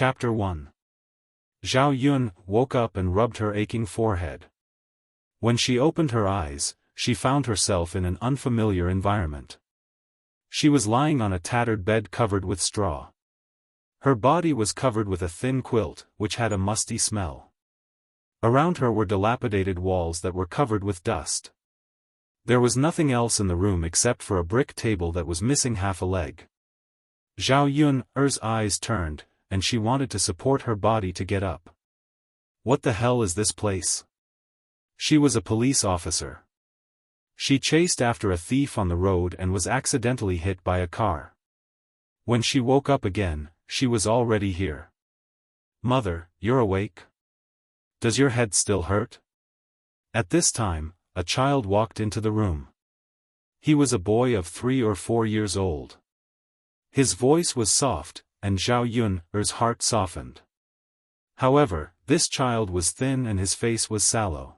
Chapter 1. Zhao Yun woke up and rubbed her aching forehead. When she opened her eyes, she found herself in an unfamiliar environment. She was lying on a tattered bed covered with straw. Her body was covered with a thin quilt, which had a musty smell. Around her were dilapidated walls that were covered with dust. There was nothing else in the room except for a brick table that was missing half a leg. Zhao Yun's eyes turned, and she wanted to support her body to get up. What the hell is this place? She was a police officer. She chased after a thief on the road and was accidentally hit by a car. When she woke up again, she was already here. Mother, you're awake? Does your head still hurt? At this time, a child walked into the room. He was a boy of 3 or 4 years old. His voice was soft, and Zhao Yun's heart softened. However, this child was thin and his face was sallow.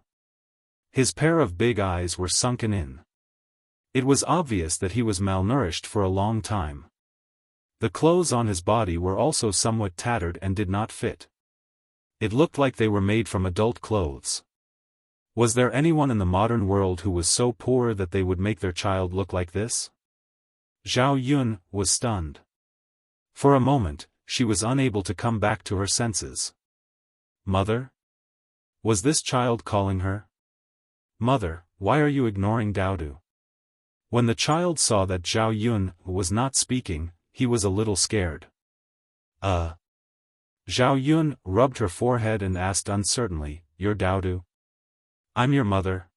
His pair of big eyes were sunken in. It was obvious that he was malnourished for a long time. The clothes on his body were also somewhat tattered and did not fit. It looked like they were made from adult clothes. Was there anyone in the modern world who was so poor that they would make their child look like this? Zhao Yun was stunned. For a moment, she was unable to come back to her senses. Mother? Was this child calling her? Mother, why are you ignoring Daodu? When the child saw that Zhao Yun was not speaking, he was a little scared. Zhao Yun rubbed her forehead and asked uncertainly, You're Daodu? I'm your mother.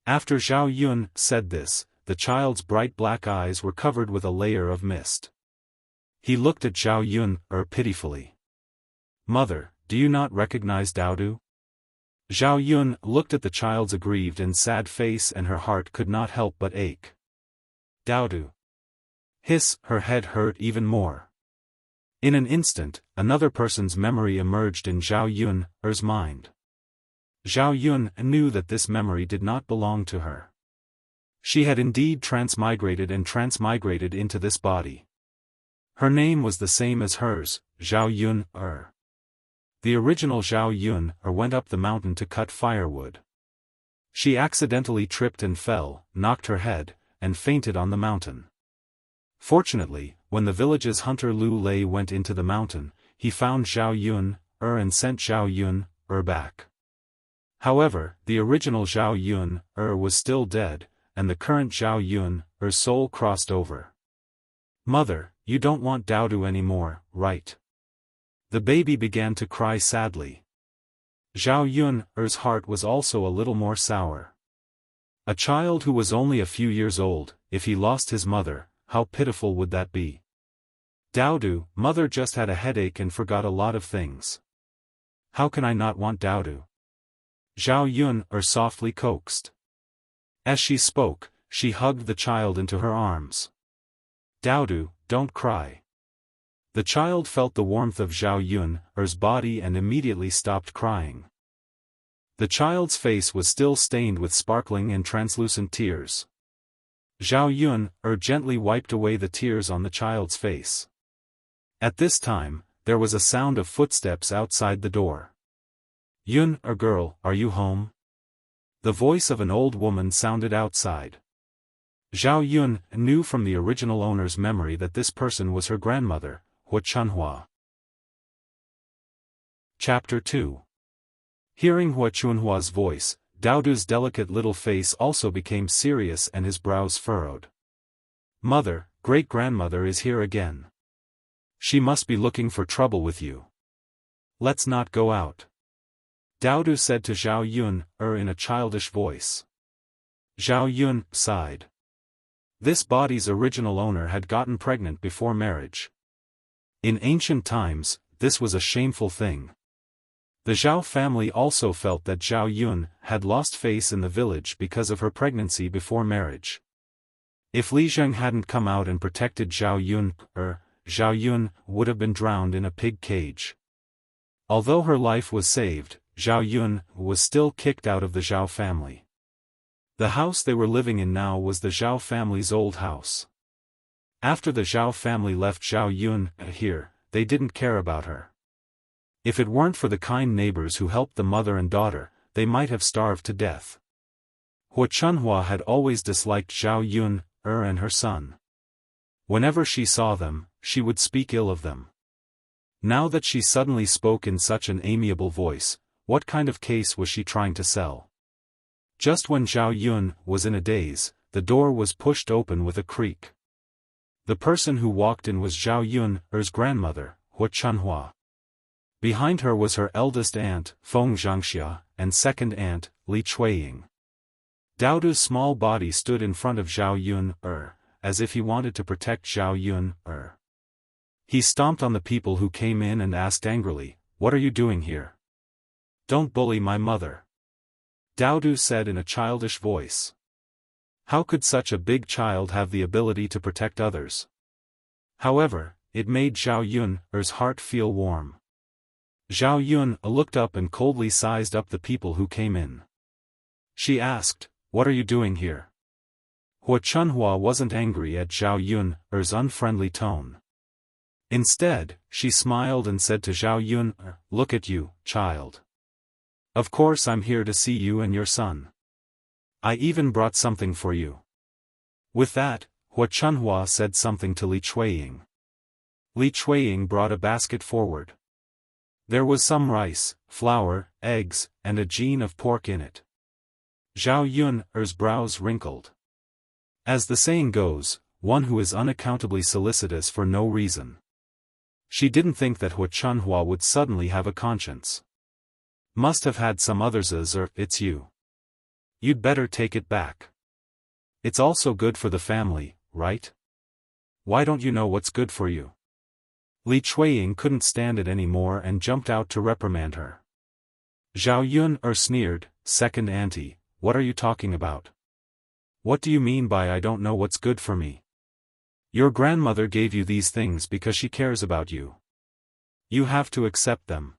After Zhao Yun said this, the child's bright black eyes were covered with a layer of mist. He looked at Zhao Yun pitifully. Mother, do you not recognize Daodu? Zhao Yun looked at the child's aggrieved and sad face and her heart could not help but ache. Daodu. Hiss, her head hurt even more. In an instant, another person's memory emerged in Zhao Yun's mind. Zhao Yun knew that this memory did not belong to her. She had indeed transmigrated into this body. Her name was the same as hers, Zhao Yun. The original Zhao Yun went up the mountain to cut firewood. She accidentally tripped and fell, knocked her head, and fainted on the mountain. Fortunately, when the village's hunter Lu Lei went into the mountain, he found Zhao Yun and sent Zhao Yun back. However, the original Zhao Yun was still dead, and the current Zhao Yun's soul crossed over. Mother, you don't want Daodu anymore, right? The baby began to cry sadly. Zhao Yun's heart was also a little more sour. A child who was only a few years old, if he lost his mother, how pitiful would that be? Daodu, mother just had a headache and forgot a lot of things. How can I not want Daodu? Zhao Yun softly coaxed. As she spoke, she hugged the child into her arms. Daodu, don't cry. The child felt the warmth of Zhao Yun's body and immediately stopped crying. The child's face was still stained with sparkling and translucent tears. Zhao Yun gently wiped away the tears on the child's face. At this time, there was a sound of footsteps outside the door. Yun, girl, are you home? The voice of an old woman sounded outside. Zhao Yun knew from the original owner's memory that this person was her grandmother, Hua Chunhua. Chapter 2. Hearing Hua Chunhua's voice, Daodu's delicate little face also became serious and his brows furrowed. Mother, great-grandmother is here again. She must be looking for trouble with you. Let's not go out. Daodu said to Zhao Yun in a childish voice. Zhao Yun sighed. This body's original owner had gotten pregnant before marriage. In ancient times, this was a shameful thing. The Zhao family also felt that Zhao Yun had lost face in the village because of her pregnancy before marriage. If Li Zheng hadn't come out and protected Zhao Yun would have been drowned in a pig cage. Although her life was saved, Zhao Yun was still kicked out of the Zhao family. The house they were living in now was the Zhao family's old house. After the Zhao family left Zhao Yun here, they didn't care about her. If it weren't for the kind neighbors who helped the mother and daughter, they might have starved to death. Hua Chunhua had always disliked Zhao Yun, and her son. Whenever she saw them, she would speak ill of them. Now that she suddenly spoke in such an amiable voice, what kind of case was she trying to sell? Just when Zhao Yun was in a daze, the door was pushed open with a creak. The person who walked in was Zhao Yun's grandmother, Hua Chunhua. Behind her was her eldest aunt, Feng Zhangxia, and second aunt, Li Chuiying. Daodu's small body stood in front of Zhao Yun, as if he wanted to protect Zhao Yun, He stomped on the people who came in and asked angrily, "What are you doing here? Don't bully my mother," Daodu said in a childish voice. How could such a big child have the ability to protect others? However, it made Zhao Yun's heart feel warm. Zhao Yun looked up and coldly sized up the people who came in. She asked, "What are you doing here?" Hua Chunhua wasn't angry at Zhao Yun's unfriendly tone. Instead, she smiled and said to Zhao Yun, "Look at you, child. Of course I'm here to see you and your son. I even brought something for you." With that, Hua Chunhua said something to Li Chuiying. Li Chuiying brought a basket forward. There was some rice, flour, eggs, and a gene of pork in it. Zhao Yun's brows wrinkled. As the saying goes, one who is unaccountably solicitous for no reason. She didn't think that Hua Chunhua would suddenly have a conscience. Must have had some others it's you. You'd better take it back. It's also good for the family, right? Why don't you know what's good for you? Li Chuiying couldn't stand it anymore and jumped out to reprimand her. Zhao Yun sneered, "Second auntie, what are you talking about? What do you mean by I don't know what's good for me? Your grandmother gave you these things because she cares about you. You have to accept them."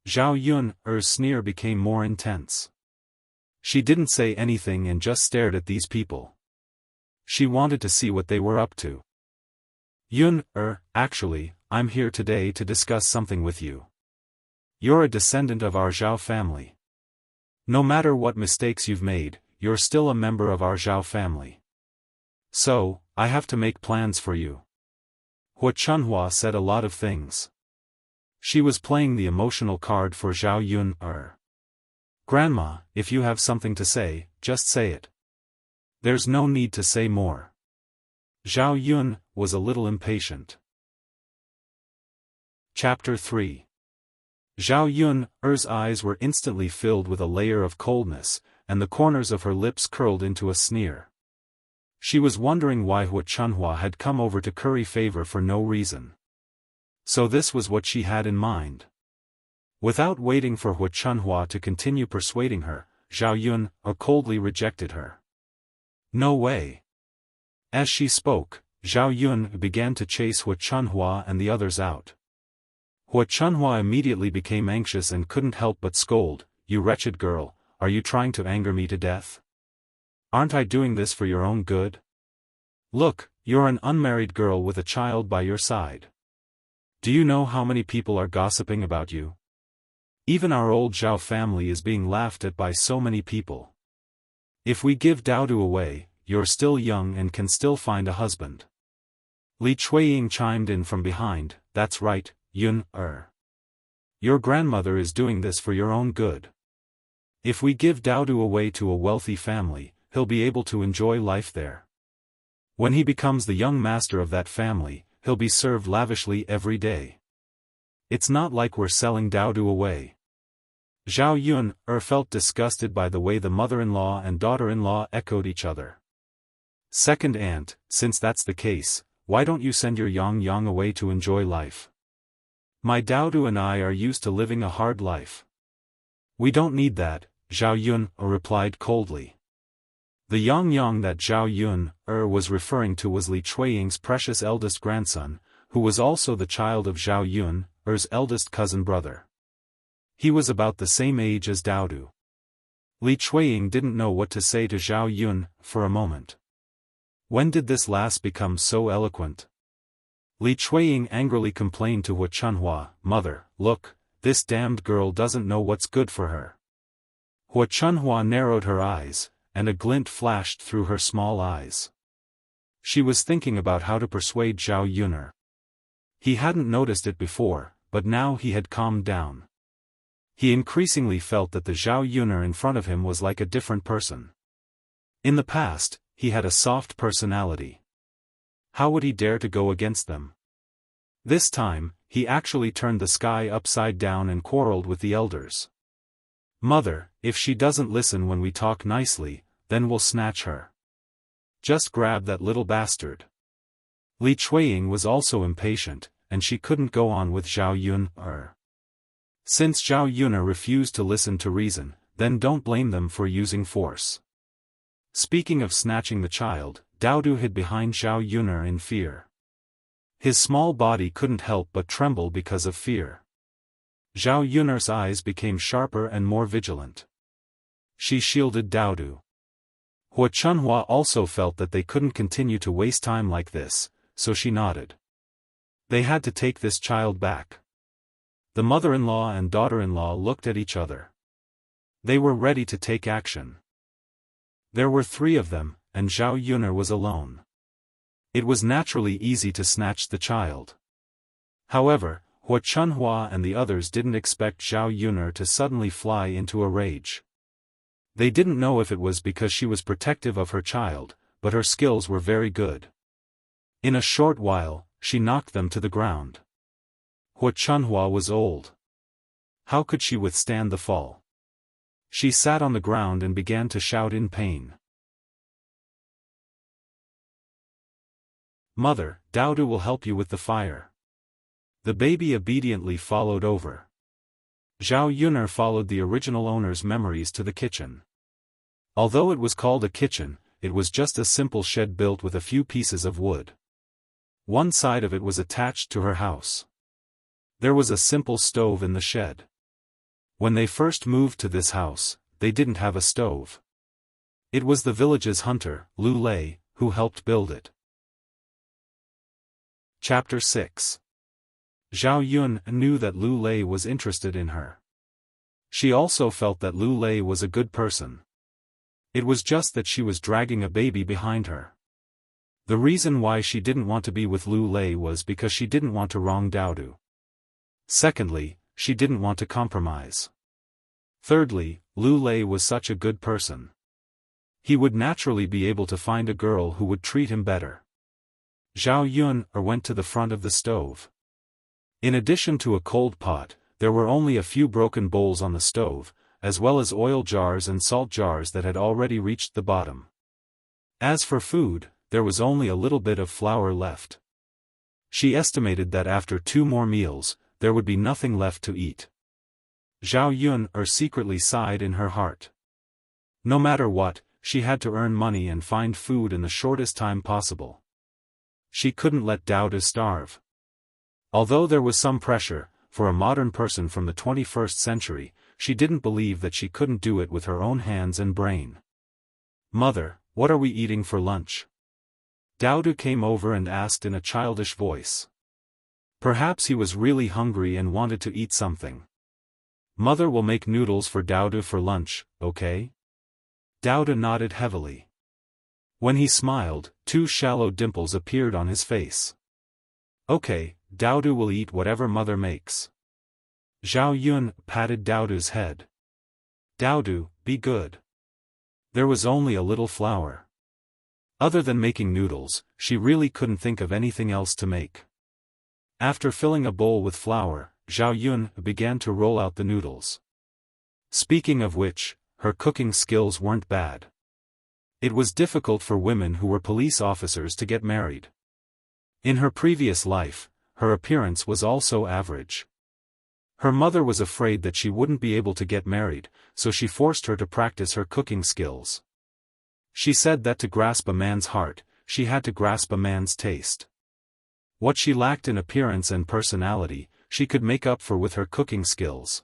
Zhao Yun's sneer became more intense. She didn't say anything and just stared at these people. She wanted to see what they were up to. Actually, I'm here today to discuss something with you. You're a descendant of our Zhao family. No matter what mistakes you've made, you're still a member of our Zhao family. So, I have to make plans for you. Hua Chunhua said a lot of things. She was playing the emotional card for Zhao Yun. Grandma, if you have something to say, just say it. There's no need to say more. Zhao Yun was a little impatient. Chapter 3. Zhao Yun's eyes were instantly filled with a layer of coldness, and the corners of her lips curled into a sneer. She was wondering why Hua Chunhua had come over to curry favor for no reason. So this was what she had in mind. Without waiting for Hua Chunhua to continue persuading her, Zhao Yun coldly rejected her. "No way." As she spoke, Zhao Yun began to chase Hua Chunhua and the others out. Hua Chunhua immediately became anxious and couldn't help but scold, "You wretched girl, are you trying to anger me to death? Aren't I doing this for your own good? Look, you're an unmarried girl with a child by your side. Do you know how many people are gossiping about you? Even our old Zhao family is being laughed at by so many people. If we give Daodu away, you're still young and can still find a husband." Li Chuiying chimed in from behind, "That's right, Yun. Your grandmother is doing this for your own good. If we give Daodu away to a wealthy family, he'll be able to enjoy life there. When he becomes the young master of that family, he'll be served lavishly every day. It's not like we're selling Daodu away." Zhao Yun felt disgusted by the way the mother-in-law and daughter-in-law echoed each other. "Second aunt, since that's the case, why don't you send your Yang away to enjoy life? My Daodu and I are used to living a hard life." "We don't need that," Zhao Yun replied coldly. The Yang that Zhao Yun was referring to was Li Chuiying's precious eldest grandson, who was also the child of Zhao Yun's eldest cousin brother. He was about the same age as Daodu. Li Chuiying didn't know what to say to Zhao Yun for a moment. When did this last become so eloquent? Li Chuiying angrily complained to Hua Chunhua, "Mother, look, this damned girl doesn't know what's good for her. Hua Chunhua narrowed her eyes, and a glint flashed through her small eyes. She was thinking about how to persuade Zhao Yuner. He hadn't noticed it before, but now he had calmed down. He increasingly felt that the Zhao Yuner in front of him was like a different person. In the past, he had a soft personality. How would he dare to go against them? This time, he actually turned the sky upside down and quarreled with the elders. Mother, if she doesn't listen when we talk nicely, then we'll snatch her. Just grab that little bastard. Li Chuiying was also impatient, and she couldn't go on with Zhao Yuner. Since Zhao Yuner refused to listen to reason, then don't blame them for using force. Speaking of snatching the child, Daodu hid behind Zhao Yuner in fear. His small body couldn't help but tremble because of fear. Zhao Yuner's eyes became sharper and more vigilant. She shielded Daodu. Hua Chunhua also felt that they couldn't continue to waste time like this, so she nodded. They had to take this child back. The mother-in-law and daughter-in-law looked at each other. They were ready to take action. There were 3 of them, and Zhao Yuner was alone. It was naturally easy to snatch the child. However, Hua Chunhua and the others didn't expect Zhao Yuner to suddenly fly into a rage. They didn't know if it was because she was protective of her child, but her skills were very good. In a short while, she knocked them to the ground. Hua Chunhua was old. How could she withstand the fall? She sat on the ground and began to shout in pain. Mother, Daodu will help you with the fire. The baby obediently followed over. Zhao Yuner followed the original owner's memories to the kitchen. Although it was called a kitchen, it was just a simple shed built with a few pieces of wood. One side of it was attached to her house. There was a simple stove in the shed. When they first moved to this house, they didn't have a stove. It was the village's hunter, Lu Lei, who helped build it. Chapter 6. Zhao Yun knew that Lu Lei was interested in her. She also felt that Lu Lei was a good person. It was just that she was dragging a baby behind her. The reason why she didn't want to be with Lu Lei was because she didn't want to wrong Daodu. Secondly, she didn't want to compromise. Thirdly, Lu Lei was such a good person. He would naturally be able to find a girl who would treat him better. Zhao Yun went to the front of the stove. In addition to a cold pot, there were only a few broken bowls on the stove, as well as oil jars and salt jars that had already reached the bottom. As for food, there was only a little bit of flour left. She estimated that after 2 more meals, there would be nothing left to eat. Zhao Yun secretly sighed in her heart. No matter what, she had to earn money and find food in the shortest time possible. She couldn't let Daodu starve. Although there was some pressure, for a modern person from the 21st century, she didn't believe that she couldn't do it with her own hands and brain. Mother, what are we eating for lunch? Daodu came over and asked in a childish voice. Perhaps he was really hungry and wanted to eat something. Mother will make noodles for Daodu for lunch, okay? Daodu nodded heavily. When he smiled, 2 shallow dimples appeared on his face. Okay, Daodu will eat whatever mother makes. Zhao Yun patted Daodu's head. Daodu, be good. There was only a little flour. Other than making noodles, she really couldn't think of anything else to make. After filling a bowl with flour, Zhao Yun began to roll out the noodles. Speaking of which, her cooking skills weren't bad. It was difficult for women who were police officers to get married. In her previous life, her appearance was also average. Her mother was afraid that she wouldn't be able to get married, so she forced her to practice her cooking skills. She said that to grasp a man's heart, she had to grasp a man's taste. What she lacked in appearance and personality, she could make up for with her cooking skills.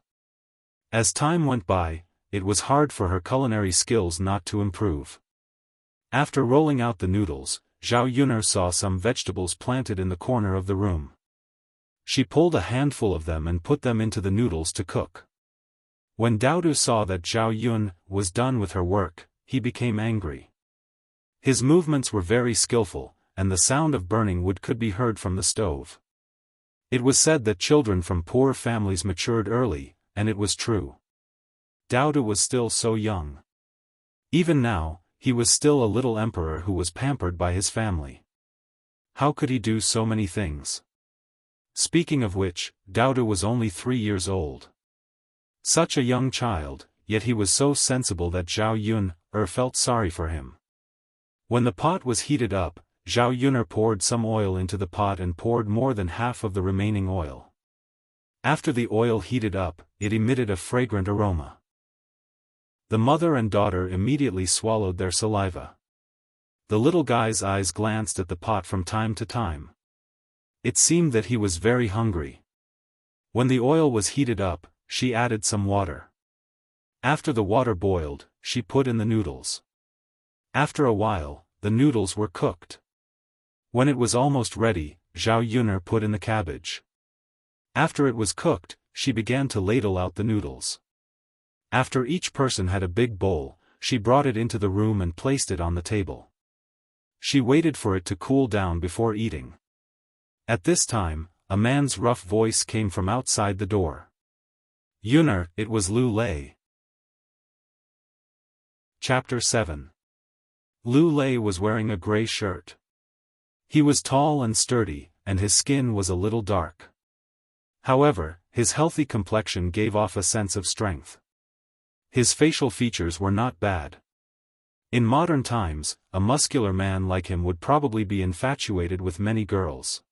As time went by, it was hard for her culinary skills not to improve. After rolling out the noodles, Zhao Yuner saw some vegetables planted in the corner of the room. She pulled a handful of them and put them into the noodles to cook. When Daodu saw that Zhao Yun was done with her work, he became angry. His movements were very skillful, and the sound of burning wood could be heard from the stove. It was said that children from poor families matured early, and it was true. Daodu was still so young. Even now, he was still a little emperor who was pampered by his family. How could he do so many things? Speaking of which, Daodu was only 3 years old. Such a young child, yet he was so sensible that Zhao Yun felt sorry for him. When the pot was heated up, Zhao Yun poured some oil into the pot and poured more than half of the remaining oil. After the oil heated up, it emitted a fragrant aroma. The mother and daughter immediately swallowed their saliva. The little guy's eyes glanced at the pot from time to time. It seemed that he was very hungry. When the oil was heated up, she added some water. After the water boiled, she put in the noodles. After a while, the noodles were cooked. When it was almost ready, Zhao Yun put in the cabbage. After it was cooked, she began to ladle out the noodles. After each person had a big bowl, she brought it into the room and placed it on the table. She waited for it to cool down before eating. At this time, a man's rough voice came from outside the door. Yuner, it was Lu Lei. Chapter 7. Lu Lei was wearing a gray shirt. He was tall and sturdy, and his skin was a little dark. However, his healthy complexion gave off a sense of strength. His facial features were not bad. In modern times, a muscular man like him would probably be infatuated with many girls.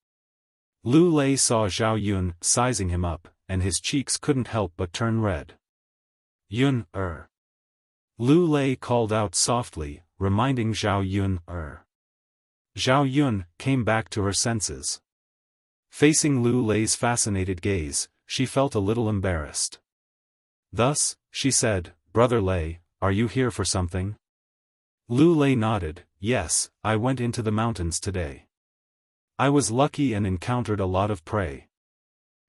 Lu Lei saw Zhao Yun sizing him up, and his cheeks couldn't help but turn red. Yun, Lu Lei called out softly, reminding Zhao Yun, Zhao Yun came back to her senses. Facing Lu Lei's fascinated gaze, she felt a little embarrassed. Thus, she said, "Brother Lei, are you here for something?" Lu Lei nodded, "Yes, I went into the mountains today. I was lucky and encountered a lot of prey.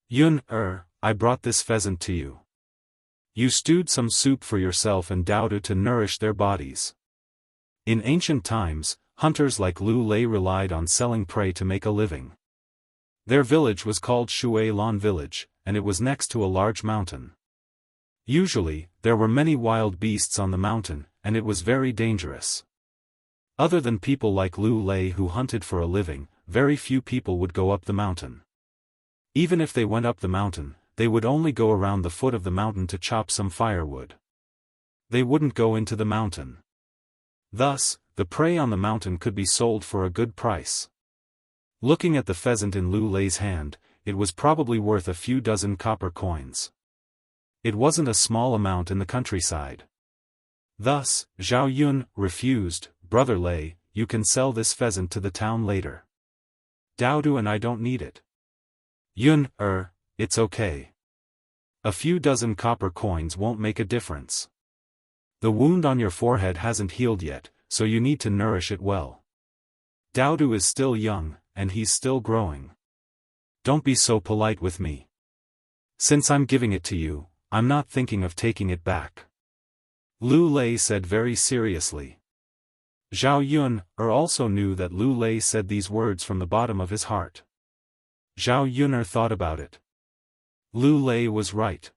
Yun, I brought this pheasant to you. You stewed some soup for yourself and Daodu to nourish their bodies." In ancient times, hunters like Lu Lei relied on selling prey to make a living. Their village was called Shui Lan Village, and it was next to a large mountain. Usually, there were many wild beasts on the mountain, and it was very dangerous. Other than people like Lu Lei who hunted for a living, very few people would go up the mountain. Even if they went up the mountain, they would only go around the foot of the mountain to chop some firewood. They wouldn't go into the mountain. Thus, the prey on the mountain could be sold for a good price. Looking at the pheasant in Lu Lei's hand, it was probably worth a few dozen copper coins. It wasn't a small amount in the countryside. Thus, Zhao Yun refused, "Brother Lei, you can sell this pheasant to the town later. Daodu and I don't need it." Yun, it's okay. A few dozen copper coins won't make a difference. The wound on your forehead hasn't healed yet, so you need to nourish it well. Daodu is still young, and he's still growing. Don't be so polite with me. Since I'm giving it to you, I'm not thinking of taking it back. Lu Lei said very seriously. Zhao Yun also knew that Lu Lei said these words from the bottom of his heart. Zhao Yun thought about it. Lu Lei was right.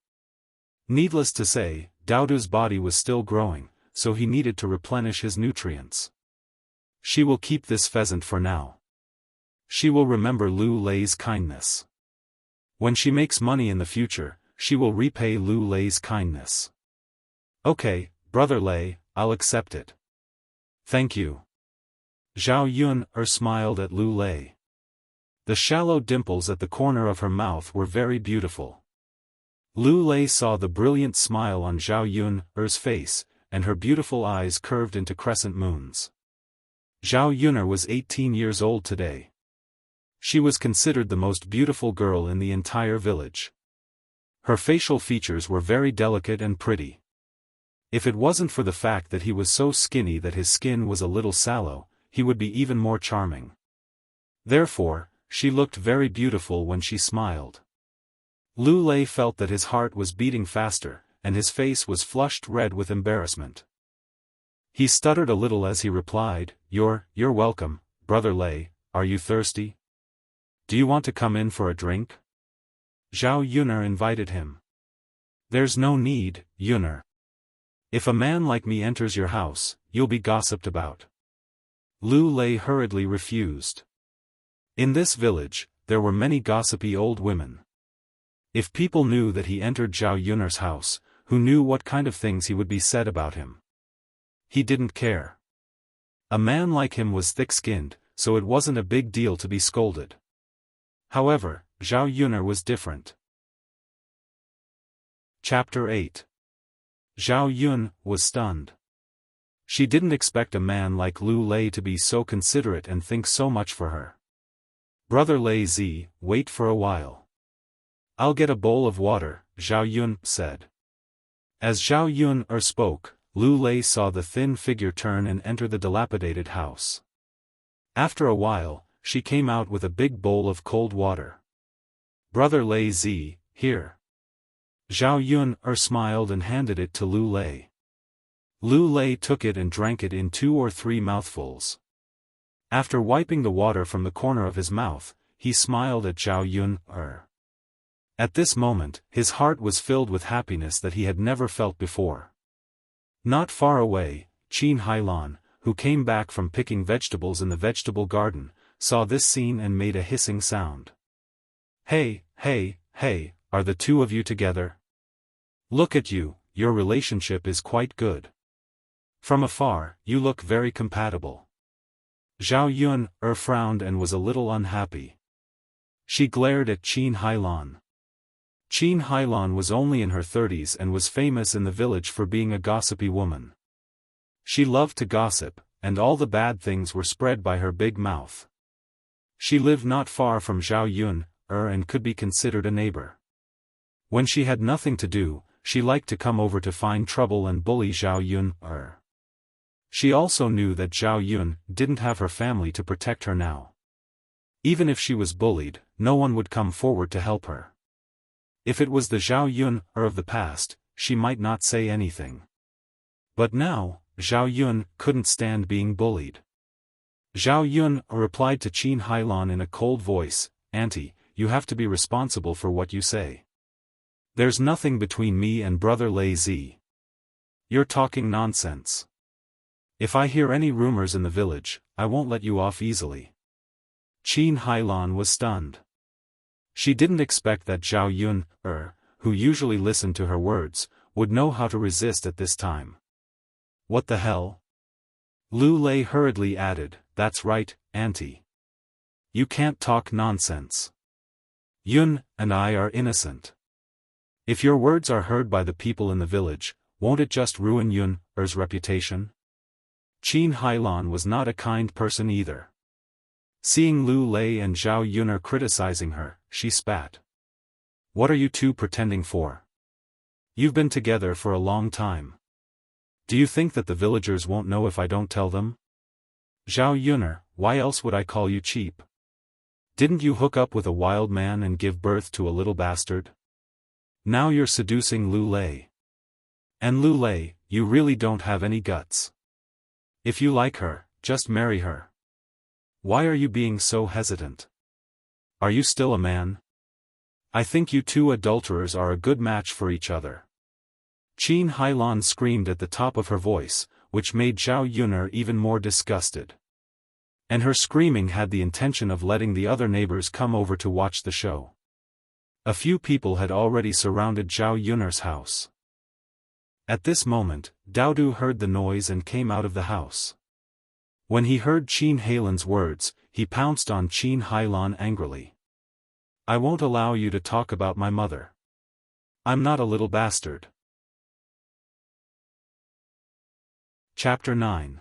Needless to say, Daodu's body was still growing, so he needed to replenish his nutrients. She will keep this pheasant for now. She will remember Lu Lei's kindness. When she makes money in the future, she will repay Lu Lei's kindness. Okay, Brother Lei, I'll accept it. Thank you. Zhao Yun smiled at Lu Lei. The shallow dimples at the corner of her mouth were very beautiful. Lu Lei saw the brilliant smile on Zhao Yun's face, and her beautiful eyes curved into crescent moons. Zhao Yun was 18 years old today. She was considered the most beautiful girl in the entire village. Her facial features were very delicate and pretty. If it wasn't for the fact that he was so skinny that his skin was a little sallow, he would be even more charming. Therefore, she looked very beautiful when she smiled. Lu Lei felt that his heart was beating faster, and his face was flushed red with embarrassment. He stuttered a little as he replied, You're welcome, Brother Lei, are you thirsty? Do you want to come in for a drink? Zhao Yuner invited him. There's no need, Yuner. If a man like me enters your house, you'll be gossiped about. Lu Lei hurriedly refused. In this village, there were many gossipy old women. If people knew that he entered Zhao Yuner's house, who knew what kind of things he would be said about him? He didn't care. A man like him was thick-skinned, so it wasn't a big deal to be scolded. However, Zhao Yuner was different. Chapter 8. Zhao Yun was stunned. She didn't expect a man like Lu Lei to be so considerate and think so much for her. Brother Lei Zi, wait for a while. I'll get a bowl of water, Zhao Yun said. As Zhao Yun spoke, Lu Lei saw the thin figure turn and enter the dilapidated house. After a while, she came out with a big bowl of cold water. Brother Lei Zi, here. Zhao Yun smiled and handed it to Lu Lei. Lu Lei took it and drank it in 2 or 3 mouthfuls. After wiping the water from the corner of his mouth, he smiled at Zhao Yun. At this moment, his heart was filled with happiness that he had never felt before. Not far away, Qin Hailan, who came back from picking vegetables in the vegetable garden, saw this scene and made a hissing sound. Hey, are the two of you together? Look at you, your relationship is quite good. From afar, you look very compatible. Zhao Yun frowned and was a little unhappy. She glared at Qin Hailan. Qin Hailan was only in her 30s and was famous in the village for being a gossipy woman. She loved to gossip, and all the bad things were spread by her big mouth. She lived not far from Zhao Yun and could be considered a neighbor. When she had nothing to do, she liked to come over to find trouble and bully Zhao Yun. She also knew that Zhao Yun didn't have her family to protect her now. Even if she was bullied, no one would come forward to help her. If it was the Zhao Yun of the past, she might not say anything. But now, Zhao Yun couldn't stand being bullied. Zhao Yun replied to Qin Hailan in a cold voice, Auntie, you have to be responsible for what you say. There's nothing between me and Brother Lei Zi. You're talking nonsense. If I hear any rumors in the village, I won't let you off easily. Qin Hailan was stunned. She didn't expect that Zhao Yun, who usually listened to her words, would know how to resist at this time. What the hell? Lu Lei hurriedly added, That's right, Auntie. You can't talk nonsense. Yun and I are innocent. If your words are heard by the people in the village, won't it just ruin Yun's reputation? Qin Hailan was not a kind person either. Seeing Lu Lei and Zhao Yun criticizing her, she spat. What are you two pretending for? You've been together for a long time. Do you think that the villagers won't know if I don't tell them? Zhao Yun, why else would I call you cheap? Didn't you hook up with a wild man and give birth to a little bastard? Now you're seducing Lu Lei. And Lu Lei, you really don't have any guts. If you like her, just marry her. Why are you being so hesitant? Are you still a man? I think you two adulterers are a good match for each other. Qin Hailan screamed at the top of her voice, which made Zhao Yun even more disgusted. And her screaming had the intention of letting the other neighbors come over to watch the show. A few people had already surrounded Zhao Yun's house. At this moment, Daodu heard the noise and came out of the house. When he heard Qin Hailan's words, he pounced on Qin Hailan angrily. I won't allow you to talk about my mother. I'm not a little bastard. Chapter 9.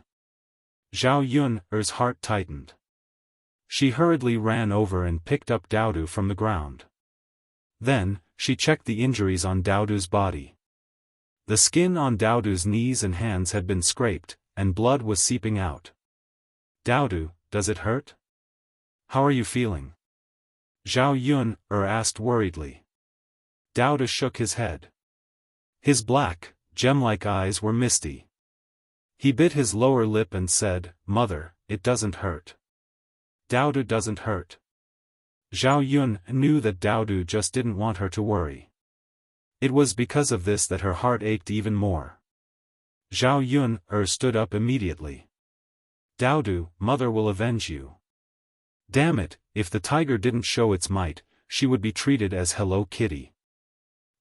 Zhao Yun's heart tightened. She hurriedly ran over and picked up Daodu from the ground. Then, she checked the injuries on Daodu's body. The skin on Daodu's knees and hands had been scraped, and blood was seeping out. Daodu, does it hurt? How are you feeling? Zhao Yun asked worriedly. Dao shook his head. His black, gem-like eyes were misty. He bit his lower lip and said, "Mother, it doesn't hurt." Dao doesn't hurt. Zhao Yun knew that Dao just didn't want her to worry. It was because of this that her heart ached even more. Zhao Yun stood up immediately. Dao, mother will avenge you. Damn it, if the tiger didn't show its might, she would be treated as Hello Kitty.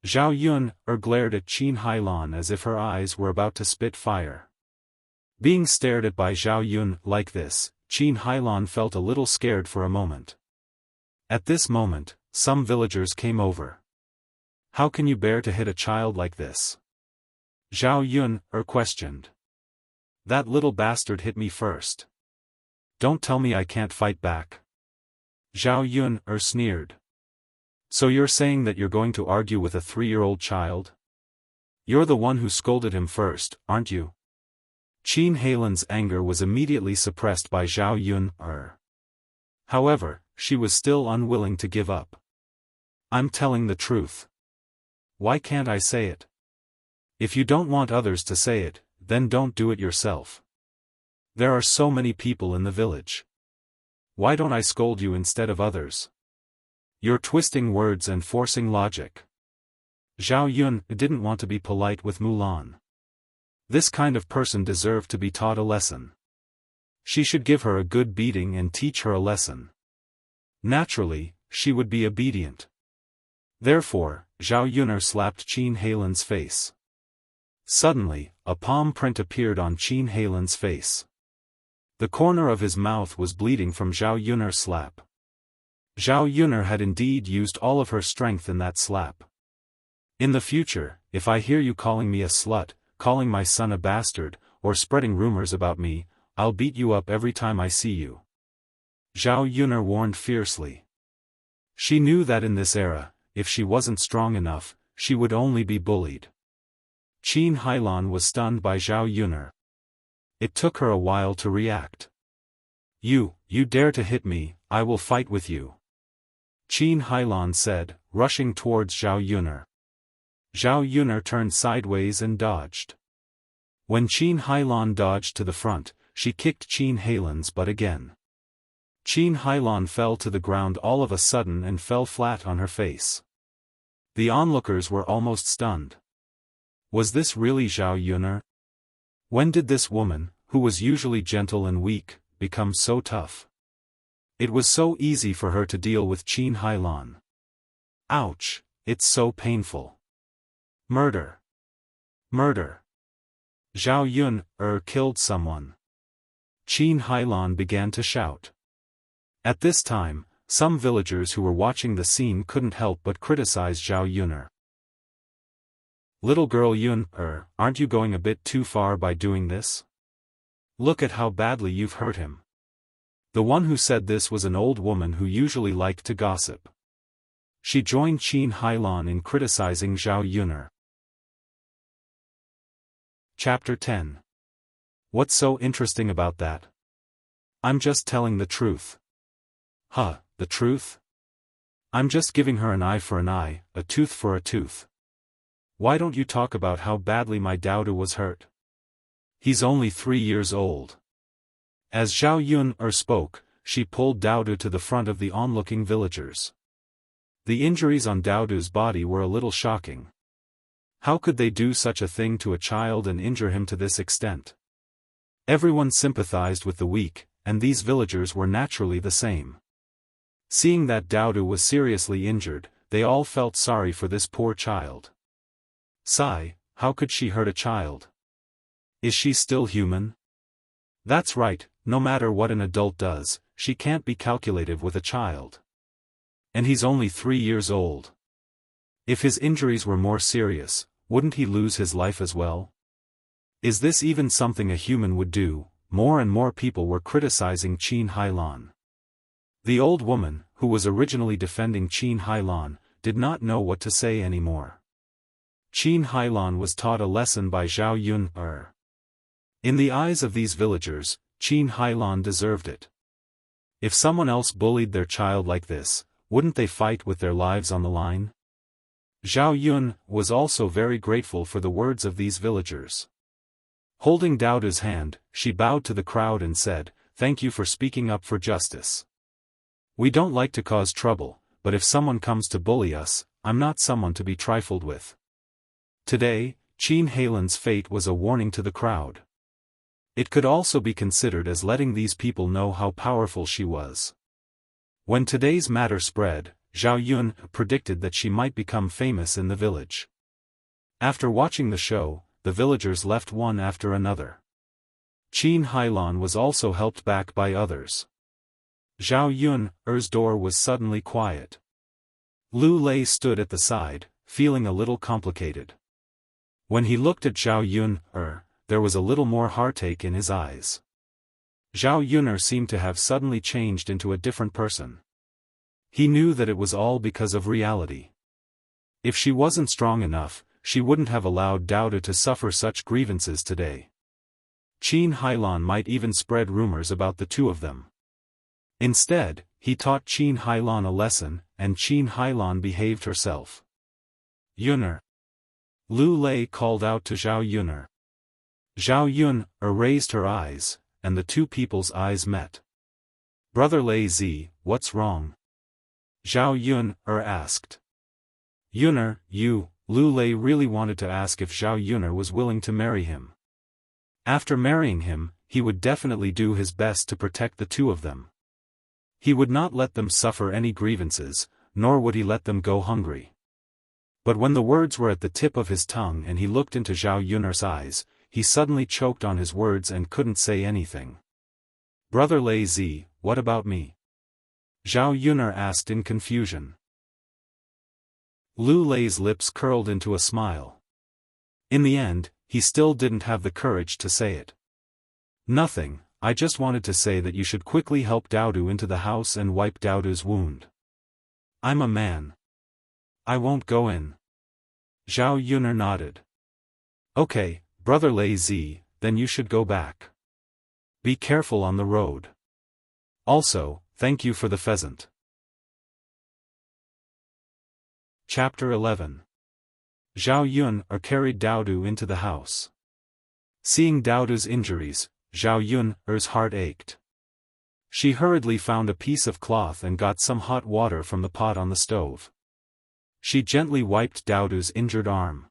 Zhao Yun glared at Qin Hailan as if her eyes were about to spit fire. Being stared at by Zhao Yun like this, Qin Hailan felt a little scared for a moment. At this moment, some villagers came over. How can you bear to hit a child like this? Zhao Yun questioned. That little bastard hit me first. Don't tell me I can't fight back. Zhao Yun sneered. So you're saying that you're going to argue with a 3-year-old child? You're the one who scolded him first, aren't you? Qin Hailan's anger was immediately suppressed by Zhao Yun. However, she was still unwilling to give up. I'm telling the truth. Why can't I say it? If you don't want others to say it, then don't do it yourself. There are so many people in the village. Why don't I scold you instead of others? You're twisting words and forcing logic. Zhao Yun didn't want to be polite with Mulan. This kind of person deserved to be taught a lesson. She should give her a good beating and teach her a lesson. Naturally, she would be obedient. Therefore, Zhao Yun slapped Qin Hailan's face. Suddenly, a palm print appeared on Qin Hailan's face. The corner of his mouth was bleeding from Zhao Yun's slap. Zhao Yun had indeed used all of her strength in that slap. In the future, if I hear you calling me a slut, calling my son a bastard, or spreading rumors about me, I'll beat you up every time I see you. Zhao Yun warned fiercely. She knew that in this era, if she wasn't strong enough, she would only be bullied. Qin Hailan was stunned by Zhao Yun. It took her a while to react. You dare to hit me, I will fight with you. Qin Hailan said, rushing towards Zhao Yun. Zhao Yun turned sideways and dodged. When Qin Hailan dodged to the front, she kicked Qin Hailan's butt again. Qin Hailan fell to the ground all of a sudden and fell flat on her face. The onlookers were almost stunned. Was this really Zhao Yun? When did this woman, who was usually gentle and weak, become so tough? It was so easy for her to deal with Qin Hailan. Ouch, it's so painful. Murder. Murder. Zhao Yun killed someone. Qin Hailan began to shout. At this time, some villagers who were watching the scene couldn't help but criticize Zhao Yun. Little girl Yun, aren't you going a bit too far by doing this? Look at how badly you've hurt him. The one who said this was an old woman who usually liked to gossip. She joined Qin Hailan in criticizing Zhao Yun. Chapter 10. What's so interesting about that? I'm just telling the truth. Huh, the truth? I'm just giving her an eye for an eye, a tooth for a tooth. Why don't you talk about how badly my Dao was hurt? He's only 3 years old. As Zhao Yun spoke, she pulled Dao to the front of the onlooking villagers. The injuries on Dao's body were a little shocking. How could they do such a thing to a child and injure him to this extent? Everyone sympathized with the weak, and these villagers were naturally the same. Seeing that Dao was seriously injured, they all felt sorry for this poor child. Sigh, how could she hurt a child? Is she still human? That's right, no matter what an adult does, she can't be calculative with a child. And he's only 3 years old. If his injuries were more serious, wouldn't he lose his life as well? Is this even something a human would do? More and more people were criticizing Qin Hailan. The old woman, who was originally defending Qin Hailan, did not know what to say anymore. Qin Hailan was taught a lesson by Zhao Yun. In the eyes of these villagers, Qin Hailan deserved it. If someone else bullied their child like this, wouldn't they fight with their lives on the line? Zhao Yun was also very grateful for the words of these villagers. Holding Daodu's hand, she bowed to the crowd and said, "Thank you for speaking up for justice. We don't like to cause trouble, but if someone comes to bully us, I'm not someone to be trifled with." Today, Qin Heilan's fate was a warning to the crowd. It could also be considered as letting these people know how powerful she was. When today's matter spread, Zhao Yun predicted that she might become famous in the village. After watching the show, the villagers left one after another. Qin Heilan was also helped back by others. Zhao Yun's door was suddenly quiet. Lu Lei stood at the side, feeling a little complicated. When he looked at Zhao Yun, there was a little more heartache in his eyes. Zhao Yun seemed to have suddenly changed into a different person. He knew that it was all because of reality. If she wasn't strong enough, she wouldn't have allowed Daodu to suffer such grievances today. Qin Heilan might even spread rumors about the two of them. Instead, he taught Qin Heilan a lesson, and Qin Heilan behaved herself. "Yuner." Lu Lei called out to Zhao Yun. Zhao Yun raised her eyes, and the two people's eyes met. "Brother Lei Zi, what's wrong?" Zhao Yun asked. "Yuner, Lu Lei really wanted to ask if Zhao Yun was willing to marry him. After marrying him, he would definitely do his best to protect the two of them. He would not let them suffer any grievances, nor would he let them go hungry." But when the words were at the tip of his tongue and he looked into Zhao Yun's eyes, he suddenly choked on his words and couldn't say anything. "Brother Lei Zi, what about me?" Zhao Yun asked in confusion. Lu Lei's lips curled into a smile. In the end, he still didn't have the courage to say it. "Nothing, I just wanted to say that you should quickly help Daodu into the house and wipe Daodu's wound. I'm a man. I won't go in." Zhao Yun nodded. "Okay, Brother Lei Zi, then you should go back. Be careful on the road. Also, thank you for the pheasant." Chapter 11. Zhao Yun carried Daodu into the house. Seeing Daodu's injuries, Zhao Yun's heart ached. She hurriedly found a piece of cloth and got some hot water from the pot on the stove. She gently wiped Daodu's injured arm.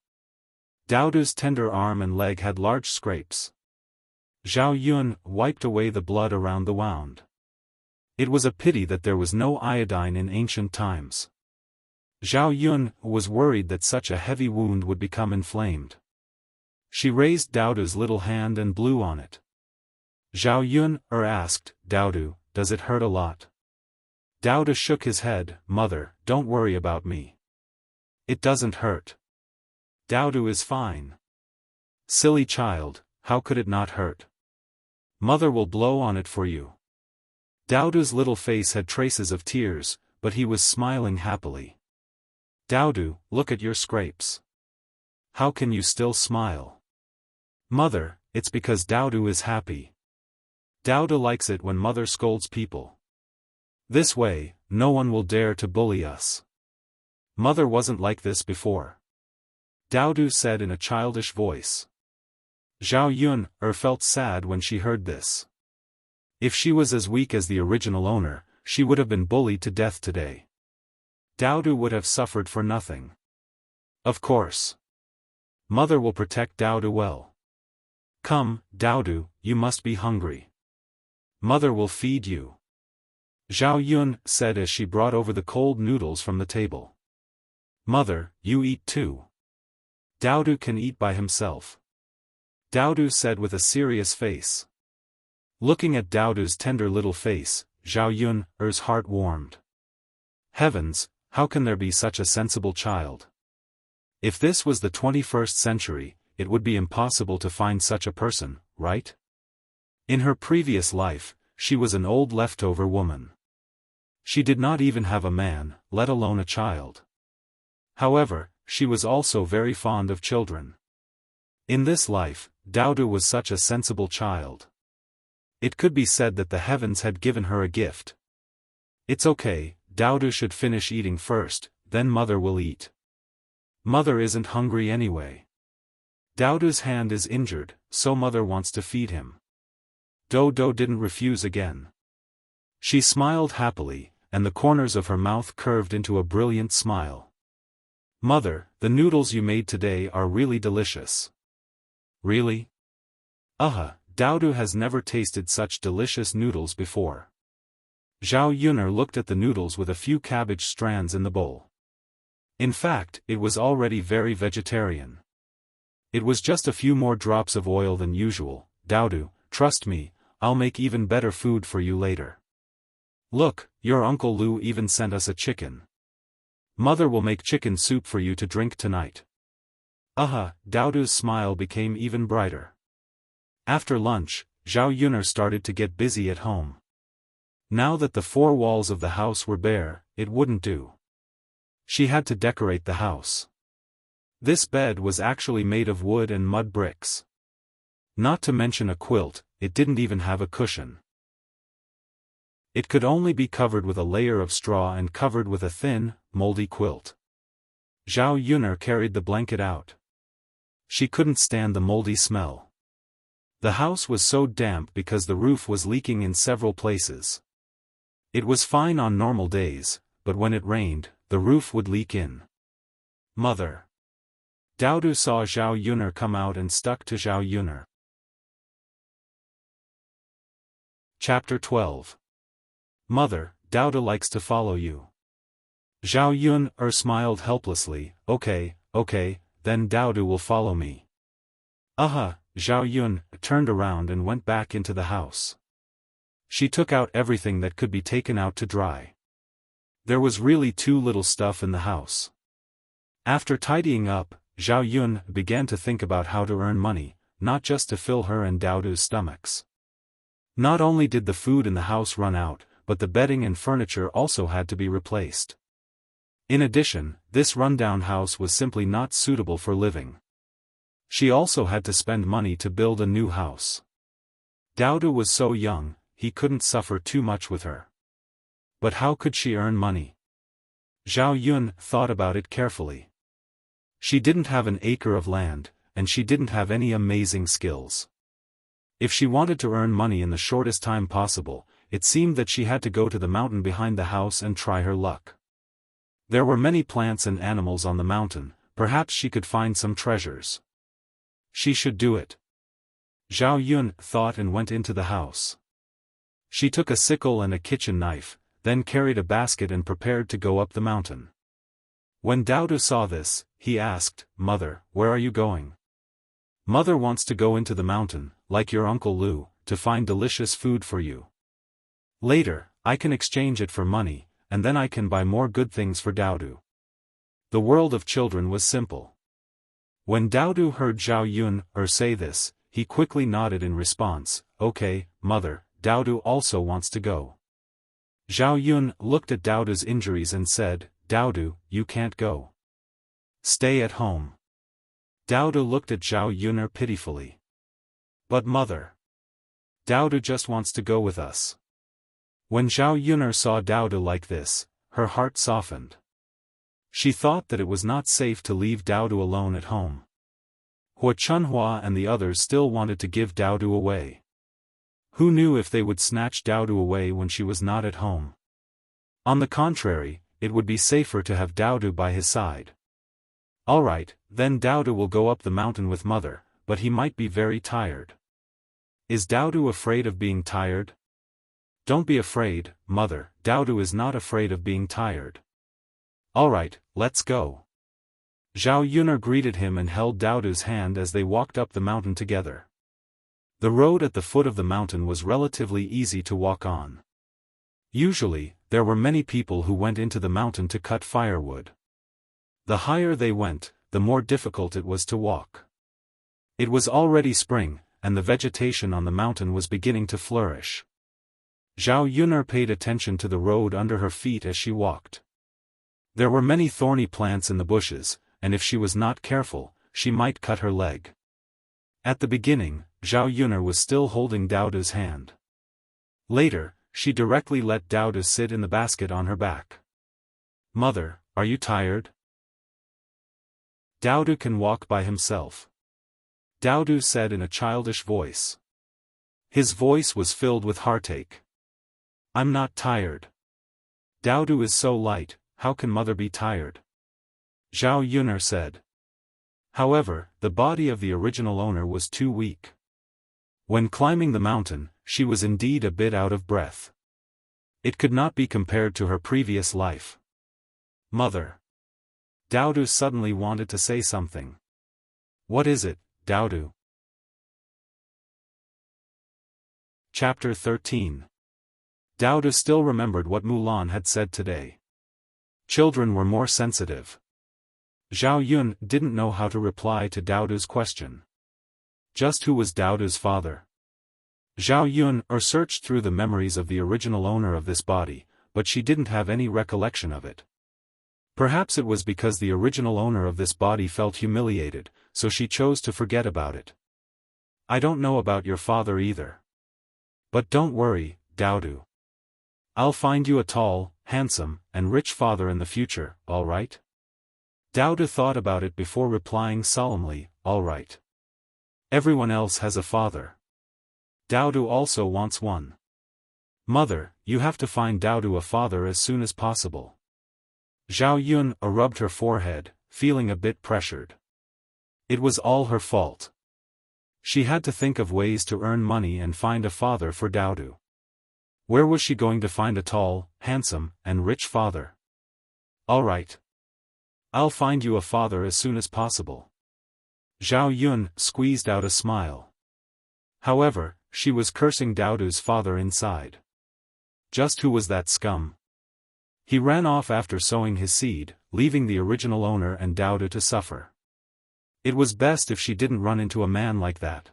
Daodu's tender arm and leg had large scrapes. Zhao Yun wiped away the blood around the wound. It was a pity that there was no iodine in ancient times. Zhao Yun was worried that such a heavy wound would become inflamed. She raised Daodu's little hand and blew on it. Zhao Yun asked, "Daodu, does it hurt a lot?" Daodu shook his head. "Mother, don't worry about me. It doesn't hurt. Daodu is fine." "Silly child, how could it not hurt? Mother will blow on it for you." Daodu's little face had traces of tears, but he was smiling happily. "Daodu, look at your scrapes. How can you still smile?" "Mother, it's because Daodu is happy. Daodu likes it when mother scolds people. This way, no one will dare to bully us. Mother wasn't like this before," Daodu said in a childish voice. Zhao Yun felt sad when she heard this. If she was as weak as the original owner, she would have been bullied to death today. Daodu would have suffered for nothing. Of course. Mother will protect Daodu well. "Come, Daodu, you must be hungry. Mother will feed you," Zhao Yun said as she brought over the cold noodles from the table. "Mother, you eat too. Daodu can eat by himself," Daodu said with a serious face. Looking at Daodu's tender little face, Zhao Yun's heart warmed. Heavens, how can there be such a sensible child? If this was the 21st century, it would be impossible to find such a person, right? In her previous life, she was an old leftover woman. She did not even have a man, let alone a child. However, she was also very fond of children. In this life, Daodu was such a sensible child. It could be said that the heavens had given her a gift. "It's okay, Daodu should finish eating first, then mother will eat. Mother isn't hungry anyway. Daodu's hand is injured, so mother wants to feed him. Dodo didn't refuse again. She smiled happily, and the corners of her mouth curved into a brilliant smile. Mother, the noodles you made today are really delicious. Really? Daodu has never tasted such delicious noodles before. Zhao Yun'er looked at the noodles with a few cabbage strands in the bowl. In fact, it was already very vegetarian. It was just a few more drops of oil than usual. Daodu, trust me, I'll make even better food for you later. Look, your Uncle Lu even sent us a chicken. Mother will make chicken soup for you to drink tonight. Daodu's smile became even brighter. After lunch, Zhao Yun'er started to get busy at home. Now that the four walls of the house were bare, it wouldn't do. She had to decorate the house. This bed was actually made of wood and mud bricks. Not to mention a quilt, it didn't even have a cushion. It could only be covered with a layer of straw and covered with a thin, moldy quilt. Zhao Yun'er carried the blanket out. She couldn't stand the moldy smell. The house was so damp because the roof was leaking in several places. It was fine on normal days, but when it rained, the roof would leak in. Mother. Daodu saw Zhao Yun'er come out and stuck to Zhao Yun'er. Chapter 12. Mother, Daodu likes to follow you. Zhao Yun'er smiled helplessly. Okay, then Daodu will follow me. Zhao Yun turned around and went back into the house. She took out everything that could be taken out to dry. There was really too little stuff in the house. After tidying up, Zhao Yun began to think about how to earn money, not just to fill her and Daodu's stomachs. Not only did the food in the house run out, but the bedding and furniture also had to be replaced. In addition, this rundown house was simply not suitable for living. She also had to spend money to build a new house. Daodu was so young, he couldn't suffer too much with her. But how could she earn money? Zhao Yun thought about it carefully. She didn't have an acre of land, and she didn't have any amazing skills. If she wanted to earn money in the shortest time possible, it seemed that she had to go to the mountain behind the house and try her luck. There were many plants and animals on the mountain, perhaps she could find some treasures. She should do it. Zhao Yun thought and went into the house. She took a sickle and a kitchen knife, then carried a basket and prepared to go up the mountain. When Daodu saw this, he asked, Mother, where are you going? Mother wants to go into the mountain, like your Uncle Lu, to find delicious food for you. Later, I can exchange it for money, and then I can buy more good things for Daodu. The world of children was simple. When Daodu heard Zhao Yun say this, he quickly nodded in response. Okay, Mother, Daodu also wants to go. Zhao Yun looked at Daodu's injuries and said, Daodu, you can't go. Stay at home. Daodu looked at Zhao Yun pitifully. But Mother. Daodu just wants to go with us. When Zhao Yun saw Daodu like this, her heart softened. She thought that it was not safe to leave Daodu alone at home. Hua Chunhua and the others still wanted to give Daodu away. Who knew if they would snatch Daodu away when she was not at home? On the contrary, it would be safer to have Daodu by his side. Alright, then Daodu will go up the mountain with Mother, but he might be very tired. Is Daodu afraid of being tired? Don't be afraid, Mother, Daodu is not afraid of being tired. Alright, let's go. Zhao Yun greeted him and held Daodu's hand as they walked up the mountain together. The road at the foot of the mountain was relatively easy to walk on. Usually, there were many people who went into the mountain to cut firewood. The higher they went, the more difficult it was to walk. It was already spring, and the vegetation on the mountain was beginning to flourish. Zhao Yun paid attention to the road under her feet as she walked. There were many thorny plants in the bushes, and if she was not careful, she might cut her leg. At the beginning, Zhao Yun was still holding Daodu's hand. Later, she directly let Daodu sit in the basket on her back. Mother, are you tired? Daodu can walk by himself. Daodu said in a childish voice. His voice was filled with heartache. I'm not tired. Daodu is so light, how can mother be tired? Zhao Yuner said. However, the body of the original owner was too weak. When climbing the mountain, she was indeed a bit out of breath. It could not be compared to her previous life. Mother. Daodu suddenly wanted to say something. What is it, Daodu? Chapter 13. Daodu still remembered what Mulan had said today. Children were more sensitive. Zhao Yun didn't know how to reply to Daodu's question. Just who was Daodu's father? Zhao Yun searched through the memories of the original owner of this body, but she didn't have any recollection of it. Perhaps it was because the original owner of this body felt humiliated, so she chose to forget about it. I don't know about your father either. But don't worry, Daodu. I'll find you a tall, handsome, and rich father in the future, all right? Daodu thought about it before replying solemnly, all right. Everyone else has a father. Daodu also wants one. Mother, you have to find Daodu a father as soon as possible. Zhao Yun rubbed her forehead, feeling a bit pressured. It was all her fault. She had to think of ways to earn money and find a father for Daodu. Where was she going to find a tall, handsome, and rich father? All right. I'll find you a father as soon as possible. Zhao Yun squeezed out a smile. However, she was cursing Daodu's father inside. Just who was that scum? He ran off after sowing his seed, leaving the original owner and Daodu to suffer. It was best if she didn't run into a man like that.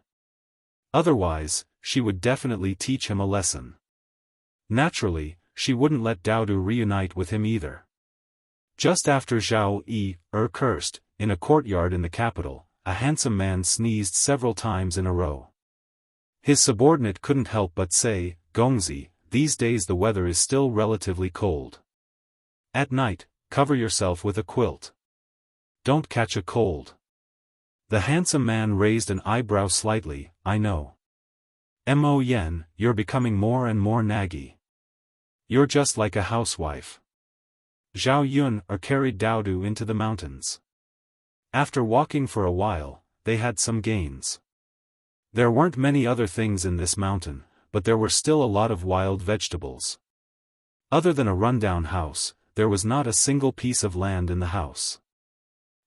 Otherwise, she would definitely teach him a lesson. Naturally, she wouldn't let Daodu reunite with him either. Just after Zhao Yi cursed, in a courtyard in the capital, a handsome man sneezed several times in a row. His subordinate couldn't help but say, Gongzi, these days the weather is still relatively cold. At night, cover yourself with a quilt. Don't catch a cold. The handsome man raised an eyebrow slightly, I know. Mo Yen, you're becoming more and more naggy. You're just like a housewife. Zhao Yun carried Daodu into the mountains. After walking for a while, they had some gains. There weren't many other things in this mountain, but there were still a lot of wild vegetables. Other than a rundown house, there was not a single piece of land in the house.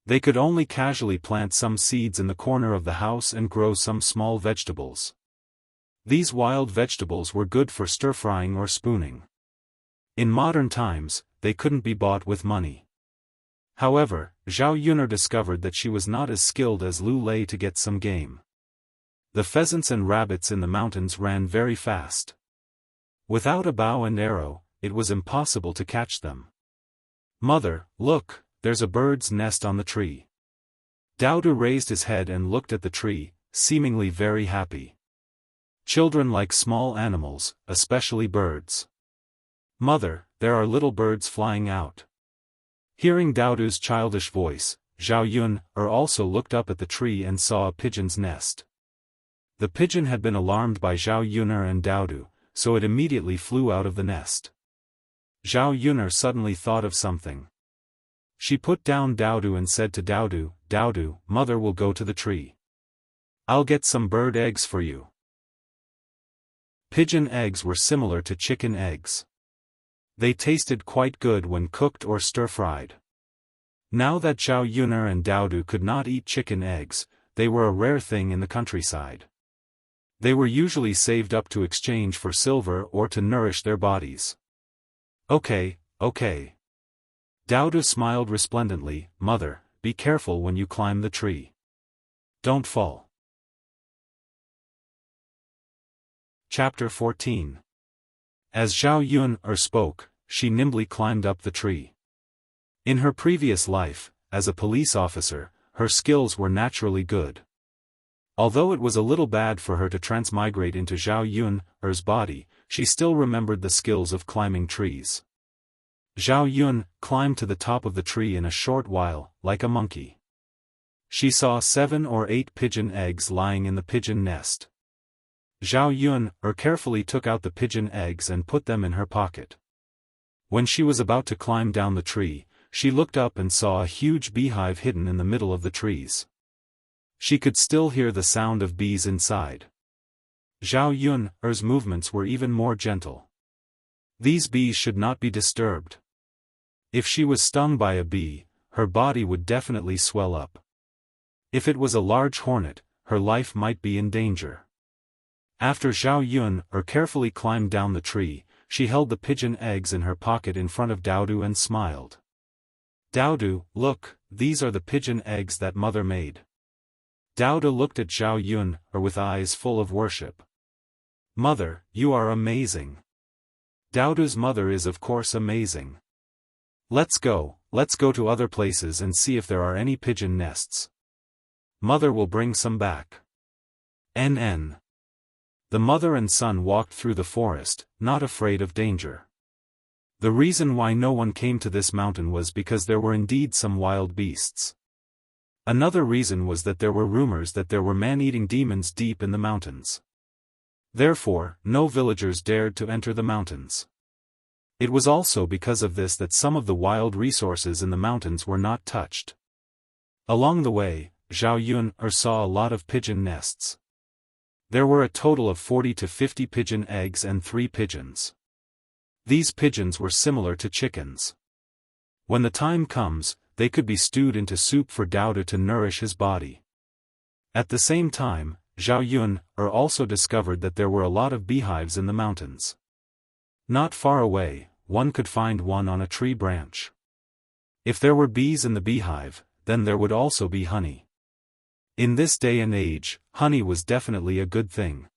They could only casually plant some seeds in the corner of the house and grow some small vegetables. These wild vegetables were good for stir-frying or spooning. In modern times, they couldn't be bought with money. However, Zhao Yuner discovered that she was not as skilled as Lu Lei to get some game. The pheasants and rabbits in the mountains ran very fast. Without a bow and arrow, it was impossible to catch them. Mother, look, there's a bird's nest on the tree. Daodu raised his head and looked at the tree, seemingly very happy. Children like small animals, especially birds. Mother, there are little birds flying out. Hearing Daodu's childish voice, Zhao Yun also looked up at the tree and saw a pigeon's nest. The pigeon had been alarmed by Zhao Yuner and Daodu, so it immediately flew out of the nest. Zhao Yuner suddenly thought of something. She put down Daodu and said to Daodu, Daodu, mother will go to the tree. I'll get some bird eggs for you. Pigeon eggs were similar to chicken eggs. They tasted quite good when cooked or stir-fried. Now that Zhao Yuner and Daodu could not eat chicken eggs, they were a rare thing in the countryside. They were usually saved up to exchange for silver or to nourish their bodies. Okay. Daodu smiled resplendently, Mother, be careful when you climb the tree. Don't fall. Chapter 14. As Zhao Yun spoke, she nimbly climbed up the tree. In her previous life, as a police officer, her skills were naturally good. Although it was a little bad for her to transmigrate into Zhao Yun's body, she still remembered the skills of climbing trees. Zhao Yun climbed to the top of the tree in a short while, like a monkey. She saw 7 or 8 pigeon eggs lying in the pigeon nest. Zhao Yun carefully took out the pigeon eggs and put them in her pocket. When she was about to climb down the tree, she looked up and saw a huge beehive hidden in the middle of the trees. She could still hear the sound of bees inside. Zhao Yun's movements were even more gentle. These bees should not be disturbed. If she was stung by a bee, her body would definitely swell up. If it was a large hornet, her life might be in danger. After Zhao Yun carefully climbed down the tree, she held the pigeon eggs in her pocket in front of Daodu and smiled. "Daodu, look, these are the pigeon eggs that mother made." Daodu looked at Zhao Yun with eyes full of worship. "Mother, you are amazing." Daodu's mother is of course amazing. Let's go to other places and see if there are any pigeon nests. Mother will bring some back. NN. The mother and son walked through the forest, not afraid of danger. The reason why no one came to this mountain was because there were indeed some wild beasts. Another reason was that there were rumors that there were man-eating demons deep in the mountains. Therefore, no villagers dared to enter the mountains. It was also because of this that some of the wild resources in the mountains were not touched. Along the way, Zhao Yun saw a lot of pigeon nests. There were a total of 40 to 50 pigeon eggs and 3 pigeons. These pigeons were similar to chickens. When the time comes, they could be stewed into soup for Daodu to nourish his body. At the same time, Zhao Yun also discovered that there were a lot of beehives in the mountains. Not far away, one could find one on a tree branch. If there were bees in the beehive, then there would also be honey. In this day and age, honey was definitely a good thing.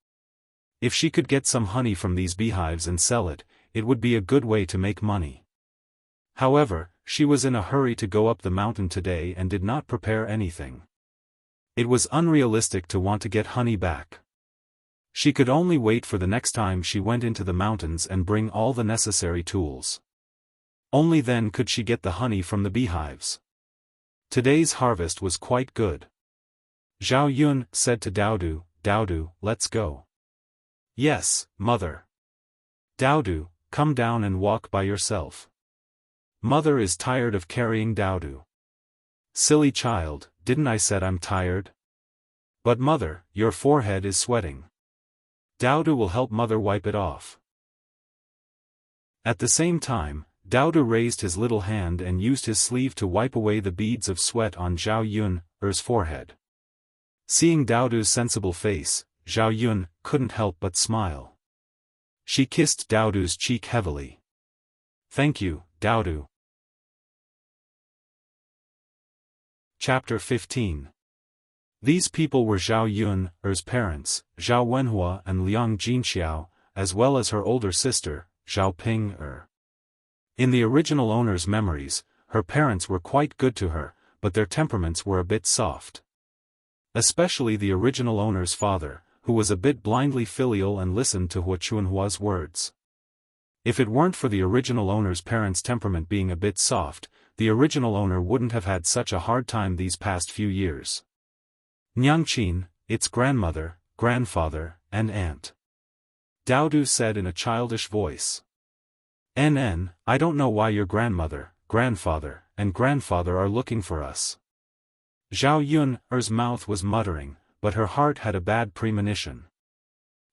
If she could get some honey from these beehives and sell it, it would be a good way to make money. However, she was in a hurry to go up the mountain today and did not prepare anything. It was unrealistic to want to get honey back. She could only wait for the next time she went into the mountains and bring all the necessary tools. Only then could she get the honey from the beehives. Today's harvest was quite good. Zhao Yun said to Daodu, "Daodu, let's go." "Yes, mother." "Daodu, come down and walk by yourself." Mother is tired of carrying Daodu. "Silly child, didn't I said I'm tired?" "But mother, your forehead is sweating." Daodu will help mother wipe it off. At the same time, Daodu raised his little hand and used his sleeve to wipe away the beads of sweat on Zhao Yun's forehead. Seeing Daodu's sensible face, Zhao Yun couldn't help but smile. She kissed Daodu's cheek heavily. "Thank you, Daodu." Chapter 15. These people were Zhao Yun's parents, Zhao Wenhua and Liang Jinxiao, as well as her older sister, Zhao Ping. In the original owner's memories, her parents were quite good to her, but their temperaments were a bit soft. Especially the original owner's father, who was a bit blindly filial and listened to Hua Chunhua's words. If it weren't for the original owner's parents' temperament being a bit soft, the original owner wouldn't have had such a hard time these past few years. "Nyangqin, its grandmother, grandfather, and aunt," Daodu said in a childish voice. "NN, I don't know why your grandmother, grandfather, and grandfather are looking for us." Zhao Yun's mouth was muttering, but her heart had a bad premonition.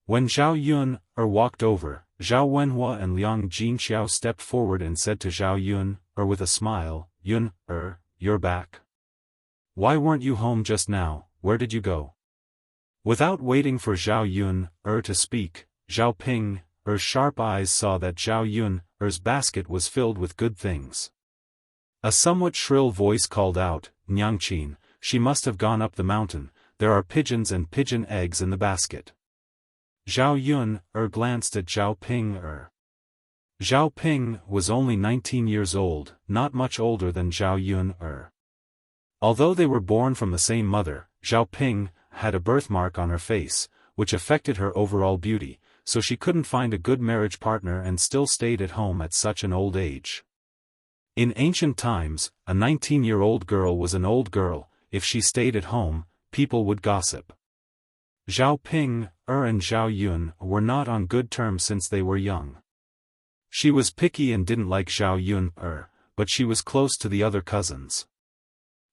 When Zhao Yun walked over, Zhao Wenhua and Liang Jinxiao stepped forward and said to Zhao Yun with a smile, "Yun, you're back. Why weren't you home just now? Where did you go?" Without waiting for Zhao Yun to speak, Zhao Ping's sharp eyes saw that Zhao Yun's basket was filled with good things. A somewhat shrill voice called out, "Nyangqin, she must have gone up the mountain, there are pigeons and pigeon eggs in the basket." Zhao Yun glanced at Zhao Ping. Zhao Ping was only 19 years old, not much older than Zhao Yun. Although they were born from the same mother, Zhao Ping had a birthmark on her face, which affected her overall beauty, so she couldn't find a good marriage partner and still stayed at home at such an old age. In ancient times, a 19-year-old girl was an old girl. If she stayed at home, people would gossip. Zhao Ping, and Zhao Yun were not on good terms since they were young. She was picky and didn't like Zhao Yun, but she was close to the other cousins.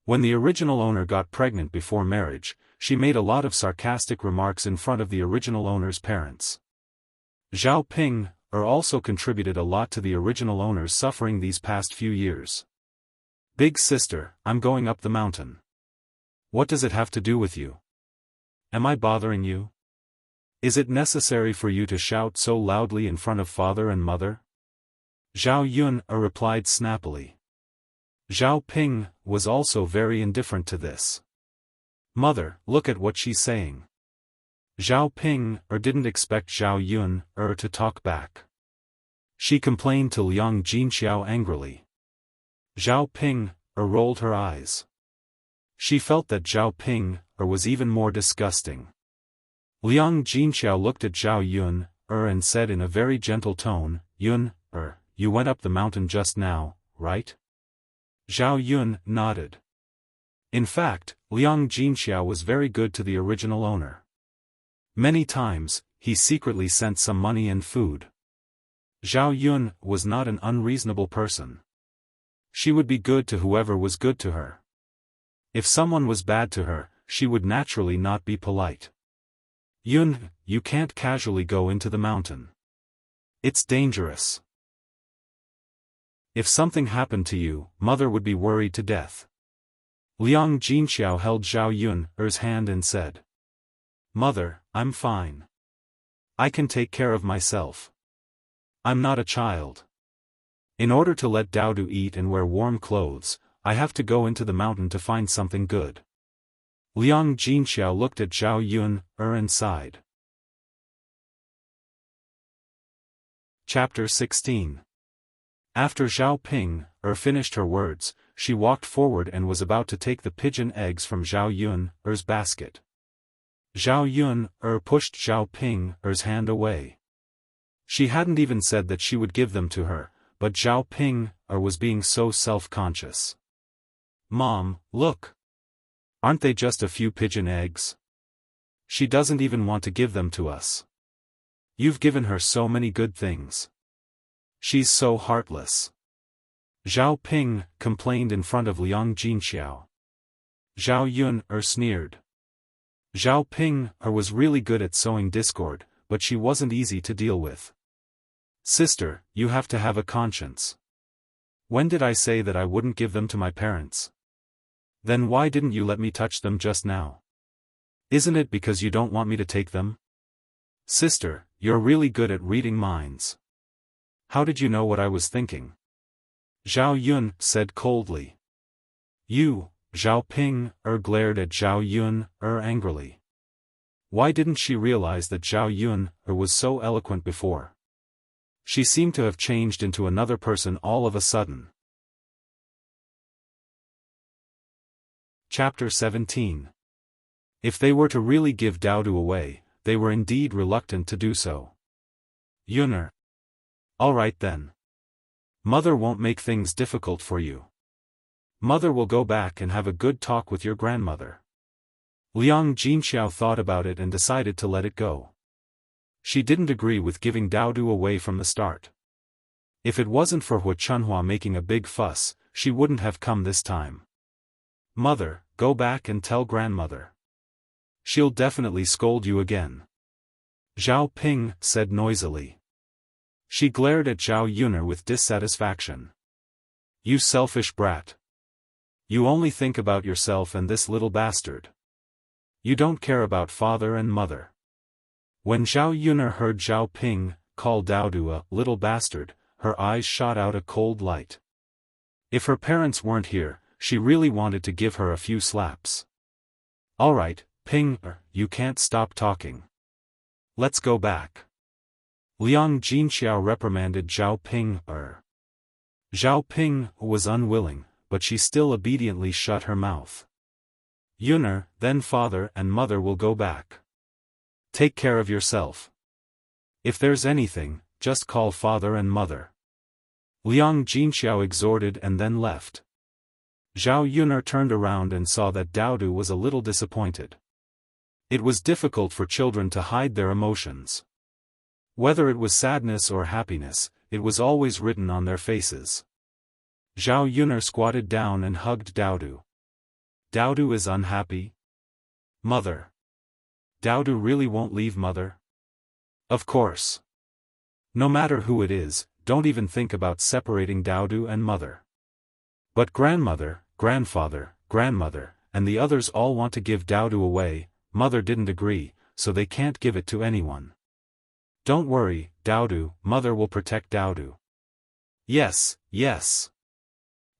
When the original owner got pregnant before marriage, she made a lot of sarcastic remarks in front of the original owner's parents. Zhao Ping, also contributed a lot to the original owner's suffering these past few years. Big sister, I'm going up the mountain. What does it have to do with you? Am I bothering you? Is it necessary for you to shout so loudly in front of father and mother? Zhao Yun replied snappily. Zhao Ping was also very indifferent to this. Mother, look at what she's saying. Zhao Ping didn't expect Zhao Yun to talk back. She complained to Liang Jinxiao angrily. Zhao Ping rolled her eyes. She felt that Zhao Ping was even more disgusting. Liang Jinxiao looked at Zhao Yun and said in a very gentle tone, Yun, you went up the mountain just now, right? Zhao Yun nodded. In fact, Liang Jinxiao was very good to the original owner. Many times, he secretly sent some money and food. Zhao Yun was not an unreasonable person. She would be good to whoever was good to her. If someone was bad to her, she would naturally not be polite. Yun, you can't casually go into the mountain. It's dangerous. If something happened to you, mother would be worried to death. Liang Jinxiao held Zhao Yun's hand and said. Mother, I'm fine. I can take care of myself. I'm not a child. In order to let Daodu eat and wear warm clothes, I have to go into the mountain to find something good. Liang Jinxiao looked at Zhao Yun and sighed. Chapter 16. After Zhao Ping finished her words, she walked forward and was about to take the pigeon eggs from Zhao Yun's basket. Zhao Yun pushed Zhao Ping's hand away. She hadn't even said that she would give them to her, but Zhao Ping was being so self-conscious. Mom, look. Aren't they just a few pigeon eggs? She doesn't even want to give them to us. You've given her so many good things. She's so heartless. Zhao Ping complained in front of Liang Jinxiao. Zhao Yun sneered. Zhao Ping was really good at sowing discord, but she wasn't easy to deal with. Sister, you have to have a conscience. When did I say that I wouldn't give them to my parents? Then why didn't you let me touch them just now? Isn't it because you don't want me to take them? Sister, you're really good at reading minds. How did you know what I was thinking? Zhao Yun said coldly. You, Zhao Ping glared at Zhao Yun angrily. Why didn't she realize that Zhao Yun was so eloquent before? She seemed to have changed into another person all of a sudden. Chapter 17. If they were to really give Daodu away, they were indeed reluctant to do so. Yun'er. All right then. Mother won't make things difficult for you. Mother will go back and have a good talk with your grandmother. Liang Jinxiao thought about it and decided to let it go. She didn't agree with giving Daodu away from the start. If it wasn't for Hu Chunhua making a big fuss, she wouldn't have come this time. Mother, go back and tell grandmother. She'll definitely scold you again. Zhao Ping said noisily. She glared at Zhao Yun'er with dissatisfaction. You selfish brat. You only think about yourself and this little bastard. You don't care about father and mother. When Zhao Yun'er heard Zhao Ping call Daodu a little bastard, her eyes shot out a cold light. If her parents weren't here, she really wanted to give her a few slaps. All right, Ping, you can't stop talking. Let's go back. Liang Jinxiao reprimanded Zhao Ping. Zhao Ping was unwilling, but she still obediently shut her mouth. Yun'er, then father and mother will go back. Take care of yourself. If there's anything, just call father and mother. Liang Jinxiao exhorted and then left. Zhao Yun'er turned around and saw that Daodu was a little disappointed. It was difficult for children to hide their emotions. Whether it was sadness or happiness, it was always written on their faces. Zhao Yun'er squatted down and hugged Daodu. Daodu is unhappy? Mother. Daodu really won't leave mother? Of course. No matter who it is, don't even think about separating Daodu and mother. But grandmother, grandfather, grandmother, and the others all want to give Daodu away. Mother didn't agree, so they can't give it to anyone. Don't worry, Daodu, mother will protect Daodu. Yes, yes.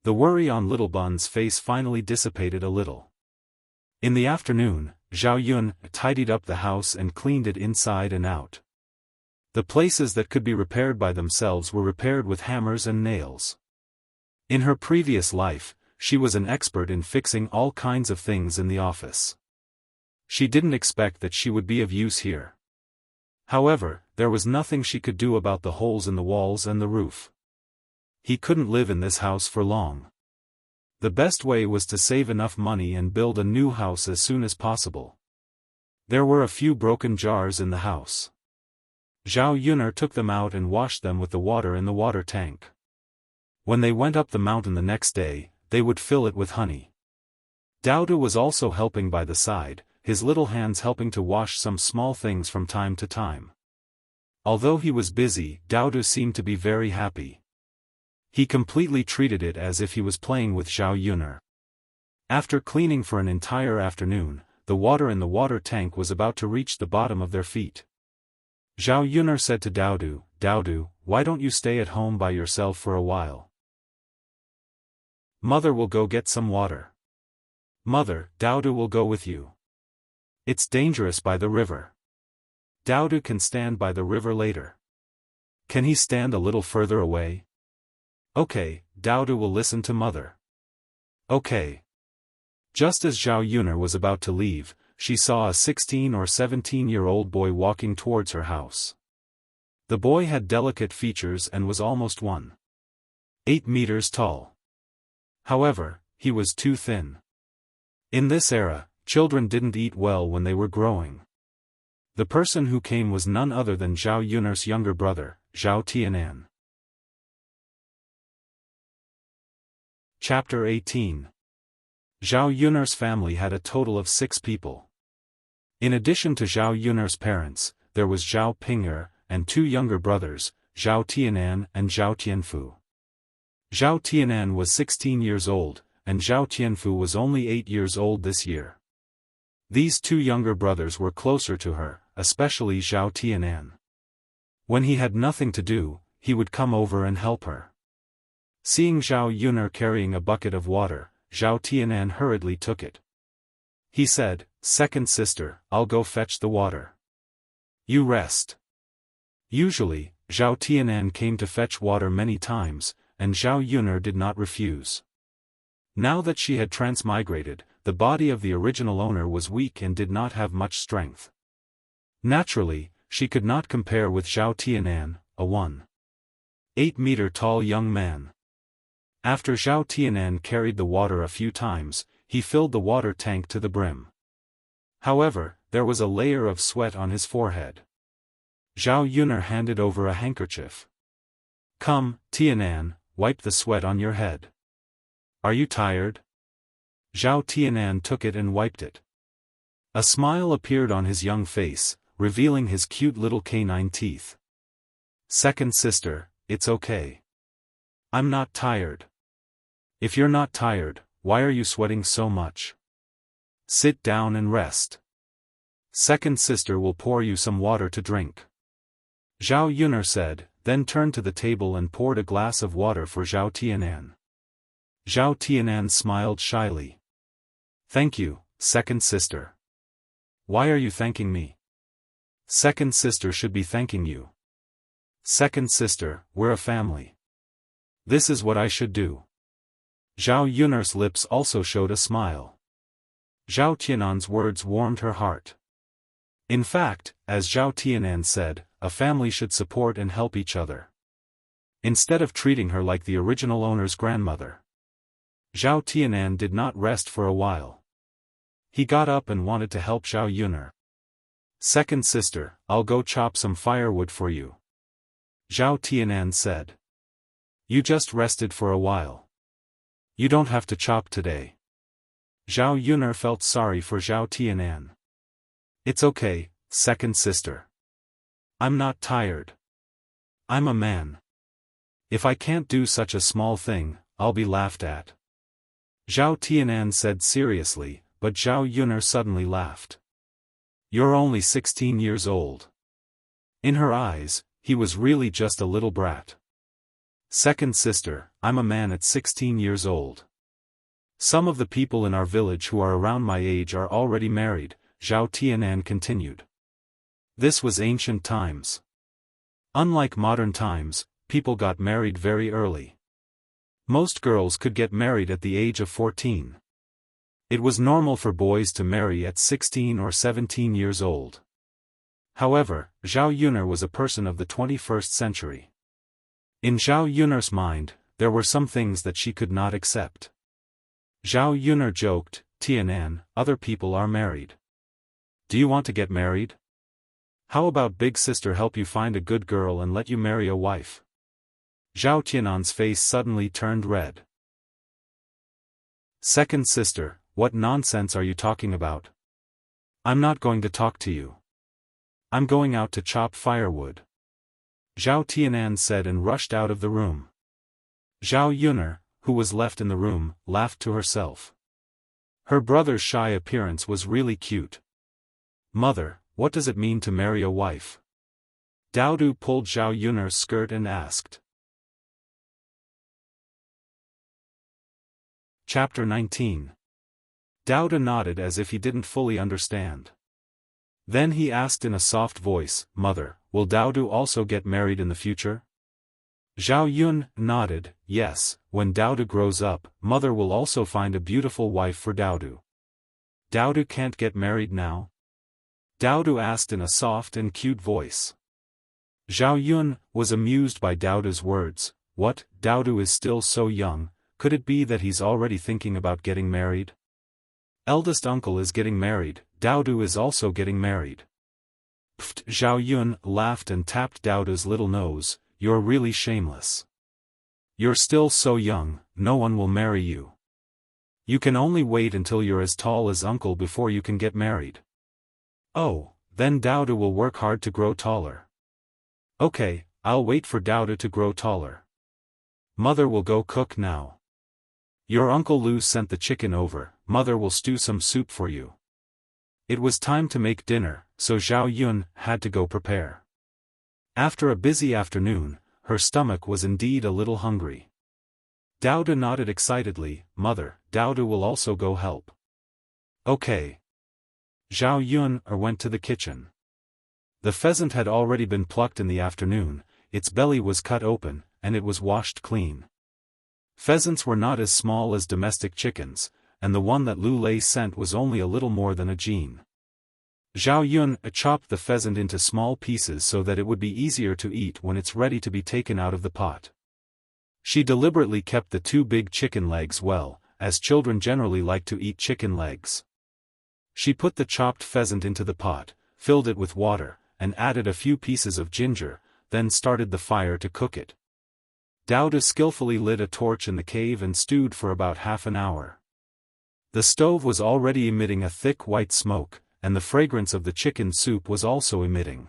The worry on Little Bun's face finally dissipated a little. In the afternoon, Zhao Yun tidied up the house and cleaned it inside and out. The places that could be repaired by themselves were repaired with hammers and nails. In her previous life, she was an expert in fixing all kinds of things in the office. She didn't expect that she would be of use here. However, there was nothing she could do about the holes in the walls and the roof. He couldn't live in this house for long. The best way was to save enough money and build a new house as soon as possible. There were a few broken jars in the house. Zhao Yun'er took them out and washed them with the water in the water tank. When they went up the mountain the next day, they would fill it with honey. Daodu was also helping by the side, his little hands helping to wash some small things from time to time. Although he was busy, Daodu seemed to be very happy. He completely treated it as if he was playing with Zhao Yun'er. After cleaning for an entire afternoon, the water in the water tank was about to reach the bottom of their feet. Zhao Yun'er said to Daodu, "Daodu, why don't you stay at home by yourself for a while? Mother will go get some water." "Mother, Daodu will go with you. It's dangerous by the river. Daodu can stand by the river later. Can he stand a little further away?" "Okay, Daodu will listen to mother." "Okay." Just as Zhao Yun'er was about to leave, she saw a 16 or 17-year-old boy walking towards her house. The boy had delicate features and was almost 1.8 meters tall. However, he was too thin. In this era, children didn't eat well when they were growing. The person who came was none other than Zhao Yun'er's younger brother, Zhao Tianan. Chapter 18. Zhao Yun'er's family had a total of 6 people. In addition to Zhao Yun'er's parents, there was Zhao Ping'er, and 2 younger brothers, Zhao Tianan and Zhao Tianfu. Zhao Tianan was 16 years old, and Zhao Tianfu was only 8 years old this year. These 2 younger brothers were closer to her, especially Zhao Tianan. When he had nothing to do, he would come over and help her. Seeing Zhao Yun'er carrying a bucket of water, Zhao Tianan hurriedly took it. He said, "Second sister, I'll go fetch the water. You rest." Usually, Zhao Tianan came to fetch water many times, and Zhao Yun'er did not refuse. Now that she had transmigrated, the body of the original owner was weak and did not have much strength. Naturally, she could not compare with Zhao Tianan, a 1.8-meter tall young man. After Zhao Tianan carried the water a few times, he filled the water tank to the brim. However, there was a layer of sweat on his forehead. Zhao Yun'er handed over a handkerchief. "Come, Tianan, wipe the sweat on your head. Are you tired?" Zhao Tianan took it and wiped it. A smile appeared on his young face, revealing his cute little canine teeth. "Second sister, it's okay. I'm not tired." "If you're not tired, why are you sweating so much? Sit down and rest. Second sister will pour you some water to drink." Zhao Yun'er said, then turned to the table and poured a glass of water for Zhao Tianan. Zhao Tianan smiled shyly. "Thank you, second sister." "Why are you thanking me? Second sister should be thanking you." "Second sister, we're a family. This is what I should do." Zhao Yun'er's lips also showed a smile. Zhao Tianan's words warmed her heart. In fact, as Zhao Tianan said, a family should support and help each other. instead of treating her like the original owner's grandmother. Zhao Tianan did not rest for a while. He got up and wanted to help Zhao Yuner. "Second sister, I'll go chop some firewood for you," Zhao Tianan said. "You just rested for a while. You don't have to chop today." Zhao Yuner felt sorry for Zhao Tianan. "It's okay, second sister. I'm not tired. I'm a man. If I can't do such a small thing, I'll be laughed at," Zhao Tianan said seriously, but Zhao Yuner suddenly laughed. "You're only 16 years old." In her eyes, he was really just a little brat. "Second sister, I'm a man at 16 years old. Some of the people in our village who are around my age are already married," Zhao Tianan continued. This was ancient times. Unlike modern times, people got married very early. Most girls could get married at the age of 14. It was normal for boys to marry at 16 or 17 years old. However, Zhao Yuner was a person of the 21st century. In Zhao Yuner's mind, there were some things that she could not accept. Zhao Yuner joked, "Tianan, other people are married. Do you want to get married? How about big sister help you find a good girl and let you marry a wife?" Zhao Tianan's face suddenly turned red. "Second sister, what nonsense are you talking about? I'm not going to talk to you. I'm going out to chop firewood," Zhao Tianan said and rushed out of the room. Zhao Yuner, who was left in the room, laughed to herself. Her brother's shy appearance was really cute. "Mother, what does it mean to marry a wife?" Daodu pulled Zhao Yuner's skirt and asked. Chapter 19. Daodu nodded as if he didn't fully understand. Then he asked in a soft voice, "Mother, will Daodu also get married in the future?" Zhao Yun nodded, "Yes, when Daodu grows up, mother will also find a beautiful wife for Daodu." "Daodu can't get married now?" Daodu asked in a soft and cute voice. Zhao Yun was amused by Daodu's words. What, Daodu is still so young, could it be that he's already thinking about getting married? Eldest uncle is getting married, Daodu is also getting married. Pfft, Zhao Yun laughed and tapped Daodu's little nose, "You're really shameless. You're still so young, no one will marry you. You can only wait until you're as tall as uncle before you can get married." "Oh, then Daodu will work hard to grow taller." "Okay, I'll wait for Daodu to grow taller. Mother will go cook now. Your Uncle Lu sent the chicken over, mother will stew some soup for you." It was time to make dinner, so Zhao Yun had to go prepare. After a busy afternoon, her stomach was indeed a little hungry. Daodu nodded excitedly, "Mother, Daodu will also go help." "Okay." Zhao Yun went to the kitchen. The pheasant had already been plucked in the afternoon, its belly was cut open, and it was washed clean. Pheasants were not as small as domestic chickens, and the one that Lu Lei sent was only a little more than a gene. Zhao Yun chopped the pheasant into small pieces so that it would be easier to eat when it's ready to be taken out of the pot. She deliberately kept the two big chicken legs well, as children generally like to eat chicken legs. She put the chopped pheasant into the pot, filled it with water, and added a few pieces of ginger, then started the fire to cook it. Daodu skillfully lit a torch in the cave and stewed for about half an hour. The stove was already emitting a thick white smoke, and the fragrance of the chicken soup was also emitting.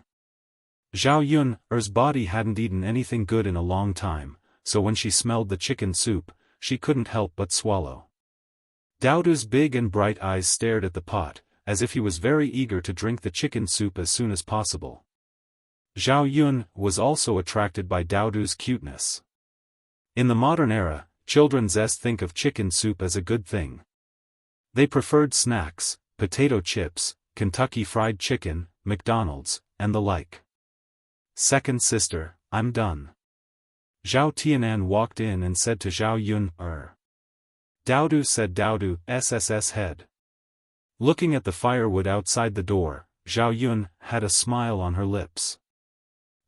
Zhao Yun's body hadn't eaten anything good in a long time, so when she smelled the chicken soup, she couldn't help but swallow. Daodu's big and bright eyes stared at the pot, as if he was very eager to drink the chicken soup as soon as possible. Zhao Yun was also attracted by Daodu's cuteness. In the modern era, children think of chicken soup as a good thing. They preferred snacks, potato chips, Kentucky Fried Chicken, McDonald's, and the like. "Second sister, I'm done." Zhao Tianan walked in and said to Zhao Yun, Daodu said Daodu, SSS head. Looking at the firewood outside the door, Zhao Yun had a smile on her lips.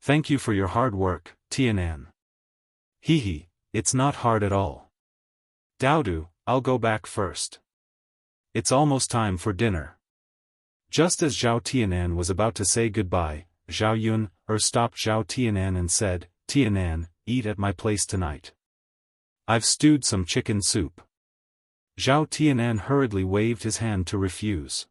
"Thank you for your hard work, Tianan." Hee, it's not hard at all. Daodu, I'll go back first. It's almost time for dinner. Just as Zhao Tianan was about to say goodbye, Zhao Yun stopped Zhao Tianan and said, Tianan, eat at my place tonight. I've stewed some chicken soup. Zhao Tianan hurriedly waved his hand to refuse.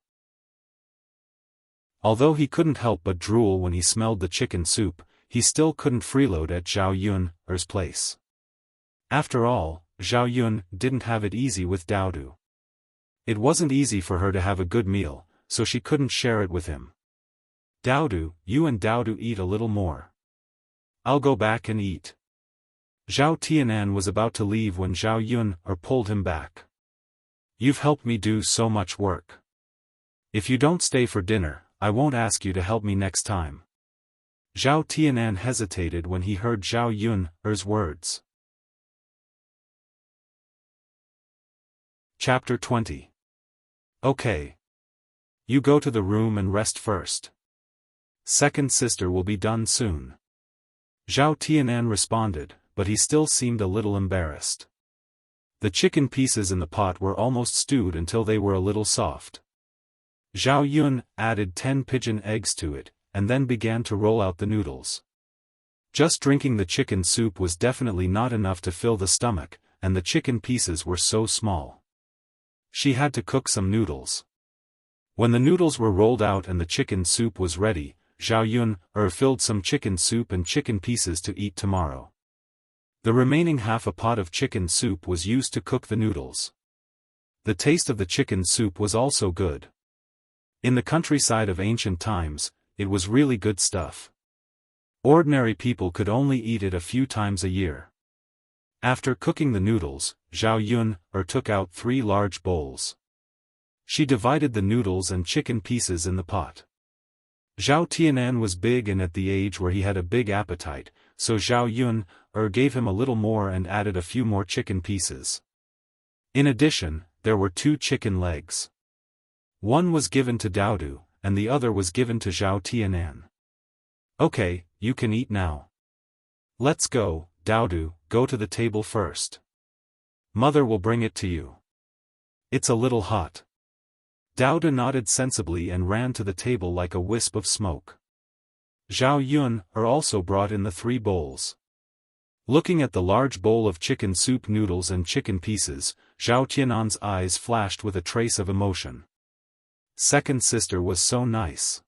Although he couldn't help but drool when he smelled the chicken soup, he still couldn't freeload at Zhao Yun's place. After all, Zhao Yun didn't have it easy with Daodu. It wasn't easy for her to have a good meal, so she couldn't share it with him. Daodu, you and Daodu eat a little more. I'll go back and eat. Zhao Tianan was about to leave when Zhao Yun pulled him back. You've helped me do so much work. If you don't stay for dinner, I won't ask you to help me next time. Zhao Tianan hesitated when he heard Zhao Yun's words. Chapter 20. Okay. You go to the room and rest first. Second sister will be done soon. Zhao Tianan responded, but he still seemed a little embarrassed. The chicken pieces in the pot were almost stewed until they were a little soft. Zhao Yun added 10 pigeon eggs to it, and then began to roll out the noodles. Just drinking the chicken soup was definitely not enough to fill the stomach, and the chicken pieces were so small. She had to cook some noodles. When the noodles were rolled out and the chicken soup was ready, Zhao Yun filled some chicken soup and chicken pieces to eat tomorrow. The remaining half a pot of chicken soup was used to cook the noodles. The taste of the chicken soup was also good. In the countryside of ancient times, it was really good stuff. Ordinary people could only eat it a few times a year. After cooking the noodles, Zhao Yun took out 3 large bowls. She divided the noodles and chicken pieces in the pot. Zhao Tianan was big and at the age where he had a big appetite, so Zhao Yun gave him a little more and added a few more chicken pieces. In addition, there were 2 chicken legs. One was given to Daodu, and the other was given to Zhao Tianan. Okay, you can eat now. Let's go, Daodu, go to the table first. Mother will bring it to you. It's a little hot. Daodu nodded sensibly and ran to the table like a wisp of smoke. Zhao Yun also brought in the 3 bowls. Looking at the large bowl of chicken soup noodles and chicken pieces, Zhao Tianan's eyes flashed with a trace of emotion. Second sister was so nice.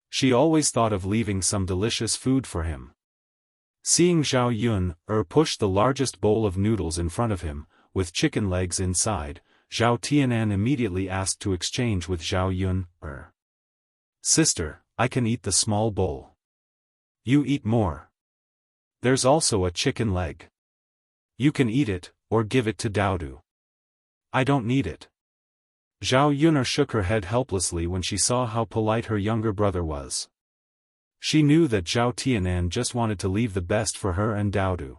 She always thought of leaving some delicious food for him. Seeing Zhao Yun push the largest bowl of noodles in front of him, with chicken legs inside, Zhao Tianan immediately asked to exchange with Zhao Yun. Sister, I can eat the small bowl. You eat more. There's also a chicken leg. You can eat it, or give it to Daodu. I don't need it. Zhao Yun shook her head helplessly when she saw how polite her younger brother was. She knew that Zhao Tianan just wanted to leave the best for her and Daodu.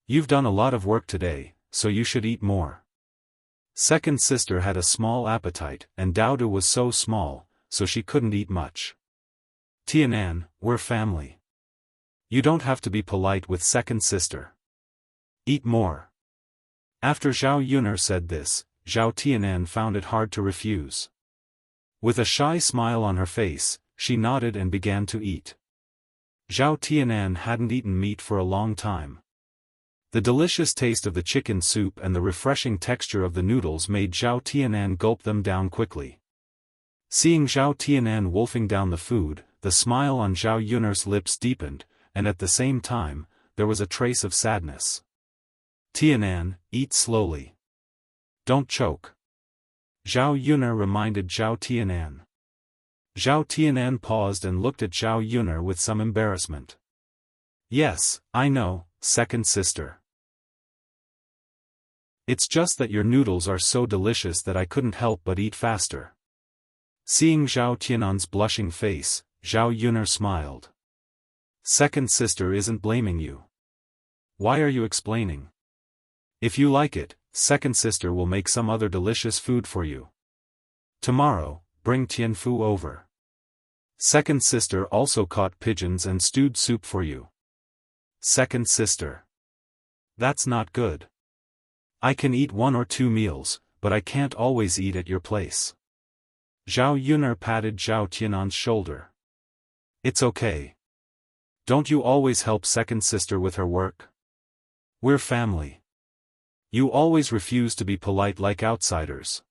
You've done a lot of work today, so you should eat more. Second sister had a small appetite, and Daodu was so small, so she couldn't eat much. Tianan, we're family. You don't have to be polite with second sister. Eat more. After Zhao Yun said this, Zhao Tianan found it hard to refuse. With a shy smile on her face, she nodded and began to eat. Zhao Tianan hadn't eaten meat for a long time. The delicious taste of the chicken soup and the refreshing texture of the noodles made Zhao Tianan gulp them down quickly. Seeing Zhao Tianan wolfing down the food, the smile on Zhao Yun's lips deepened, and at the same time, there was a trace of sadness. Tianan, eat slowly. Don't choke. Zhao Yun reminded Zhao Tianan. Zhao Tianan paused and looked at Zhao Yun with some embarrassment. Yes, I know, second sister. It's just that your noodles are so delicious that I couldn't help but eat faster. Seeing Zhao Tianan's blushing face, Zhao Yun smiled. Second sister isn't blaming you. Why are you explaining? If you like it, second sister will make some other delicious food for you. Tomorrow, bring Tianfu over. Second sister also caught pigeons and stewed soup for you. Second sister. That's not good. I can eat 1 or 2 meals, but I can't always eat at your place. Zhao Yun'er patted Zhao Tianan's shoulder. It's okay. Don't you always help second sister with her work? We're family. You always refuse to be polite like outsiders.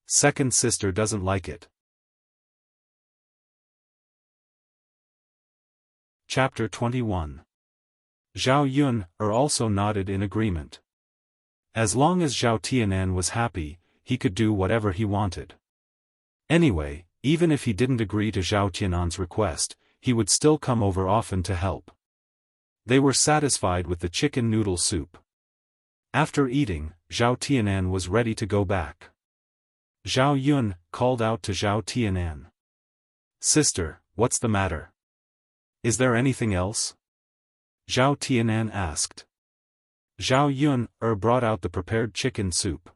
Second sister doesn't like it. Chapter 21. Zhao Yun'er also nodded in agreement. As long as Zhao Tianan was happy, he could do whatever he wanted. Anyway, even if he didn't agree to Zhao Tianan's request, he would still come over often to help. They were satisfied with the chicken noodle soup. After eating, Zhao Tianan was ready to go back. Zhao Yun called out to Zhao Tianan. Sister, what's the matter? Is there anything else? Zhao Tianan asked. Zhao Yun brought out the prepared chicken soup.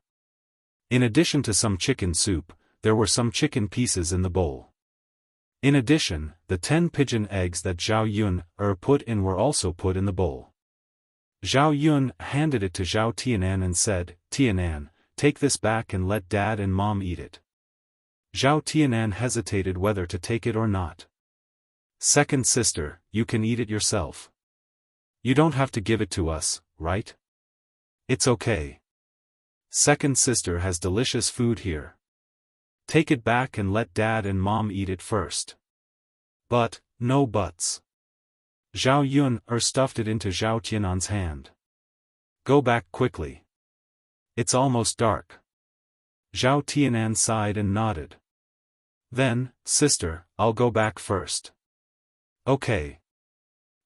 In addition to some chicken soup, there were some chicken pieces in the bowl. In addition, the 10 pigeon eggs that Zhao Yun put in were also put in the bowl. Zhao Yun handed it to Zhao Tianan and said, Tianan, take this back and let Dad and Mom eat it. Zhao Tianan hesitated whether to take it or not. Second sister, you can eat it yourself. You don't have to give it to us, right? It's okay. Second sister has delicious food here. Take it back and let Dad and Mom eat it first. But, no buts. Zhao Yun stuffed it into Zhao Tianan's hand. Go back quickly. It's almost dark. Zhao Tianan sighed and nodded. Then, sister, I'll go back first. Okay.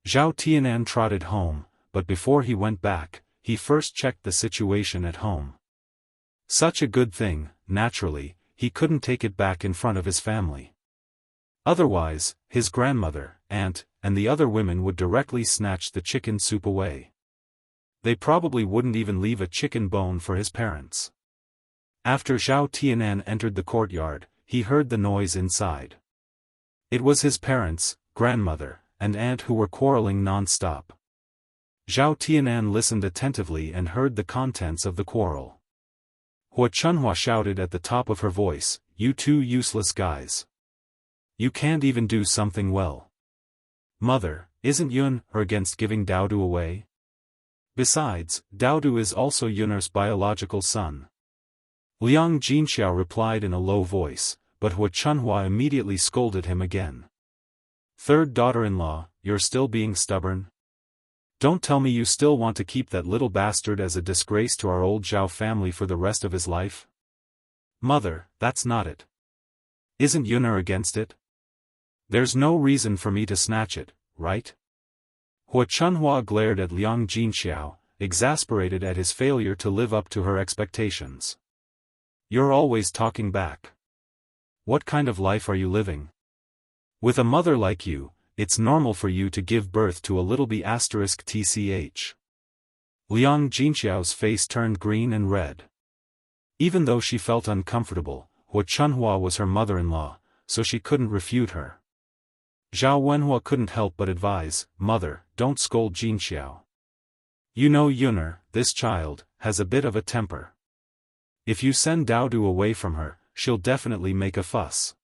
Zhao Tianan trotted home, but before he went back, he first checked the situation at home. Such a good thing, naturally, he couldn't take it back in front of his family. Otherwise, his grandmother, aunt, and the other women would directly snatch the chicken soup away. They probably wouldn't even leave a chicken bone for his parents. After Zhao Tianan entered the courtyard, he heard the noise inside. It was his parents, grandmother, and aunt who were quarreling non-stop. Zhao Tianan listened attentively and heard the contents of the quarrel. Hua Chunhua shouted at the top of her voice, "You two useless guys. You can't even do something well. Mother, isn't Yun against giving Daodu away? Besides, Daodu is also Yun'er's biological son." Liang Jinxiao replied in a low voice, but Hua Chunhua immediately scolded him again. Third daughter-in-law, you're still being stubborn? Don't tell me you still want to keep that little bastard as a disgrace to our old Zhao family for the rest of his life? Mother, that's not it. Isn't Yun'er against it? There's no reason for me to snatch it, right? Hua Chunhua glared at Liang Jinxiao, exasperated at his failure to live up to her expectations. You're always talking back. What kind of life are you living? With a mother like you, it's normal for you to give birth to a little b*tch. Liang Jinxiao's face turned green and red. Even though she felt uncomfortable, Hua Chunhua was her mother-in-law, so she couldn't refute her. Zhao Wenhua couldn't help but advise, Mother, don't scold Jinxiao. You know Yun'er, this child, has a bit of a temper. If you send Daodu away from her, she'll definitely make a fuss.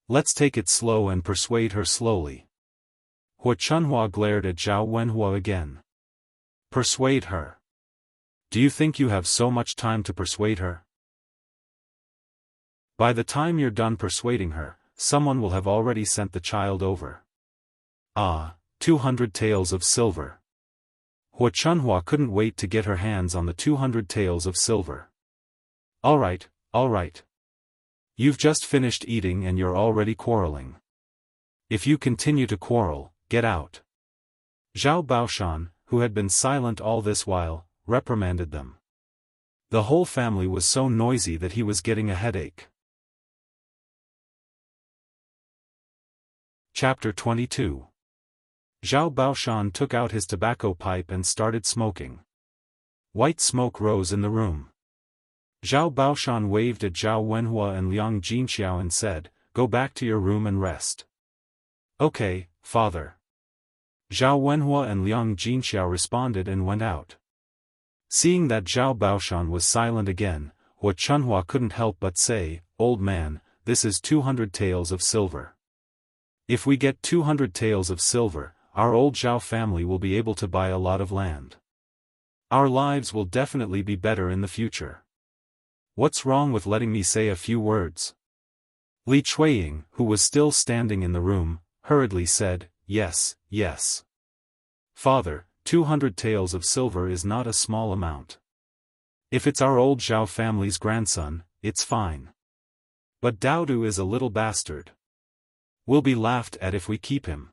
Let's take it slow and persuade her slowly. Hua Chunhua glared at Zhao Wenhua again. Persuade her? Do you think you have so much time to persuade her? By the time you're done persuading her, someone will have already sent the child over. 200 taels of silver. Hua Chunhua couldn't wait to get her hands on the 200 taels of silver. All right. You've just finished eating and you're already quarreling. If you continue to quarrel, get out. Zhao Baoshan, who had been silent all this while, reprimanded them. The whole family was so noisy that he was getting a headache. Chapter 22. Zhao Baoshan took out his tobacco pipe and started smoking. White smoke rose in the room. Zhao Baoshan waved at Zhao Wenhua and Liang Jinxiao and said, Go back to your room and rest. Okay, father. Zhao Wenhua and Liang Jinxiao responded and went out. Seeing that Zhao Baoshan was silent again, Hua Chunhua couldn't help but say, "Old man, this is 200 taels of silver. If we get 200 taels of silver, our old Zhao family will be able to buy a lot of land. Our lives will definitely be better in the future. What's wrong with letting me say a few words?" Li Chuiying, who was still standing in the room, hurriedly said, "Yes, yes. Father, 200 taels of silver is not a small amount. If it's our old Zhao family's grandson, it's fine. But Daodu is a little bastard. We'll be laughed at if we keep him.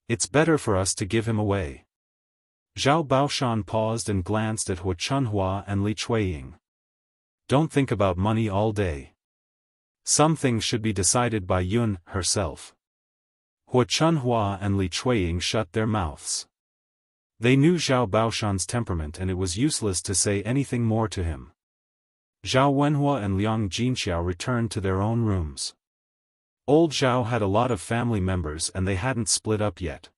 It's better for us to give him away." Zhao Baoshan paused and glanced at Hua Chunhua and Li Chuiying. "Don't think about money all day. Some things should be decided by Yun herself." Hua Chunhua and Li Chuiying shut their mouths. They knew Zhao Baoshan's temperament and it was useless to say anything more to him. Zhao Wenhua and Liang Jinxiao returned to their own rooms. Old Zhao had a lot of family members and they hadn't split up yet.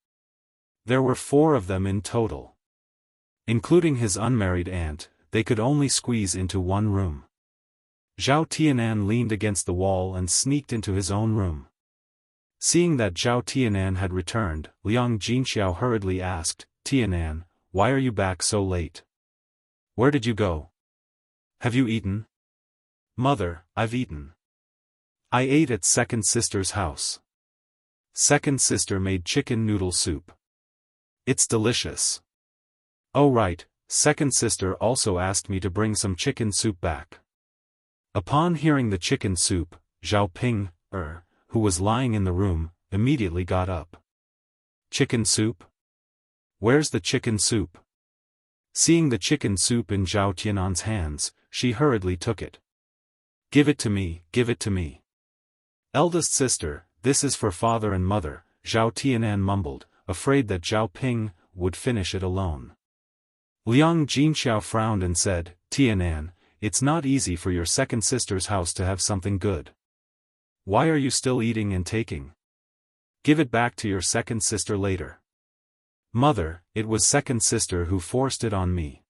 There were 4 of them in total. Including his unmarried aunt, they could only squeeze into one room. Zhao Tianan leaned against the wall and sneaked into his own room. Seeing that Zhao Tianan had returned, Liang Jinxiao hurriedly asked, "Tianan, why are you back so late? Where did you go? Have you eaten?" "Mother, I've eaten. I ate at second sister's house. Second sister made chicken noodle soup. It's delicious." "Oh right, second sister also asked me to bring some chicken soup back." Upon hearing the chicken soup, Zhao Ping, who was lying in the room, immediately got up. "Chicken soup? Where's the chicken soup?" Seeing the chicken soup in Zhao Tianan's hands, she hurriedly took it. "Give it to me, give it to me." "Eldest sister, this is for father and mother," Zhao Tianan mumbled, afraid that Zhao Ping would finish it alone. Liang Jinxiao frowned and said, "Tianan, it's not easy for your second sister's house to have something good. Why are you still eating and taking? Give it back to your second sister later." "Mother, it was second sister who forced it on me.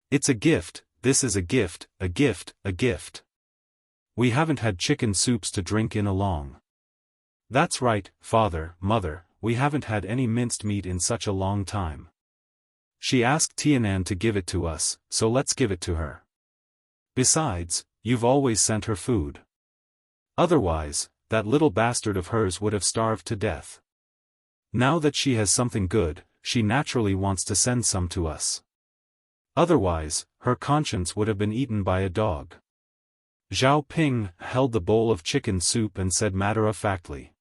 It's a gift, this is a gift, a gift, a gift. We haven't had chicken soups to drink in a long." "That's right, father, mother, we haven't had any minced meat in such a long time. She asked Tianan to give it to us, so let's give it to her. Besides, you've always sent her food. Otherwise, that little bastard of hers would have starved to death. Now that she has something good, she naturally wants to send some to us. Otherwise, her conscience would have been eaten by a dog." Zhao Ping held the bowl of chicken soup and said matter-of-factly.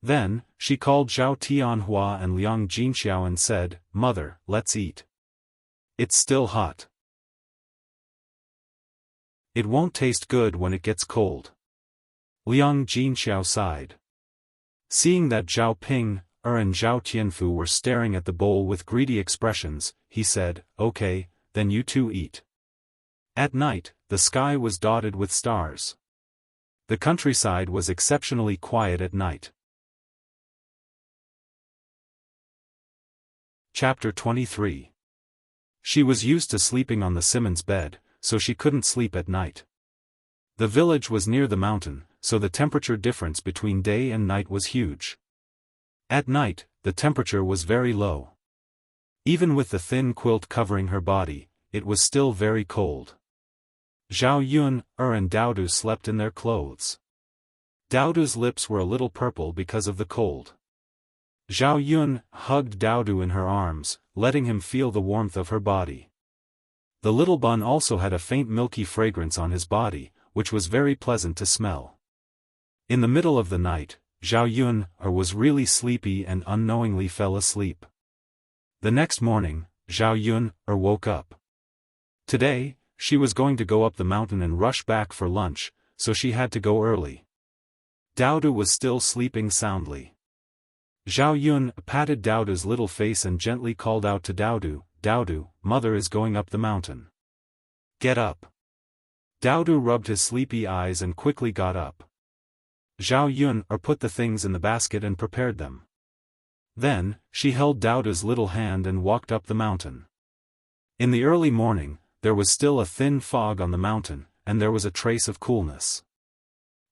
Then, she called Zhao Tianhua and Liang Jinxiao and said, "Mother, let's eat. It's still hot. It won't taste good when it gets cold." Liang Jinxiao sighed. Seeing that Zhao Ping, and Zhao Tianfu were staring at the bowl with greedy expressions, he said, "Okay, then you two eat." At night, the sky was dotted with stars. The countryside was exceptionally quiet at night. Chapter 23. She was used to sleeping on the Simmons bed, so she couldn't sleep at night. The village was near the mountain, so the temperature difference between day and night was huge. At night, the temperature was very low. Even with the thin quilt covering her body, it was still very cold. Zhao Yun, and Daodu slept in their clothes. Daodu's lips were a little purple because of the cold. Zhao Yun hugged Daodu in her arms, letting him feel the warmth of her body. The little bun also had a faint milky fragrance on his body, which was very pleasant to smell. In the middle of the night, Zhao Yun was really sleepy and unknowingly fell asleep. The next morning, Zhao Yun woke up. Today, she was going to go up the mountain and rush back for lunch, so she had to go early. Daodu was still sleeping soundly. Zhao Yun patted Daodu's little face and gently called out to Daodu, "Daodu, mother is going up the mountain. Get up." Daodu rubbed his sleepy eyes and quickly got up. Zhao Yun put the things in the basket and prepared them. Then, she held Daoda's little hand and walked up the mountain. In the early morning, there was still a thin fog on the mountain, and there was a trace of coolness.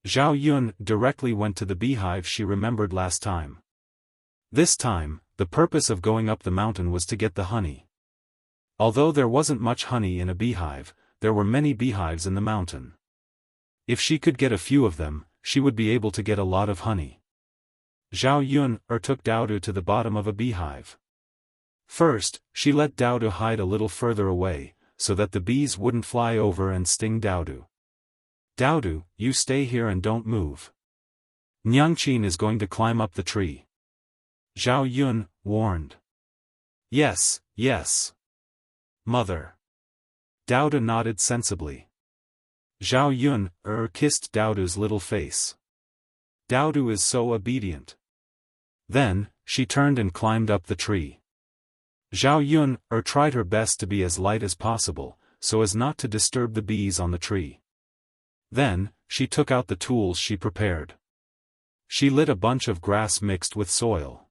Zhao Yun directly went to the beehive she remembered last time. This time, the purpose of going up the mountain was to get the honey. Although there wasn't much honey in a beehive, there were many beehives in the mountain. If she could get a few of them, she would be able to get a lot of honey. Zhao Yun took Daodu to the bottom of a beehive. First, she let Daodu hide a little further away, so that the bees wouldn't fly over and sting Daodu. Daodu, you stay here and don't move. Nyangqin is going to climb up the tree. Zhao Yun warned. Yes, yes. Mother. Daodu nodded sensibly. Zhao Yun kissed Daodu's little face. Daodu is so obedient. Then, she turned and climbed up the tree. Zhao Yun tried her best to be as light as possible, so as not to disturb the bees on the tree. Then, she took out the tools she prepared. She lit a bunch of grass mixed with soil.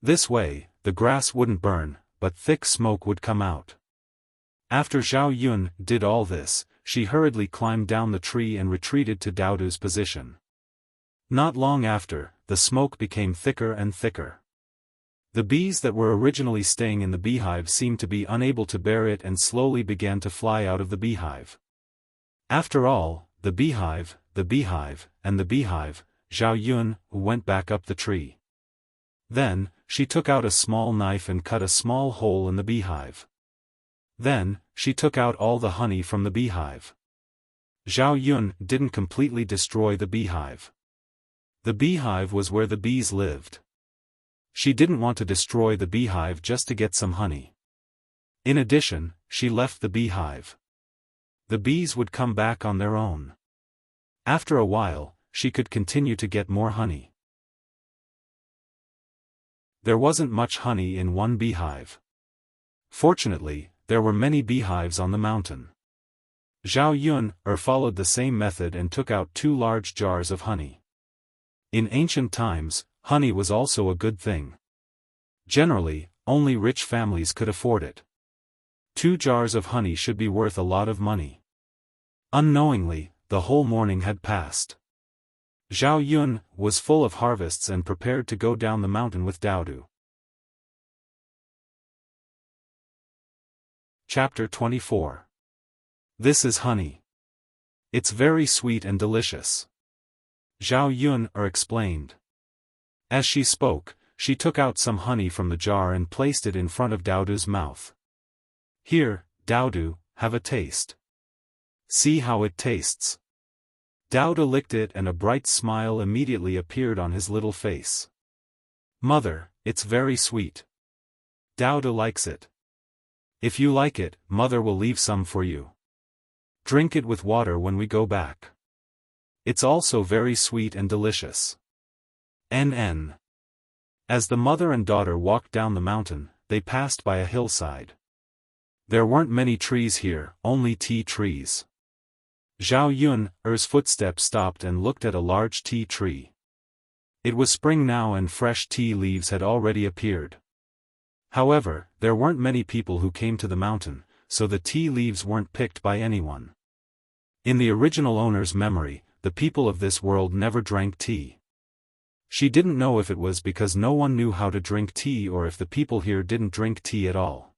This way, the grass wouldn't burn, but thick smoke would come out. After Zhao Yun did all this, she hurriedly climbed down the tree and retreated to Daodu's position. Not long after, the smoke became thicker and thicker. The bees that were originally staying in the beehive seemed to be unable to bear it and slowly began to fly out of the beehive. After all, the beehive, and the beehive, Zhao Yun went back up the tree. Then, she took out a small knife and cut a small hole in the beehive. Then, she took out all the honey from the beehive. Zhao Yun didn't completely destroy the beehive. The beehive was where the bees lived. She didn't want to destroy the beehive just to get some honey. In addition, she left the beehive. The bees would come back on their own. After a while, she could continue to get more honey. There wasn't much honey in one beehive. Fortunately, there were many beehives on the mountain. Zhao Yun followed the same method and took out 2 large jars of honey. In ancient times, honey was also a good thing. Generally, only rich families could afford it. 2 jars of honey should be worth a lot of money. Unknowingly, the whole morning had passed. Zhao Yun was full of harvests and prepared to go down the mountain with Daodu. Chapter 24. This is honey. It's very sweet and delicious. Zhao Yun explained. As she spoke, she took out some honey from the jar and placed it in front of Daodu's mouth. Here, Daodu, have a taste. See how it tastes. Daodu licked it and a bright smile immediately appeared on his little face. Mother, it's very sweet. Daodu likes it. If you like it, Mother will leave some for you. Drink it with water when we go back. It's also very sweet and delicious. NN. As the mother and daughter walked down the mountain, they passed by a hillside. There weren't many trees here, only tea trees. Zhao Yun's footsteps stopped and looked at a large tea tree. It was spring now and fresh tea leaves had already appeared. However, there weren't many people who came to the mountain, so the tea leaves weren't picked by anyone. In the original owner's memory, the people of this world never drank tea. She didn't know if it was because no one knew how to drink tea or if the people here didn't drink tea at all.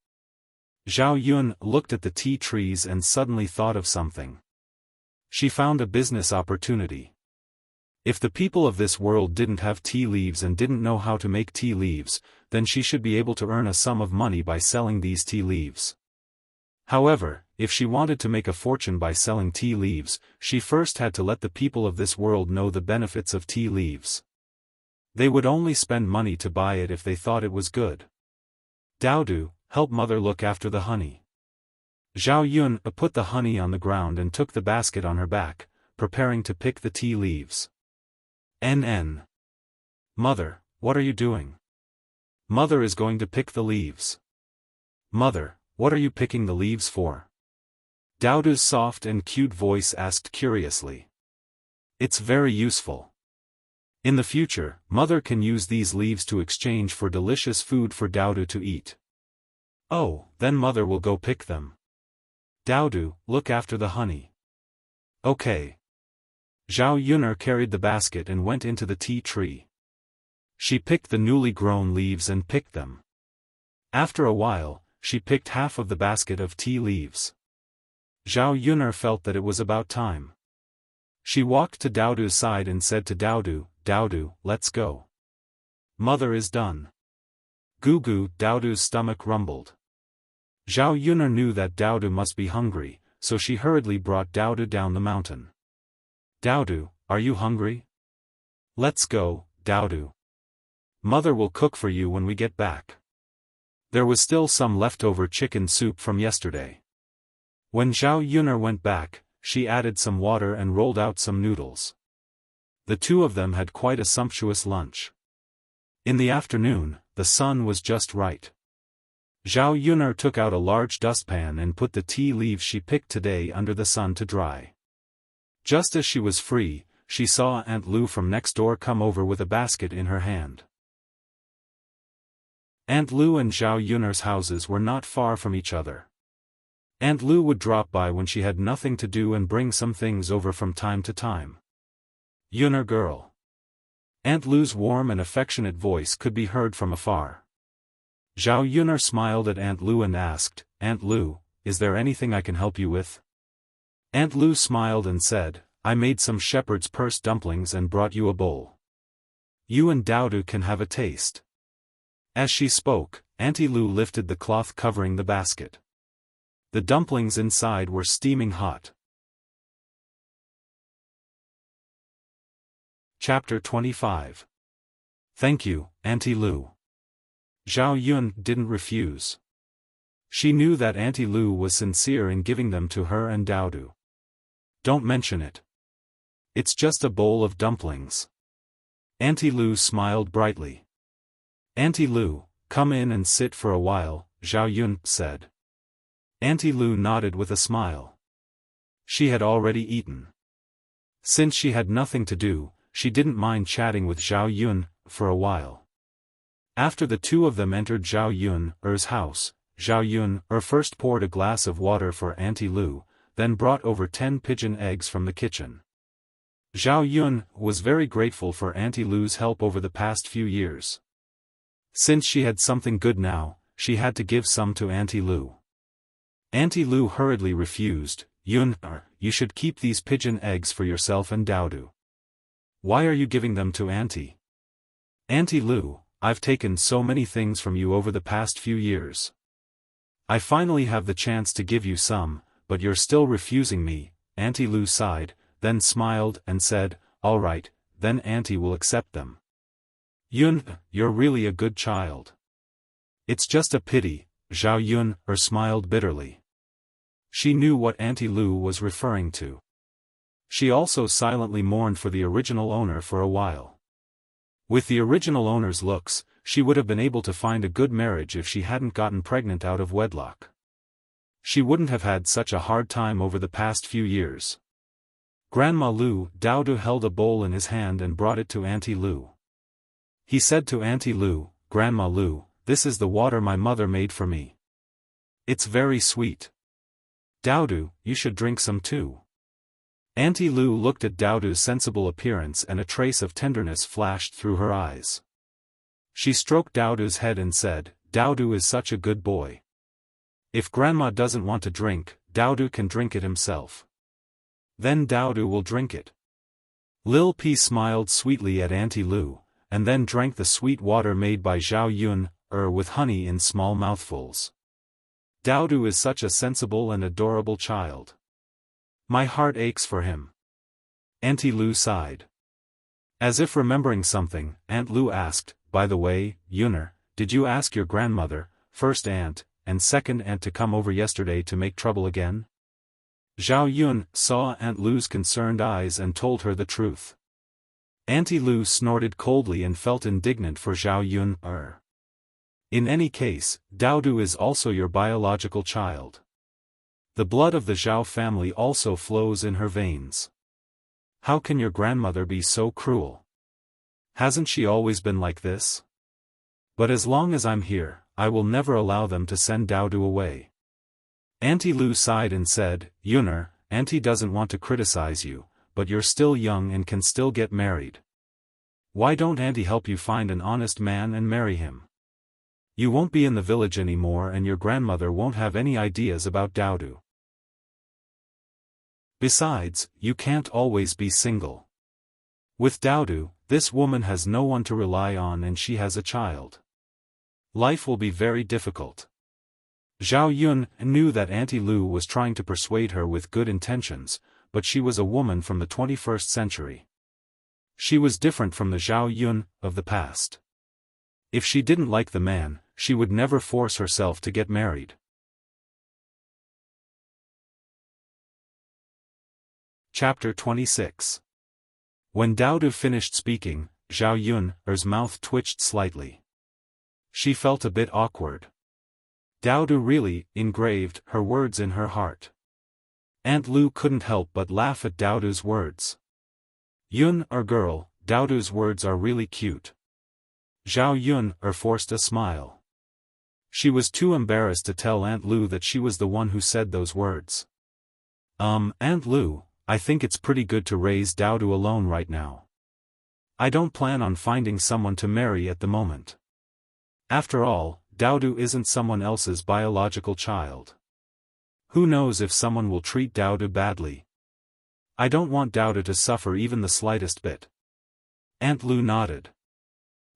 Zhao Yun looked at the tea trees and suddenly thought of something. She found a business opportunity. If the people of this world didn't have tea leaves and didn't know how to make tea leaves, then she should be able to earn a sum of money by selling these tea leaves. However, if she wanted to make a fortune by selling tea leaves, she first had to let the people of this world know the benefits of tea leaves. They would only spend money to buy it if they thought it was good. Daodu, help Mother look after the honey. Zhao Yun put the honey on the ground and took the basket on her back, preparing to pick the tea leaves. NN. Mother, what are you doing? Mother is going to pick the leaves. Mother, what are you picking the leaves for? Daodu's soft and cute voice asked curiously. It's very useful. In the future, mother can use these leaves to exchange for delicious food for Daodu to eat. Oh, then mother will go pick them. Daodu, look after the honey. Okay. Zhao Yuner carried the basket and went into the tea tree. She picked the newly grown leaves and picked them. After a while, she picked half of the basket of tea leaves. Zhao Yuner felt that it was about time. She walked to Daodu's side and said to Daodu, "Daodu, let's go. Mother is done." Goo, Daodu's stomach rumbled. Zhao Yuner knew that Daodu must be hungry, so she hurriedly brought Daodu down the mountain. "Daodu, are you hungry? Let's go, Daodu. Mother will cook for you when we get back." There was still some leftover chicken soup from yesterday. When Zhao Yuner went back, she added some water and rolled out some noodles. The two of them had quite a sumptuous lunch. In the afternoon, the sun was just right. Zhao Yuner took out a large dustpan and put the tea leaves she picked today under the sun to dry. Just as she was free, she saw Aunt Lu from next door come over with a basket in her hand. Aunt Lu and Zhao Yuner's houses were not far from each other. Aunt Lu would drop by when she had nothing to do and bring some things over from time to time. "Yuner girl." Aunt Lu's warm and affectionate voice could be heard from afar. Zhao Yuner smiled at Aunt Lu and asked, "Aunt Lu, is there anything I can help you with?" Aunt Lu smiled and said, "I made some shepherd's purse dumplings and brought you a bowl. You and Daodu can have a taste." As she spoke, Auntie Lu lifted the cloth covering the basket. The dumplings inside were steaming hot. Chapter 25. Thank you, Auntie Lu. Zhao Yun didn't refuse. She knew that Auntie Lu was sincere in giving them to her and Daodu. "Don't mention it. It's just a bowl of dumplings." Auntie Lu smiled brightly. "Auntie Lu, come in and sit for a while," Zhao Yun said. Auntie Lu nodded with a smile. She had already eaten. Since she had nothing to do, she didn't mind chatting with Zhao Yun for a while. After the two of them entered Zhao Yun's house, Zhao Yun first poured a glass of water for Auntie Lu, then brought over 10 pigeon eggs from the kitchen. Zhao Yun was very grateful for Auntie Lu's help over the past few years. Since she had something good now, she had to give some to Auntie Lu. Auntie Lu hurriedly refused. "Yun, you should keep these pigeon eggs for yourself and Daodu. Why are you giving them to Auntie?" "Auntie Lu, I've taken so many things from you over the past few years. I finally have the chance to give you some, but you're still refusing me." Auntie Lu sighed, then smiled and said, "All right, then Auntie will accept them. Yun, you're really a good child." "It's just a pity," Zhao Yun smiled bitterly. She knew what Auntie Lu was referring to. She also silently mourned for the original owner for a while. With the original owner's looks, she would have been able to find a good marriage if she hadn't gotten pregnant out of wedlock. She wouldn't have had such a hard time over the past few years. Grandma Lu, Daodu held a bowl in his hand and brought it to Auntie Lu. He said to Auntie Lu, "Grandma Lu, this is the water my mother made for me. It's very sweet. Daodu, you should drink some too." Auntie Lu looked at Daodu's sensible appearance and a trace of tenderness flashed through her eyes. She stroked Daodu's head and said, "Daodu is such a good boy. If Grandma doesn't want to drink, Daodu can drink it himself. Then Daodu will drink it." Lil P smiled sweetly at Auntie Lu, and then drank the sweet water made by Zhao Yun with honey in small mouthfuls. "Daodu is such a sensible and adorable child. My heart aches for him." Auntie Lu sighed. As if remembering something, Aunt Lu asked, "By the way, Yuner, did you ask your grandmother, first aunt, and second aunt to come over yesterday to make trouble again?" Zhao Yun saw Aunt Lu's concerned eyes and told her the truth. Auntie Lu snorted coldly and felt indignant for Zhao Yun. "In any case, Daodu is also your biological child. The blood of the Zhao family also flows in her veins. How can your grandmother be so cruel?" Hasn't she always been like this? But as long as I'm here, I will never allow them to send Daodu away. Auntie Lu sighed and said, Yuner, Auntie doesn't want to criticize you, but you're still young and can still get married. Why don't Auntie help you find an honest man and marry him? You won't be in the village anymore and your grandmother won't have any ideas about Daodu. Besides, you can't always be single. With Daodu, this woman has no one to rely on and she has a child. Life will be very difficult. Zhao Yun knew that Auntie Lu was trying to persuade her with good intentions, but she was a woman from the 21st century. She was different from the Zhao Yun of the past. If she didn't like the man, she would never force herself to get married. Chapter 26. When Daodu finished speaking, Zhao Yun's mouth twitched slightly. She felt a bit awkward. Daodu really engraved her words in her heart. Aunt Lu couldn't help but laugh at Daodu's words. Yun, girl, Daodu's words are really cute. Zhao Yun forced a smile. She was too embarrassed to tell Aunt Lu that she was the one who said those words. Aunt Lu, I think it's pretty good to raise Daodu alone right now. I don't plan on finding someone to marry at the moment. After all, Daodu isn't someone else's biological child. Who knows if someone will treat Daodu badly? I don't want Daodu to suffer even the slightest bit. Aunt Lu nodded.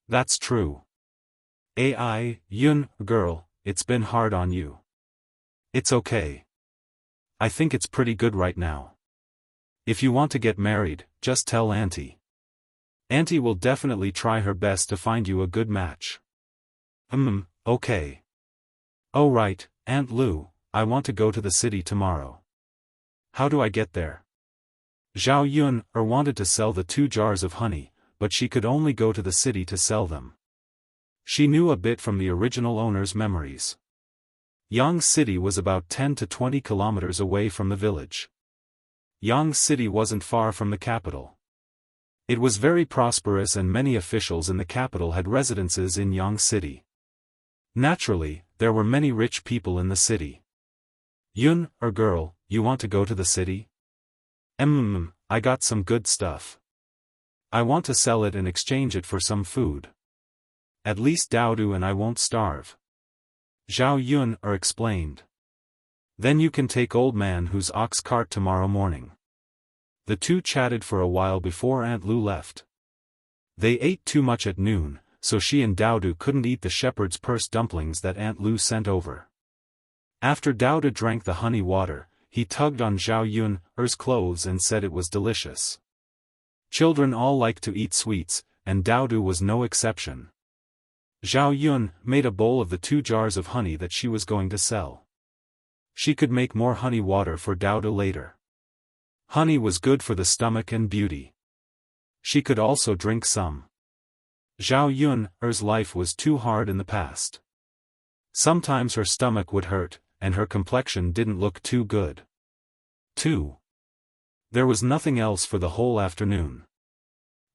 That's true. Yun, girl, it's been hard on you. It's okay. I think it's pretty good right now. If you want to get married, just tell Auntie. Auntie will definitely try her best to find you a good match. Okay. Oh right, Aunt Lu, I want to go to the city tomorrow. How do I get there? Zhao Yun wanted to sell the 2 jars of honey, but she could only go to the city to sell them. She knew a bit from the original owner's memories. Yang City was about 10 to 20 kilometers away from the village. Yang City wasn't far from the capital. It was very prosperous and many officials in the capital had residences in Yang City. Naturally, there were many rich people in the city. Yun, girl, you want to go to the city? I got some good stuff. I want to sell it and exchange it for some food. At least Daodu and I won't starve. Zhao Yun explained. Then you can take old man whose ox cart tomorrow morning. The two chatted for a while before Aunt Lu left. They ate too much at noon, so she and Daodu couldn't eat the shepherd's purse dumplings that Aunt Lu sent over. After Daodu drank the honey water, he tugged on Zhao Yun's clothes and said it was delicious. Children all like to eat sweets, and Daodu was no exception. Zhao Yun made a bowl of the 2 jars of honey that she was going to sell. She could make more honey water for Daodu later. Honey was good for the stomach and beauty. She could also drink some. Zhao Yun's life was too hard in the past. Sometimes her stomach would hurt, and her complexion didn't look too good. 2. There was nothing else for the whole afternoon.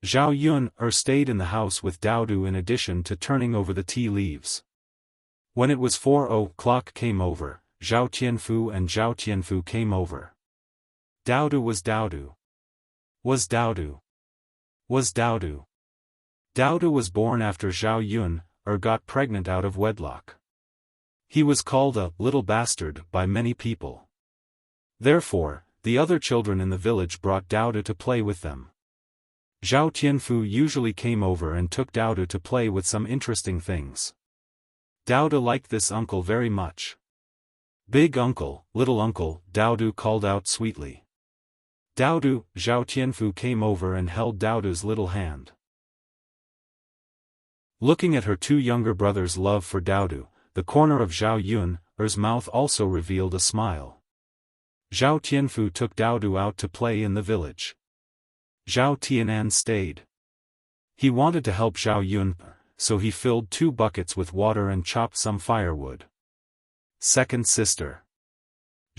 Zhao Yun stayed in the house with Daodu in addition to turning over the tea leaves. When it was 4 o'clock came over, Zhao Tianfu and Zhao Tianfu came over. Daodu was Daodu. Was Daodu. Was Daodu. Daodu was born after Zhao Yun got pregnant out of wedlock. He was called a little bastard by many people. Therefore, the other children in the village brought Daodu to play with them. Zhao Tianfu usually came over and took Daodu to play with some interesting things. Daodu liked this uncle very much. Big uncle, little uncle, Daodu called out sweetly. Daodu, Zhao Tianfu came over and held Daodu's little hand. Looking at her 2 younger brothers' love for Daodu, the corner of Zhao Yun's mouth also revealed a smile. Zhao Tianfu took Daodu out to play in the village. Zhao Tianan stayed. He wanted to help Zhao Yun, so he filled 2 buckets with water and chopped some firewood. Second sister.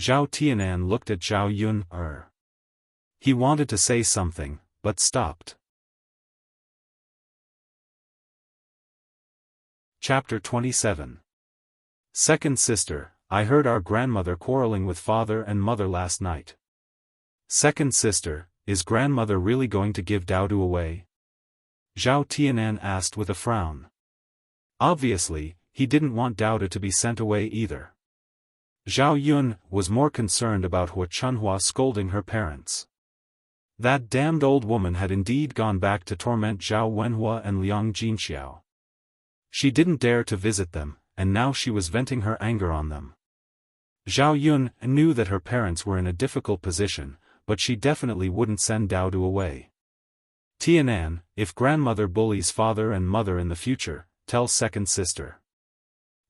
Zhao Tianan looked at Zhao Yun. He wanted to say something, but stopped. Chapter 27. Second sister, I heard our grandmother quarreling with father and mother last night. Second sister, is grandmother really going to give Daodu away? Zhao Tianan asked with a frown. Obviously, he didn't want Daodu to be sent away either. Zhao Yun was more concerned about Hua Chunhua scolding her parents. That damned old woman had indeed gone back to torment Zhao Wenhua and Liang Jinxiao. She didn't dare to visit them, and now she was venting her anger on them. Zhao Yun knew that her parents were in a difficult position, but she definitely wouldn't send Daodu away. Tianan, if grandmother bullies father and mother in the future, tell second sister.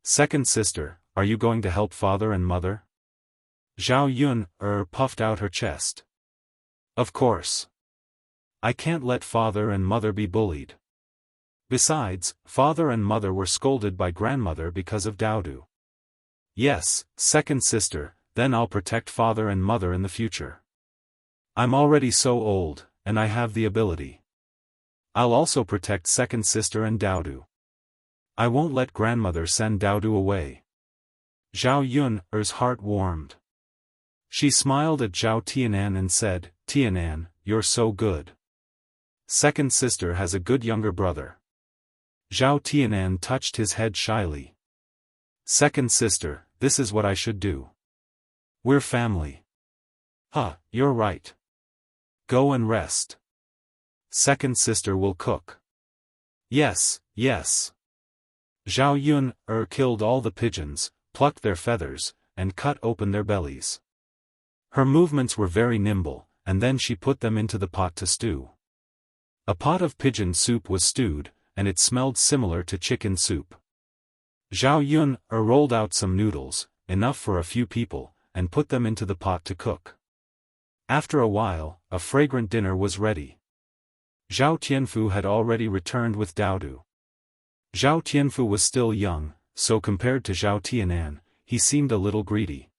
Second sister, are you going to help father and mother? Zhao Yun puffed out her chest. Of course. I can't let father and mother be bullied. Besides, father and mother were scolded by grandmother because of Daodu. Yes, second sister, then I'll protect father and mother in the future. I'm already so old, and I have the ability. I'll also protect second sister and Daodu. I won't let grandmother send Daodu away. Zhao Yun's heart warmed. She smiled at Zhao Tianan and said, Tianan, you're so good. Second sister has a good younger brother. Zhao Tianan touched his head shyly. Second sister, this is what I should do. We're family. Huh, you're right. Go and rest. Second sister will cook. Yes, yes. Zhao Yun killed all the pigeons, plucked their feathers, and cut open their bellies. Her movements were very nimble, and then she put them into the pot to stew. A pot of pigeon soup was stewed, and it smelled similar to chicken soup. Zhao Yun rolled out some noodles, enough for a few people, and put them into the pot to cook. After a while, a fragrant dinner was ready. Zhao Tianfu had already returned with Daodu. Zhao Tianfu was still young, so compared to Zhao Tianan, he seemed a little greedy.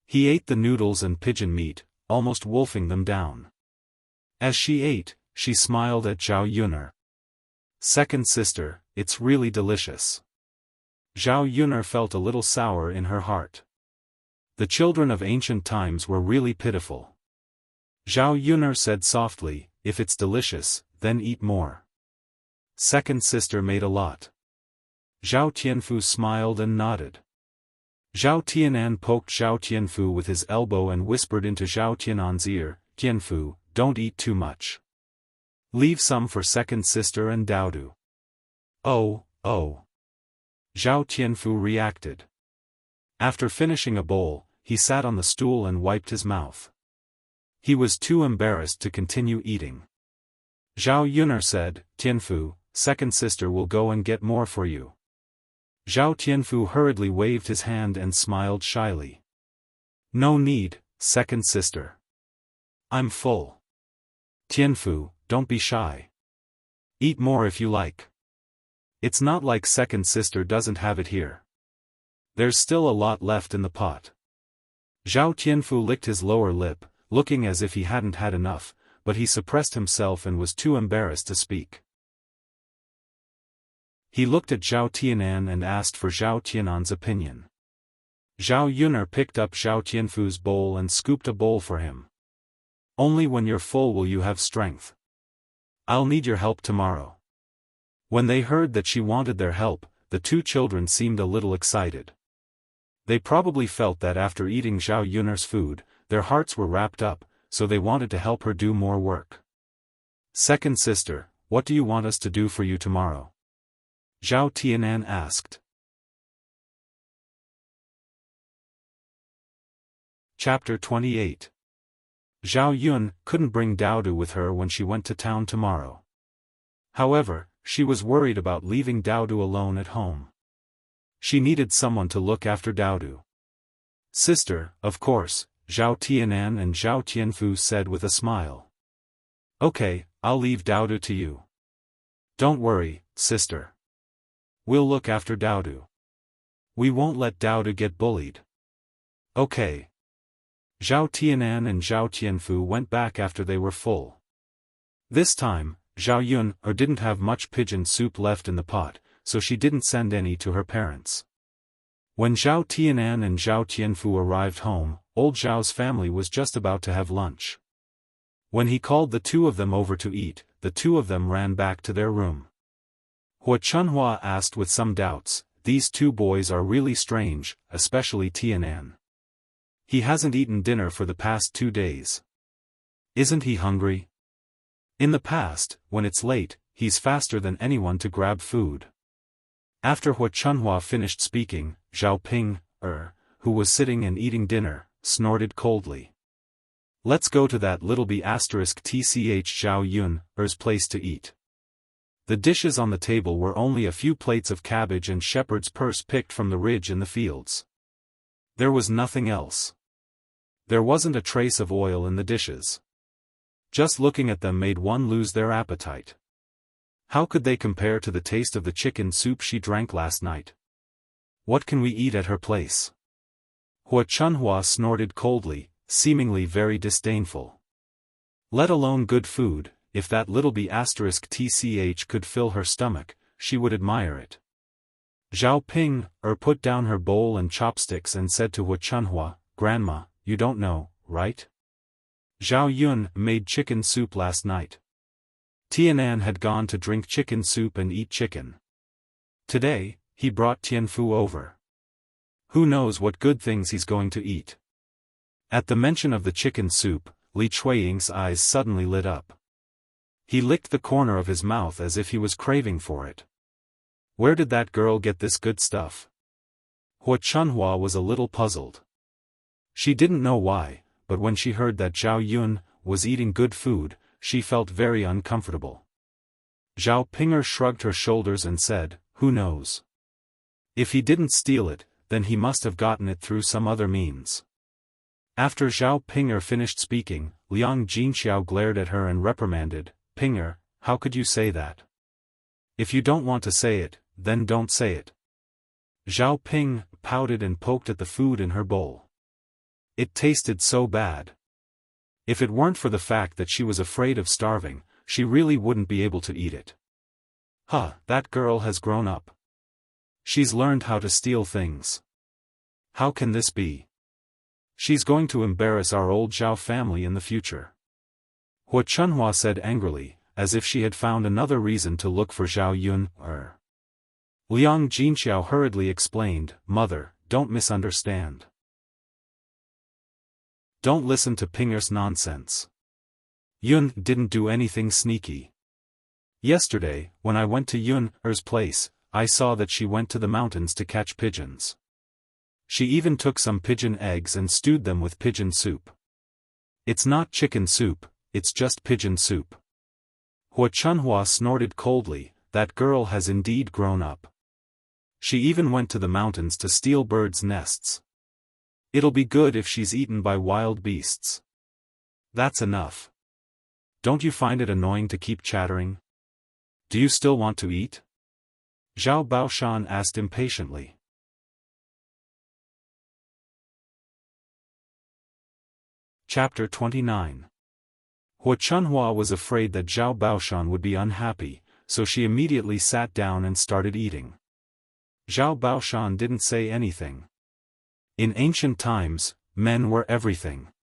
He ate the noodles and pigeon meat, almost wolfing them down. As she ate, she smiled at Zhao Yun. Second sister, it's really delicious. Zhao Yun felt a little sour in her heart. The children of ancient times were really pitiful. Zhao Yun said softly, if it's delicious, then eat more. Second sister made a lot. Zhao Tianfu smiled and nodded. Zhao Tianan poked Zhao Tianfu with his elbow and whispered into Zhao Tianan's ear, Tianfu, don't eat too much. Leave some for second sister and Daodu. Oh. Zhao Tianfu reacted. After finishing a bowl, he sat on the stool and wiped his mouth. He was too embarrassed to continue eating. Zhao Yun said, Tianfu, second sister will go and get more for you. Zhao Tianfu hurriedly waved his hand and smiled shyly. No need, second sister. I'm full. Tianfu, don't be shy. Eat more if you like. It's not like second sister doesn't have it here. There's still a lot left in the pot. Zhao Tianfu licked his lower lip, looking as if he hadn't had enough, but he suppressed himself and was too embarrassed to speak. He looked at Zhao Tianan and asked for Zhao Tianan's opinion. Zhao Yun picked up Zhao Tianfu's bowl and scooped a bowl for him. Only when you're full will you have strength. I'll need your help tomorrow. When they heard that she wanted their help, the two children seemed a little excited. They probably felt that after eating Zhao Yun's food, their hearts were wrapped up, so they wanted to help her do more work. Second sister, what do you want us to do for you tomorrow? Zhao Tianan asked. Chapter 28. Zhao Yun couldn't bring Daodu with her when she went to town tomorrow. However, she was worried about leaving Daodu alone at home. She needed someone to look after Daodu. Sister, of course, Zhao Tianan and Zhao Tianfu said with a smile. Okay, I'll leave Daodu to you. Don't worry, sister. We'll look after Daodu. We won't let Daodu get bullied. Okay. Zhao Tianan and Zhao Tianfu went back after they were full. This time, Zhao Yun didn't have much pigeon soup left in the pot, so she didn't send any to her parents. When Zhao Tianan and Zhao Tianfu arrived home, old Zhao's family was just about to have lunch. When he called the two of them over to eat, the two of them ran back to their room. Hua Chunhua asked with some doubts, "These two boys are really strange, especially Tianan. He hasn't eaten dinner for the past 2 days. Isn't he hungry? In the past, when it's late, he's faster than anyone to grab food." After Hua Chunhua finished speaking, Zhao Ping, who was sitting and eating dinner, snorted coldly. "Let's go to that little b*tch Zhao Yun's place to eat." The dishes on the table were only a few plates of cabbage and shepherd's purse picked from the ridge in the fields. There was nothing else. There wasn't a trace of oil in the dishes. Just looking at them made one lose their appetite. How could they compare to the taste of the chicken soup she drank last night? What can we eat at her place? Hua Chunhua snorted coldly, seemingly very disdainful. Let alone good food, if that little b*tch could fill her stomach, she would admire it. Zhao Ping, put down her bowl and chopsticks and said to Hua Chunhua, "Grandma, you don't know, right? Zhao Yun made chicken soup last night. Tianan had gone to drink chicken soup and eat chicken. Today, he brought Tianfu over. Who knows what good things he's going to eat." At the mention of the chicken soup, Li Chuiying's eyes suddenly lit up. He licked the corner of his mouth as if he was craving for it. Where did that girl get this good stuff? Hua Chunhua was a little puzzled. She didn't know why, but when she heard that Zhao Yun was eating good food, she felt very uncomfortable. Zhao Pinger shrugged her shoulders and said, "Who knows? If he didn't steal it, then he must have gotten it through some other means." After Zhao Pinger finished speaking, Liang Jinxiao glared at her and reprimanded, "Pinger, how could you say that? If you don't want to say it, then don't say it." Zhao Ping pouted and poked at the food in her bowl. It tasted so bad. If it weren't for the fact that she was afraid of starving, she really wouldn't be able to eat it. That girl has grown up. She's learned how to steal things. How can this be? She's going to embarrass our old Zhao family in the future. Hua Chunhua said angrily, as if she had found another reason to look for Zhao Yun. Liang Jinxiao hurriedly explained, "Mother, don't misunderstand. Don't listen to Pinger's nonsense. Yun didn't do anything sneaky. Yesterday, when I went to Yun's place, I saw that she went to the mountains to catch pigeons. She even took some pigeon eggs and stewed them with pigeon soup. It's not chicken soup, it's just pigeon soup." Hua Chunhua snorted coldly, "That girl has indeed grown up. She even went to the mountains to steal birds' nests. It'll be good if she's eaten by wild beasts. That's enough. Don't you find it annoying to keep chattering? Do you still want to eat?" Zhao Baoshan asked impatiently. Chapter 29. Hua Chunhua was afraid that Zhao Baoshan would be unhappy, so she immediately sat down and started eating. Zhao Baoshan didn't say anything. In ancient times, men were everything.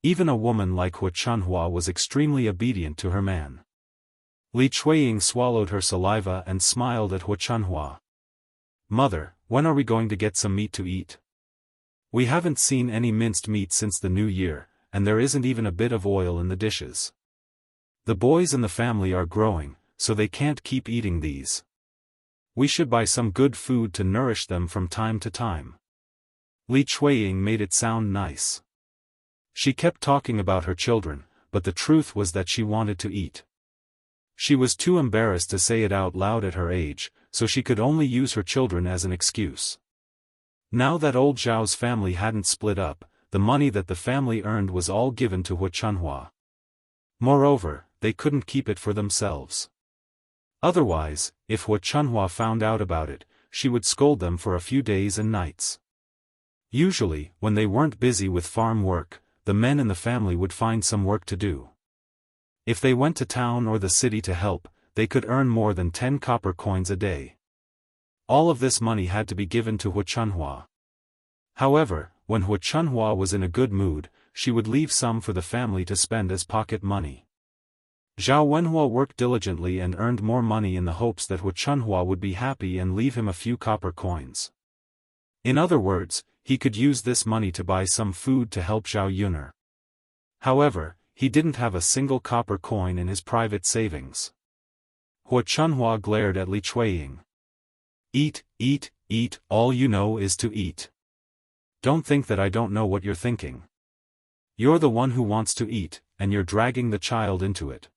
Even a woman like Hua Chunhua was extremely obedient to her man. Li Chuiying swallowed her saliva and smiled at Hua Chunhua. "Mother, when are we going to get some meat to eat? We haven't seen any minced meat since the new year, and there isn't even a bit of oil in the dishes. The boys in the family are growing, so they can't keep eating these. We should buy some good food to nourish them from time to time." Li Chuiying made it sound nice. She kept talking about her children, but the truth was that she wanted to eat. She was too embarrassed to say it out loud at her age, so she could only use her children as an excuse. Now that old Zhao's family hadn't split up, the money that the family earned was all given to Hua Chunhua. Moreover, they couldn't keep it for themselves. Otherwise, if Hua Chunhua found out about it, she would scold them for a few days and nights. Usually, when they weren't busy with farm work, the men in the family would find some work to do. If they went to town or the city to help, they could earn more than 10 copper coins a day. All of this money had to be given to Hu Chunhua. However, when Hu Chunhua was in a good mood, she would leave some for the family to spend as pocket money. Zhao Wenhua worked diligently and earned more money in the hopes that Hu Chunhua would be happy and leave him a few copper coins. In other words, he could use this money to buy some food to help Zhao Yuner. However, he didn't have a single copper coin in his private savings. Hu Chunhua glared at Li Chuiying. Eat, eat, eat, all you know is to eat. Don't think that I don't know what you're thinking. You're the one who wants to eat, and you're dragging the child into it.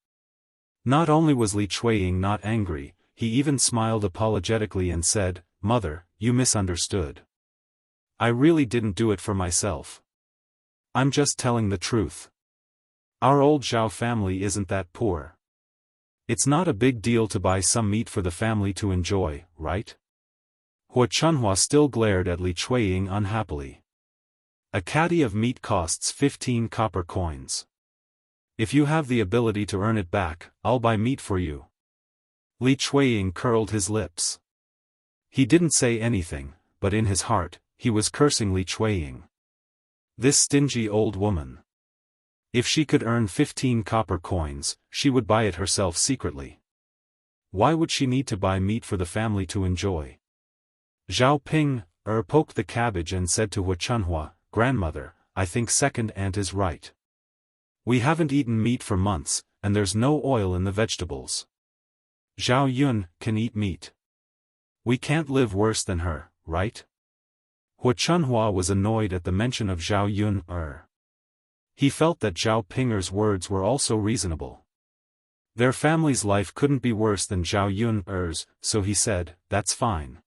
Not only was Li Chuiying not angry, he even smiled apologetically and said, "Mother, you misunderstood. I really didn't do it for myself. I'm just telling the truth. Our old Zhao family isn't that poor. It's not a big deal to buy some meat for the family to enjoy, right?" Hu Chunhua still glared at Li Chuiying unhappily. A caddy of meat costs 15 copper coins. If you have the ability to earn it back, I'll buy meat for you. Li Chuiying curled his lips. He didn't say anything, but in his heart, he was cursing Li Chuiying. This stingy old woman. If she could earn 15 copper coins, she would buy it herself secretly. Why would she need to buy meat for the family to enjoy? Zhao Ping poked the cabbage and said to Hu Chunhua, "Grandmother, I think second aunt is right. We haven't eaten meat for months, and there's no oil in the vegetables. Zhao Yun can eat meat. We can't live worse than her, right?" Hu Chunhua was annoyed at the mention of Zhao Yun. He felt that Zhao Pinger's words were also reasonable. Their family's life couldn't be worse than Zhao Yun's, so he said, "That's fine.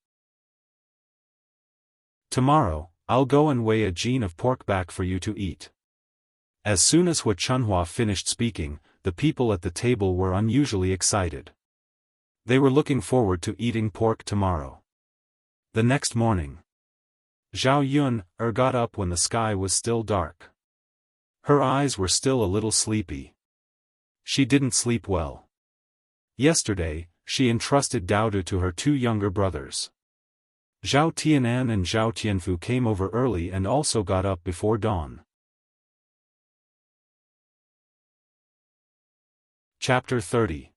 Tomorrow, I'll go and weigh a gene of pork back for you to eat." As soon as Hu Chunhua finished speaking, the people at the table were unusually excited. They were looking forward to eating pork tomorrow. The next morning, Zhao Yun got up when the sky was still dark. Her eyes were still a little sleepy. She didn't sleep well. Yesterday, she entrusted Daodu to her two younger brothers. Zhao Tianan and Zhao Tianfu came over early and also got up before dawn. Chapter 30.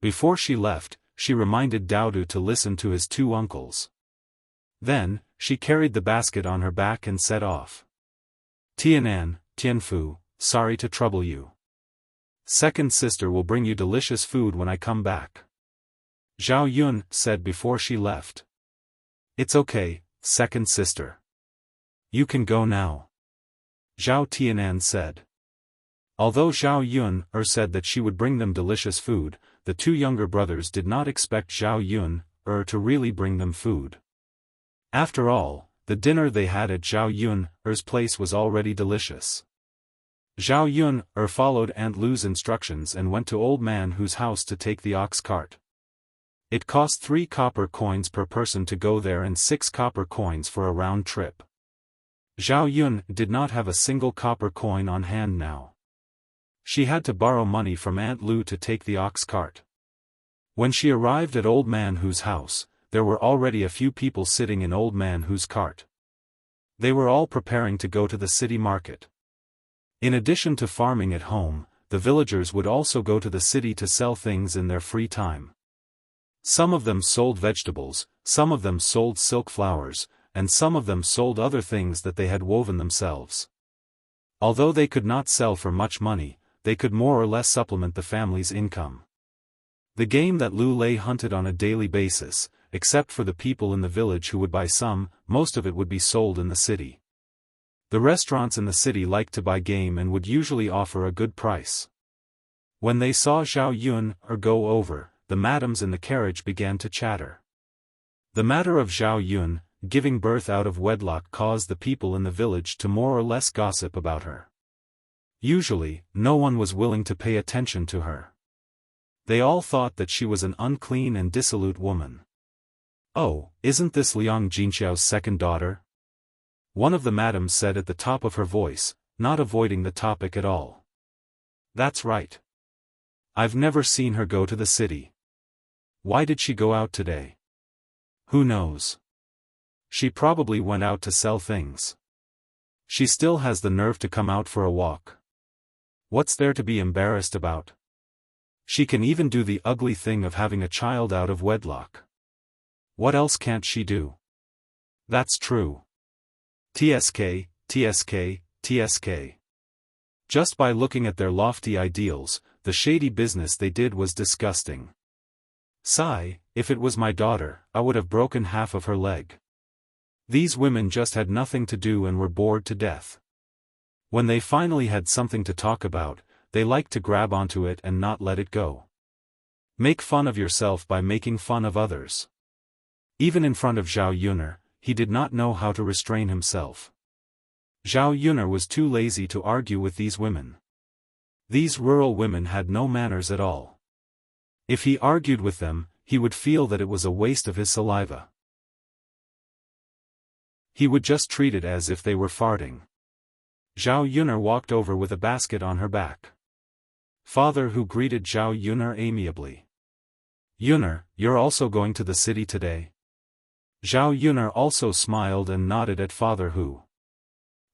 Before she left, she reminded Daodu to listen to his two uncles. Then, she carried the basket on her back and set off. "Tianan, Tianfu, sorry to trouble you. Second sister will bring you delicious food when I come back," Zhao Yun said before she left. "It's okay, second sister. You can go now," Zhao Tianan said. Although Zhao Yun said that she would bring them delicious food, the two younger brothers did not expect Zhao Yun to really bring them food. After all, the dinner they had at Zhao Yun's place was already delicious. Zhao Yun followed Aunt Lu's instructions and went to Old Man Hu's house to take the ox cart. It cost 3 copper coins per person to go there and 6 copper coins for a round trip. Zhao Yun did not have a single copper coin on hand now. She had to borrow money from Aunt Lu to take the ox cart. When she arrived at Old Man Hu's house, there were already a few people sitting in Old Man Hu's cart. They were all preparing to go to the city market. In addition to farming at home, the villagers would also go to the city to sell things in their free time. Some of them sold vegetables, some of them sold silk flowers, and some of them sold other things that they had woven themselves. Although they could not sell for much money, they could more or less supplement the family's income. The game that Lu Lei hunted on a daily basis, except for the people in the village who would buy some, most of it would be sold in the city. The restaurants in the city liked to buy game and would usually offer a good price. When they saw Zhao Yun go over, the madams in the carriage began to chatter. The matter of Zhao Yun giving birth out of wedlock caused the people in the village to more or less gossip about her. Usually, no one was willing to pay attention to her. They all thought that she was an unclean and dissolute woman. "Oh, isn't this Liang Jinxiao's second daughter?" one of the madams said at the top of her voice, not avoiding the topic at all. "That's right. I've never seen her go to the city. Why did she go out today?" Who knows? She probably went out to sell things. She still has the nerve to come out for a walk. What's there to be embarrassed about? She can even do the ugly thing of having a child out of wedlock. What else can't she do? That's true. TSK, TSK, TSK. Just by looking at their lofty ideals, the shady business they did was disgusting. Sigh, if it was my daughter, I would have broken half of her leg. These women just had nothing to do and were bored to death. When they finally had something to talk about, they liked to grab onto it and not let it go. Make fun of yourself by making fun of others. Even in front of Zhao Yun'er, he did not know how to restrain himself. Zhao Yun'er was too lazy to argue with these women. These rural women had no manners at all. If he argued with them, he would feel that it was a waste of his saliva. He would just treat it as if they were farting. Zhao Yun'er walked over with a basket on her back. Father Hu greeted Zhao Yun'er amiably. Yun'er, you're also going to the city today? Zhao Yun'er also smiled and nodded at Father Hu.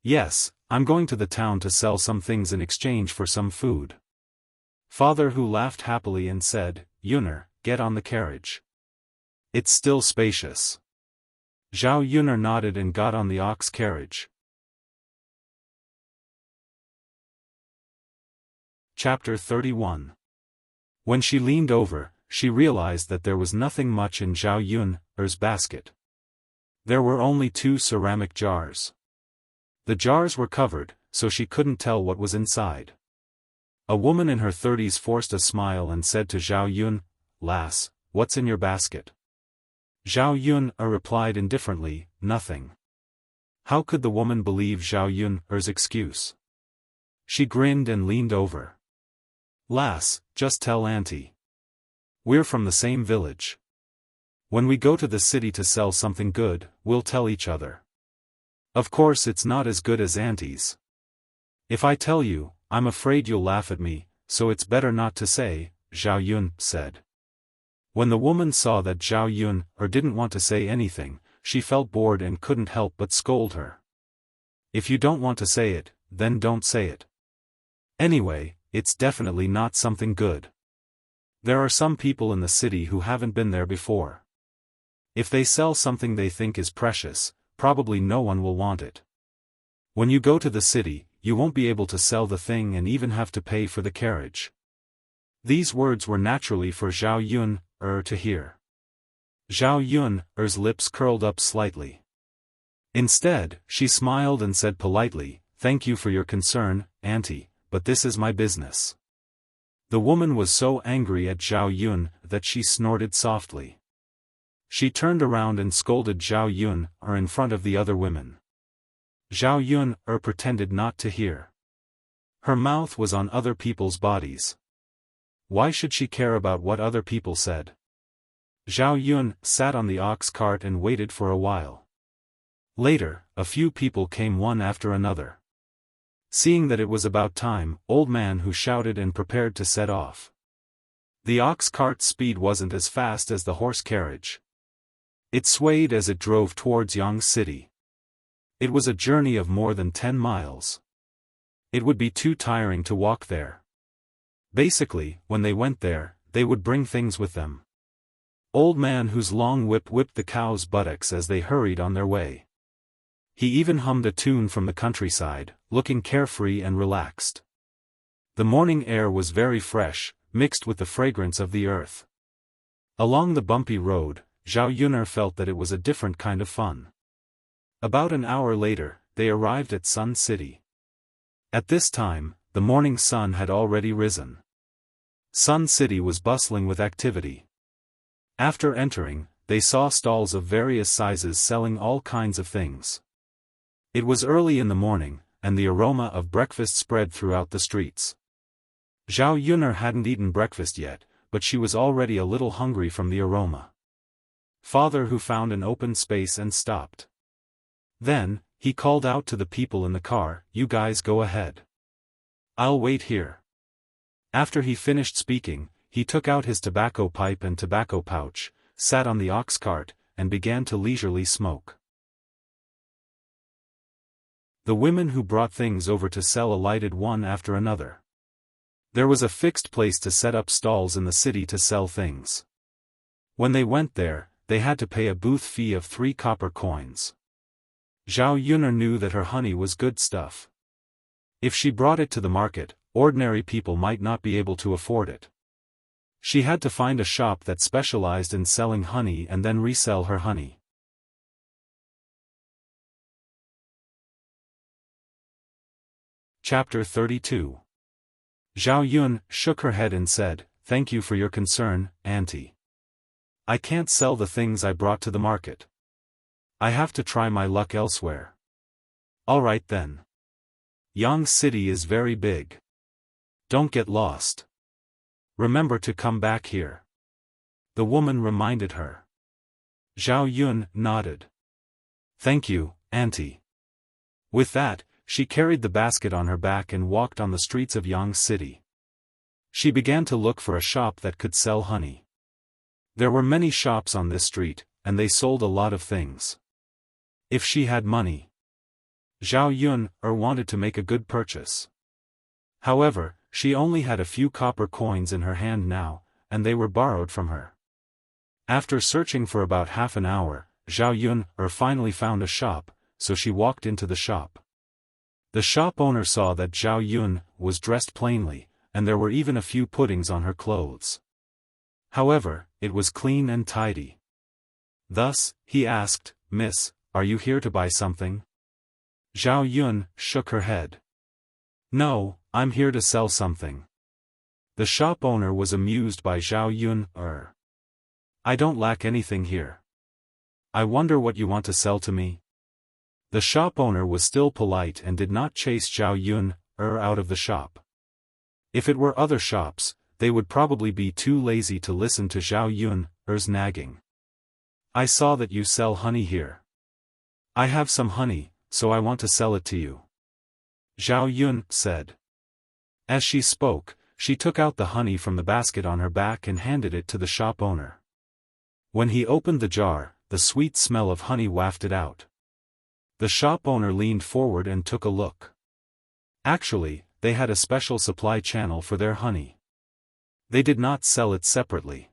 Yes, I'm going to the town to sell some things in exchange for some food. Father Hu laughed happily and said, Yun'er, get on the carriage. It's still spacious. Zhao Yun'er nodded and got on the ox carriage. Chapter 31. When she leaned over, she realized that there was nothing much in Zhao Yun'er's basket. There were only 2 ceramic jars. The jars were covered, so she couldn't tell what was inside. A woman in her 30s forced a smile and said to Zhao Yun, Lass, what's in your basket? Zhao Yun'er replied indifferently, nothing. How could the woman believe Zhao Yun'er's excuse? She grinned and leaned over. Lass, just tell Auntie. We're from the same village. When we go to the city to sell something good, we'll tell each other. Of course it's not as good as Auntie's. If I tell you, I'm afraid you'll laugh at me, so it's better not to say, Zhao Yun said. When the woman saw that Zhao Yun'er didn't want to say anything, she felt bored and couldn't help but scold her. If you don't want to say it, then don't say it. Anyway, it's definitely not something good. There are some people in the city who haven't been there before. If they sell something they think is precious, probably no one will want it. When you go to the city, you won't be able to sell the thing and even have to pay for the carriage. These words were naturally for Zhao Yun'er to hear. Zhao Yun'er's lips curled up slightly. Instead, she smiled and said politely, Thank you for your concern, Auntie, but this is my business. The woman was so angry at Zhao Yun'er that she snorted softly. She turned around and scolded Zhao Yun'er in front of the other women. Zhao Yun'er pretended not to hear. Her mouth was on other people's bodies. Why should she care about what other people said? Zhao Yun'er sat on the ox cart and waited for a while. Later, a few people came one after another. Seeing that it was about time, Old Man Hu shouted and prepared to set off. The ox cart's speed wasn't as fast as the horse carriage. It swayed as it drove towards Yang City. It was a journey of more than 10 miles. It would be too tiring to walk there. Basically, when they went there, they would bring things with them. Old Man Hu's long whip whipped the cows' buttocks as they hurried on their way. He even hummed a tune from the countryside, looking carefree and relaxed. The morning air was very fresh, mixed with the fragrance of the earth. Along the bumpy road, Zhao Yun'er felt that it was a different kind of fun. About an hour later, they arrived at Sun City. At this time, the morning sun had already risen. Sun City was bustling with activity. After entering, they saw stalls of various sizes selling all kinds of things. It was early in the morning, and the aroma of breakfast spread throughout the streets. Zhao Yun'er hadn't eaten breakfast yet, but she was already a little hungry from the aroma. Father Hu found an open space and stopped. Then, he called out to the people in the car, You guys go ahead. I'll wait here. After he finished speaking, he took out his tobacco pipe and tobacco pouch, sat on the ox cart, and began to leisurely smoke. The women who brought things over to sell alighted one after another. There was a fixed place to set up stalls in the city to sell things. When they went there, they had to pay a booth fee of 3 copper coins. Zhao Yuner knew that her honey was good stuff. If she brought it to the market, ordinary people might not be able to afford it. She had to find a shop that specialized in selling honey and then resell her honey. Chapter 32. Zhao Yun shook her head and said, "Thank you for your concern, Auntie. I can't sell the things I brought to the market. I have to try my luck elsewhere." "All right then. Yang City is very big. Don't get lost. Remember to come back here," the woman reminded her. Zhao Yun nodded. "Thank you, Auntie." With that, she carried the basket on her back and walked on the streets of Yang City. She began to look for a shop that could sell honey. There were many shops on this street, and they sold a lot of things. If she had money, Zhao Yun wanted to make a good purchase. However, she only had a few copper coins in her hand now, and they were borrowed from her. After searching for about half an hour, Zhao Yun finally found a shop, so she walked into the shop. The shop owner saw that Zhao Yun was dressed plainly, and there were even a few puddings on her clothes. However, it was clean and tidy. Thus, he asked, "Miss, are you here to buy something?" Zhao Yun shook her head. "No, I'm here to sell something." The shop owner was amused by Zhao Yun. "I don't lack anything here. I wonder what you want to sell to me?" The shop owner was still polite and did not chase Zhao Yun out of the shop. If it were other shops, they would probably be too lazy to listen to Zhao Yun's nagging. "I saw that you sell honey here. I have some honey, so I want to sell it to you," Zhao Yun said. As she spoke, she took out the honey from the basket on her back and handed it to the shop owner. When he opened the jar, the sweet smell of honey wafted out. The shop owner leaned forward and took a look. Actually, they had a special supply channel for their honey. They did not sell it separately.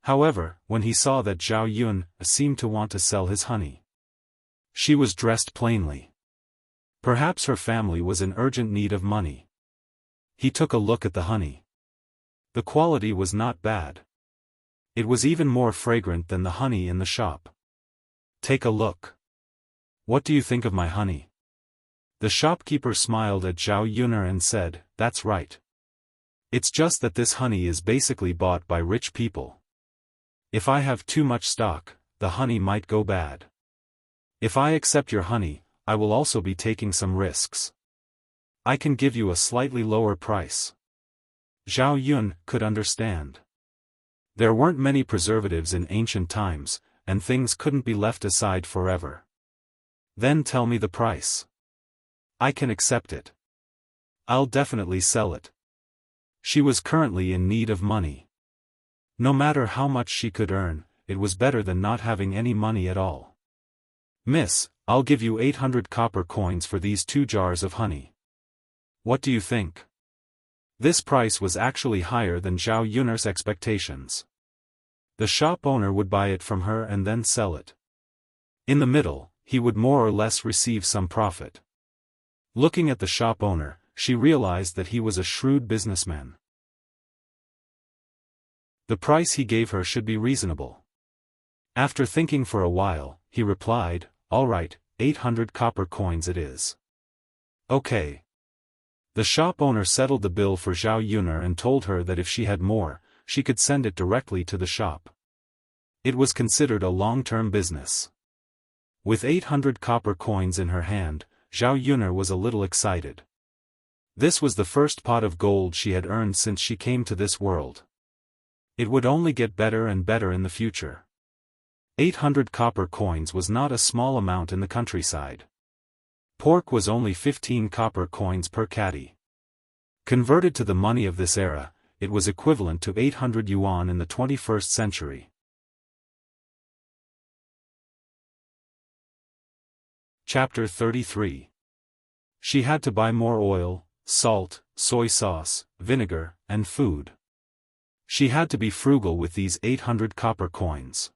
However, when he saw that Zhao Yun seemed to want to sell his honey, she was dressed plainly. Perhaps her family was in urgent need of money. He took a look at the honey. The quality was not bad. It was even more fragrant than the honey in the shop. "Take a look. What do you think of my honey?" The shopkeeper smiled at Zhao Yun and said, "That's right. It's just that this honey is basically bought by rich people. If I have too much stock, the honey might go bad. If I accept your honey, I will also be taking some risks. I can give you a slightly lower price." Zhao Yun could understand. There weren't many preservatives in ancient times, and things couldn't be left aside forever. "Then tell me the price. I can accept it. I'll definitely sell it." She was currently in need of money. No matter how much she could earn, it was better than not having any money at all. "Miss, I'll give you 800 copper coins for these 2 jars of honey. What do you think?" This price was actually higher than Zhao Yun's expectations. The shop owner would buy it from her and then sell it. In the middle, he would more or less receive some profit. Looking at the shop owner, she realized that he was a shrewd businessman. The price he gave her should be reasonable. After thinking for a while, he replied, "All right, 800 copper coins it is." "Okay." The shop owner settled the bill for Zhao Yun and told her that if she had more, she could send it directly to the shop. It was considered a long-term business. With 800 copper coins in her hand, Zhao Yun was a little excited. This was the first pot of gold she had earned since she came to this world. It would only get better and better in the future. 800 copper coins was not a small amount in the countryside. Pork was only 15 copper coins per caddy. Converted to the money of this era, it was equivalent to 800 yuan in the 21st century. Chapter 33. She had to buy more oil, salt, soy sauce, vinegar, and food. She had to be frugal with these 800 copper coins.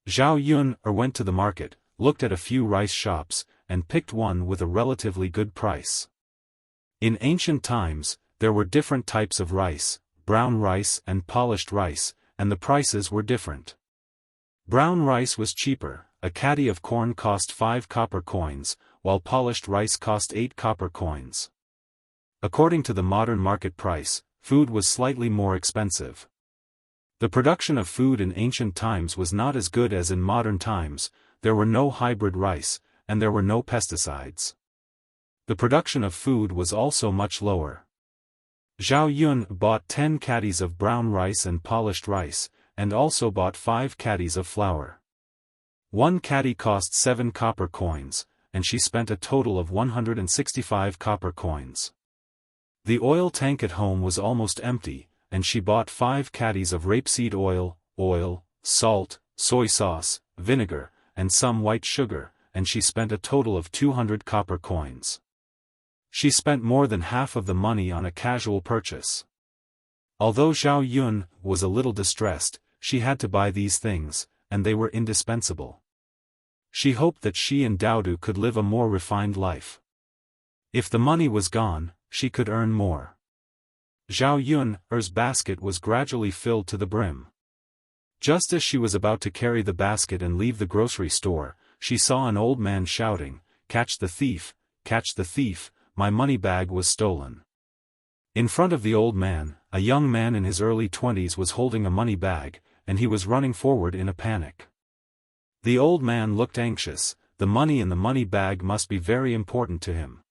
Zhao Yun went to the market, looked at a few rice shops, and picked one with a relatively good price. In ancient times, there were different types of rice, brown rice and polished rice, and the prices were different. Brown rice was cheaper, a caddy of corn cost 5 copper coins, while polished rice cost 8 copper coins. According to the modern market price, food was slightly more expensive. The production of food in ancient times was not as good as in modern times. There were no hybrid rice, and there were no pesticides. The production of food was also much lower. Zhao Yun bought 10 caddies of brown rice and polished rice, and also bought 5 caddies of flour. One caddy cost 7 copper coins, and she spent a total of 165 copper coins. The oil tank at home was almost empty, and she bought 5 caddies of rapeseed oil, salt, soy sauce, vinegar, and some white sugar, and she spent a total of 200 copper coins. She spent more than half of the money on a casual purchase. Although Zhao Yun was a little distressed, she had to buy these things, and they were indispensable. She hoped that she and Daodu could live a more refined life. If the money was gone, she could earn more. Zhao Yun's basket was gradually filled to the brim. Just as she was about to carry the basket and leave the grocery store, she saw an old man shouting, "Catch the thief, catch the thief, my money bag was stolen." In front of the old man, a young man in his early 20s was holding a money bag, and he was running forward in a panic. The old man looked anxious. The money in the money bag must be very important to him.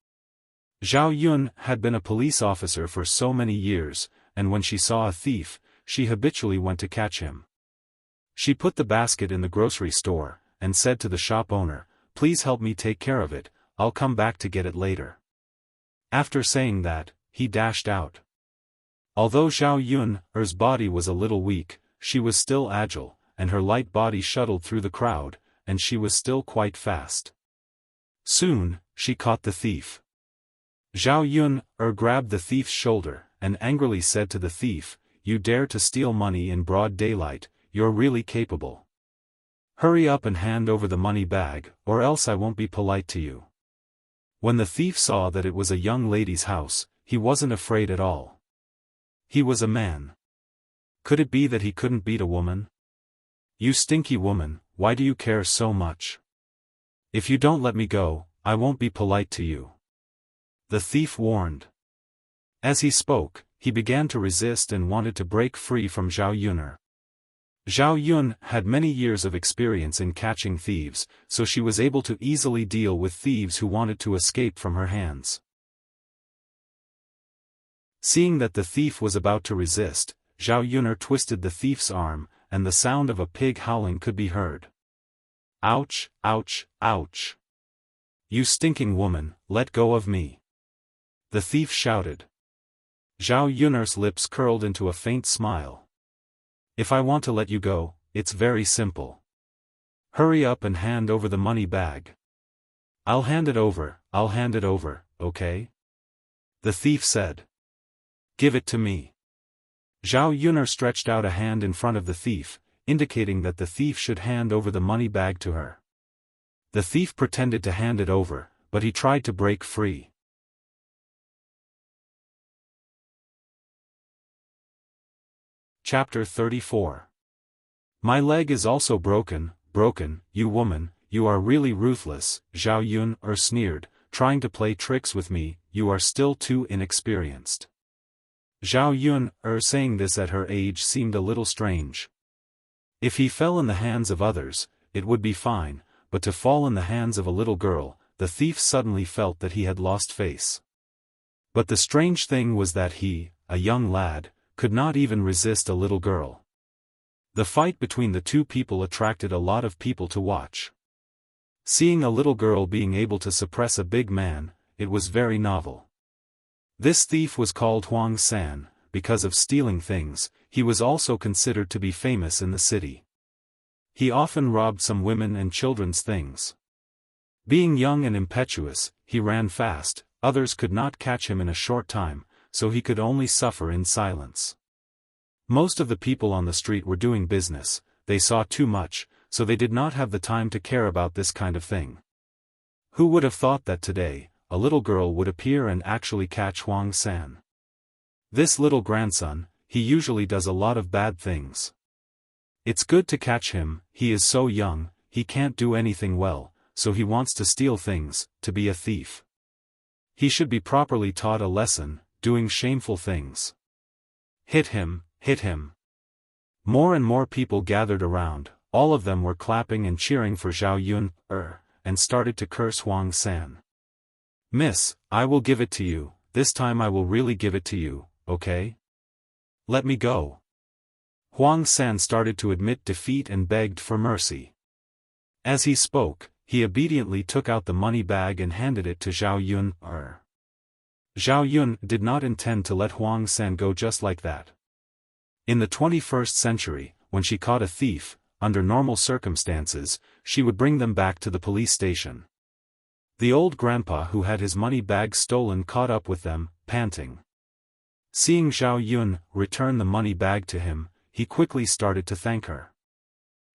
Zhao Yun had been a police officer for so many years, and when she saw a thief, she habitually went to catch him. She put the basket in the grocery store, and said to the shop owner, "Please help me take care of it, I'll come back to get it later." After saying that, he dashed out. Although Zhao Yun's body was a little weak, she was still agile, and her light body shuttled through the crowd, and she was still quite fast. Soon, she caught the thief. Zhao Yun grabbed the thief's shoulder, and angrily said to the thief, "You dare to steal money in broad daylight, you're really capable. Hurry up and hand over the money bag, or else I won't be polite to you." When the thief saw that it was a young lady's house, he wasn't afraid at all. He was a man. Could it be that he couldn't beat a woman? "You stinky woman, why do you care so much? If you don't let me go, I won't be polite to you," the thief warned. As he spoke, he began to resist and wanted to break free from Zhao Yun. Zhao Yun had many years of experience in catching thieves, so she was able to easily deal with thieves who wanted to escape from her hands. Seeing that the thief was about to resist, Zhao Yun twisted the thief's arm, and the sound of a pig howling could be heard. "Ouch, ouch, ouch. You stinking woman, let go of me," the thief shouted. Zhao Yun's lips curled into a faint smile. "If I want to let you go, it's very simple. Hurry up and hand over the money bag." I'll hand it over, okay?" the thief said. "Give it to me." Zhao Yun stretched out a hand in front of the thief, indicating that the thief should hand over the money bag to her. The thief pretended to hand it over, but he tried to break free. Chapter 34. My leg is also broken, you woman, you are really ruthless, Zhao Yun sneered, trying to play tricks with me, you are still too inexperienced. Zhao Yun saying this at her age seemed a little strange. If he fell in the hands of others, it would be fine, but to fall in the hands of a little girl, the thief suddenly felt that he had lost face. But the strange thing was that he, a young lad, could not even resist a little girl. The fight between the two people attracted a lot of people to watch. Seeing a little girl being able to suppress a big man, it was very novel. This thief was called Huang San. Because of stealing things, he was also considered to be famous in the city. He often robbed some women and children's things. Being young and impetuous, he ran fast, others could not catch him in a short time, so he could only suffer in silence. Most of the people on the street were doing business, they saw too much, so they did not have the time to care about this kind of thing. Who would have thought that today, a little girl would appear and actually catch Huang San? This little grandson, he usually does a lot of bad things. It's good to catch him, he is so young, he can't do anything well, so he wants to steal things, to be a thief. He should be properly taught a lesson, doing shameful things. Hit him, hit him. More and more people gathered around, all of them were clapping and cheering for Zhao Yun, and started to curse Huang San. Miss, I will give it to you, this time I will really give it to you, okay? Let me go. Huang San started to admit defeat and begged for mercy. As he spoke, he obediently took out the money bag and handed it to Zhao Yun. Zhao Yun did not intend to let Huang San go just like that. In the 21st century, when she caught a thief, under normal circumstances, she would bring them back to the police station. The old grandpa who had his money bag stolen caught up with them, panting. Seeing Zhao Yun return the money bag to him, he quickly started to thank her.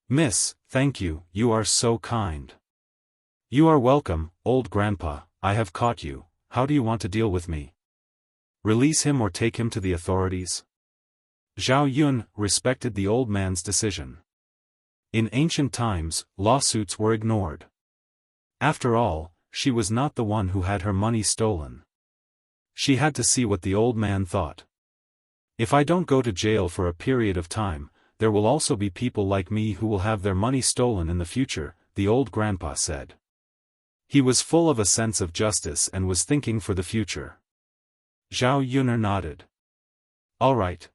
Miss, thank you, you are so kind. You are welcome, old grandpa, I have caught you, how do you want to deal with me? Release him or take him to the authorities? Zhao Yun respected the old man's decision. In ancient times, lawsuits were ignored. After all, she was not the one who had her money stolen. She had to see what the old man thought. If I don't go to jail for a period of time, there will also be people like me who will have their money stolen in the future, the old grandpa said. He was full of a sense of justice and was thinking for the future. Zhao Yun nodded. All right.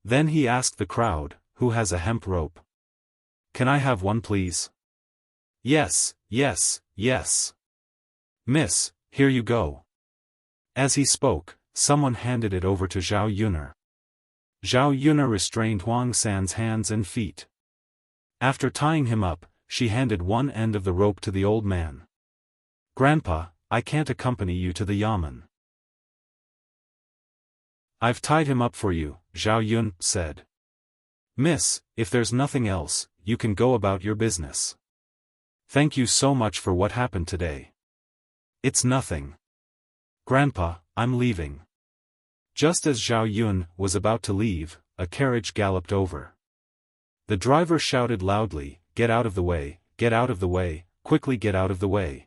Then he asked the crowd, who has a hemp rope? Can I have one please? Yes, yes, yes. Miss, here you go. As he spoke, someone handed it over to Zhao Yun. Zhao Yun restrained Huang San's hands and feet. After tying him up, she handed one end of the rope to the old man. Grandpa, I can't accompany you to the yamen. I've tied him up for you, Zhao Yun said. Miss, if there's nothing else, you can go about your business. Thank you so much for what happened today. It's nothing. Grandpa, I'm leaving. Just as Zhao Yun was about to leave, a carriage galloped over. The driver shouted loudly, "Get out of the way, get out of the way, quickly get out of the way."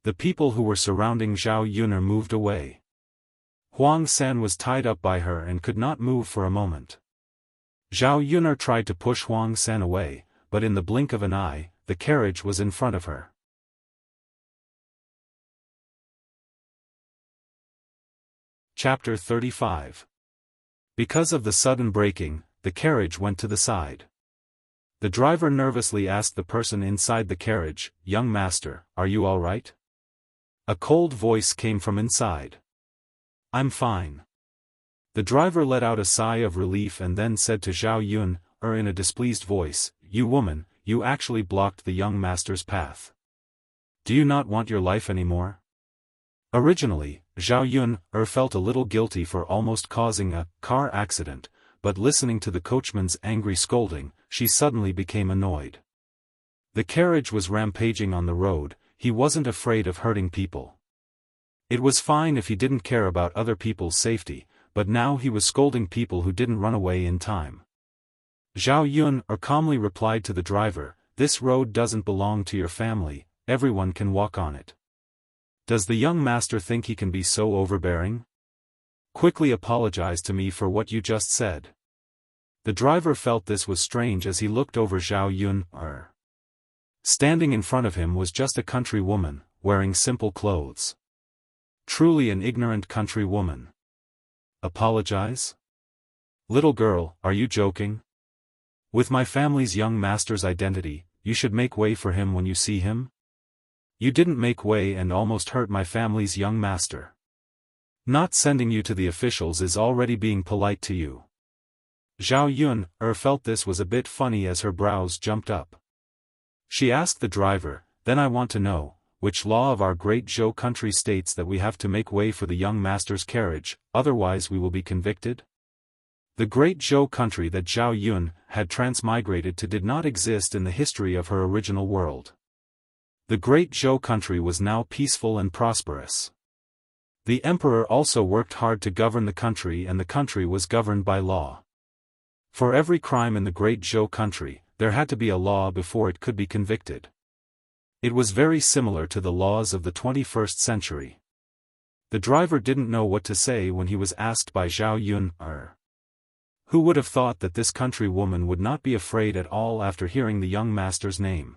The people who were surrounding Zhao Yun moved away. Huang San was tied up by her and could not move for a moment. Zhao Yun tried to push Huang San away, but in the blink of an eye, the carriage was in front of her. Chapter 35. Because of the sudden braking, the carriage went to the side. The driver nervously asked the person inside the carriage, "Young master, are you all right?" A cold voice came from inside. "I'm fine." The driver let out a sigh of relief and then said to Zhao Yun, in a displeased voice, "You woman, you actually blocked the young master's path. Do you not want your life anymore?" Originally, Zhao Yun felt a little guilty for almost causing a car accident, but listening to the coachman's angry scolding, she suddenly became annoyed. The carriage was rampaging on the road, he wasn't afraid of hurting people. It was fine if he didn't care about other people's safety, but now he was scolding people who didn't run away in time. Zhao Yun calmly replied to the driver, "This road doesn't belong to your family, everyone can walk on it. Does the young master think he can be so overbearing? Quickly apologize to me for what you just said." The driver felt this was strange as he looked over Zhao Yun. Standing in front of him was just a country woman, wearing simple clothes. Truly an ignorant country woman. Apologize? Little girl, are you joking? With my family's young master's identity, you should make way for him when you see him? You didn't make way and almost hurt my family's young master. Not sending you to the officials is already being polite to you. Zhao Yun felt this was a bit funny as her brows jumped up. She asked the driver, Then I want to know, which law of our great Zhou country states that we have to make way for the young master's carriage, otherwise we will be convicted? The great Zhou country that Zhao Yun had transmigrated to did not exist in the history of her original world. The great Zhou country was now peaceful and prosperous. The emperor also worked hard to govern the country, and the country was governed by law. For every crime in the great Zhou country, there had to be a law before it could be convicted. It was very similar to the laws of the 21st century. The driver didn't know what to say when he was asked by Zhao Yun, Who would have thought that this country woman would not be afraid at all after hearing the young master's name?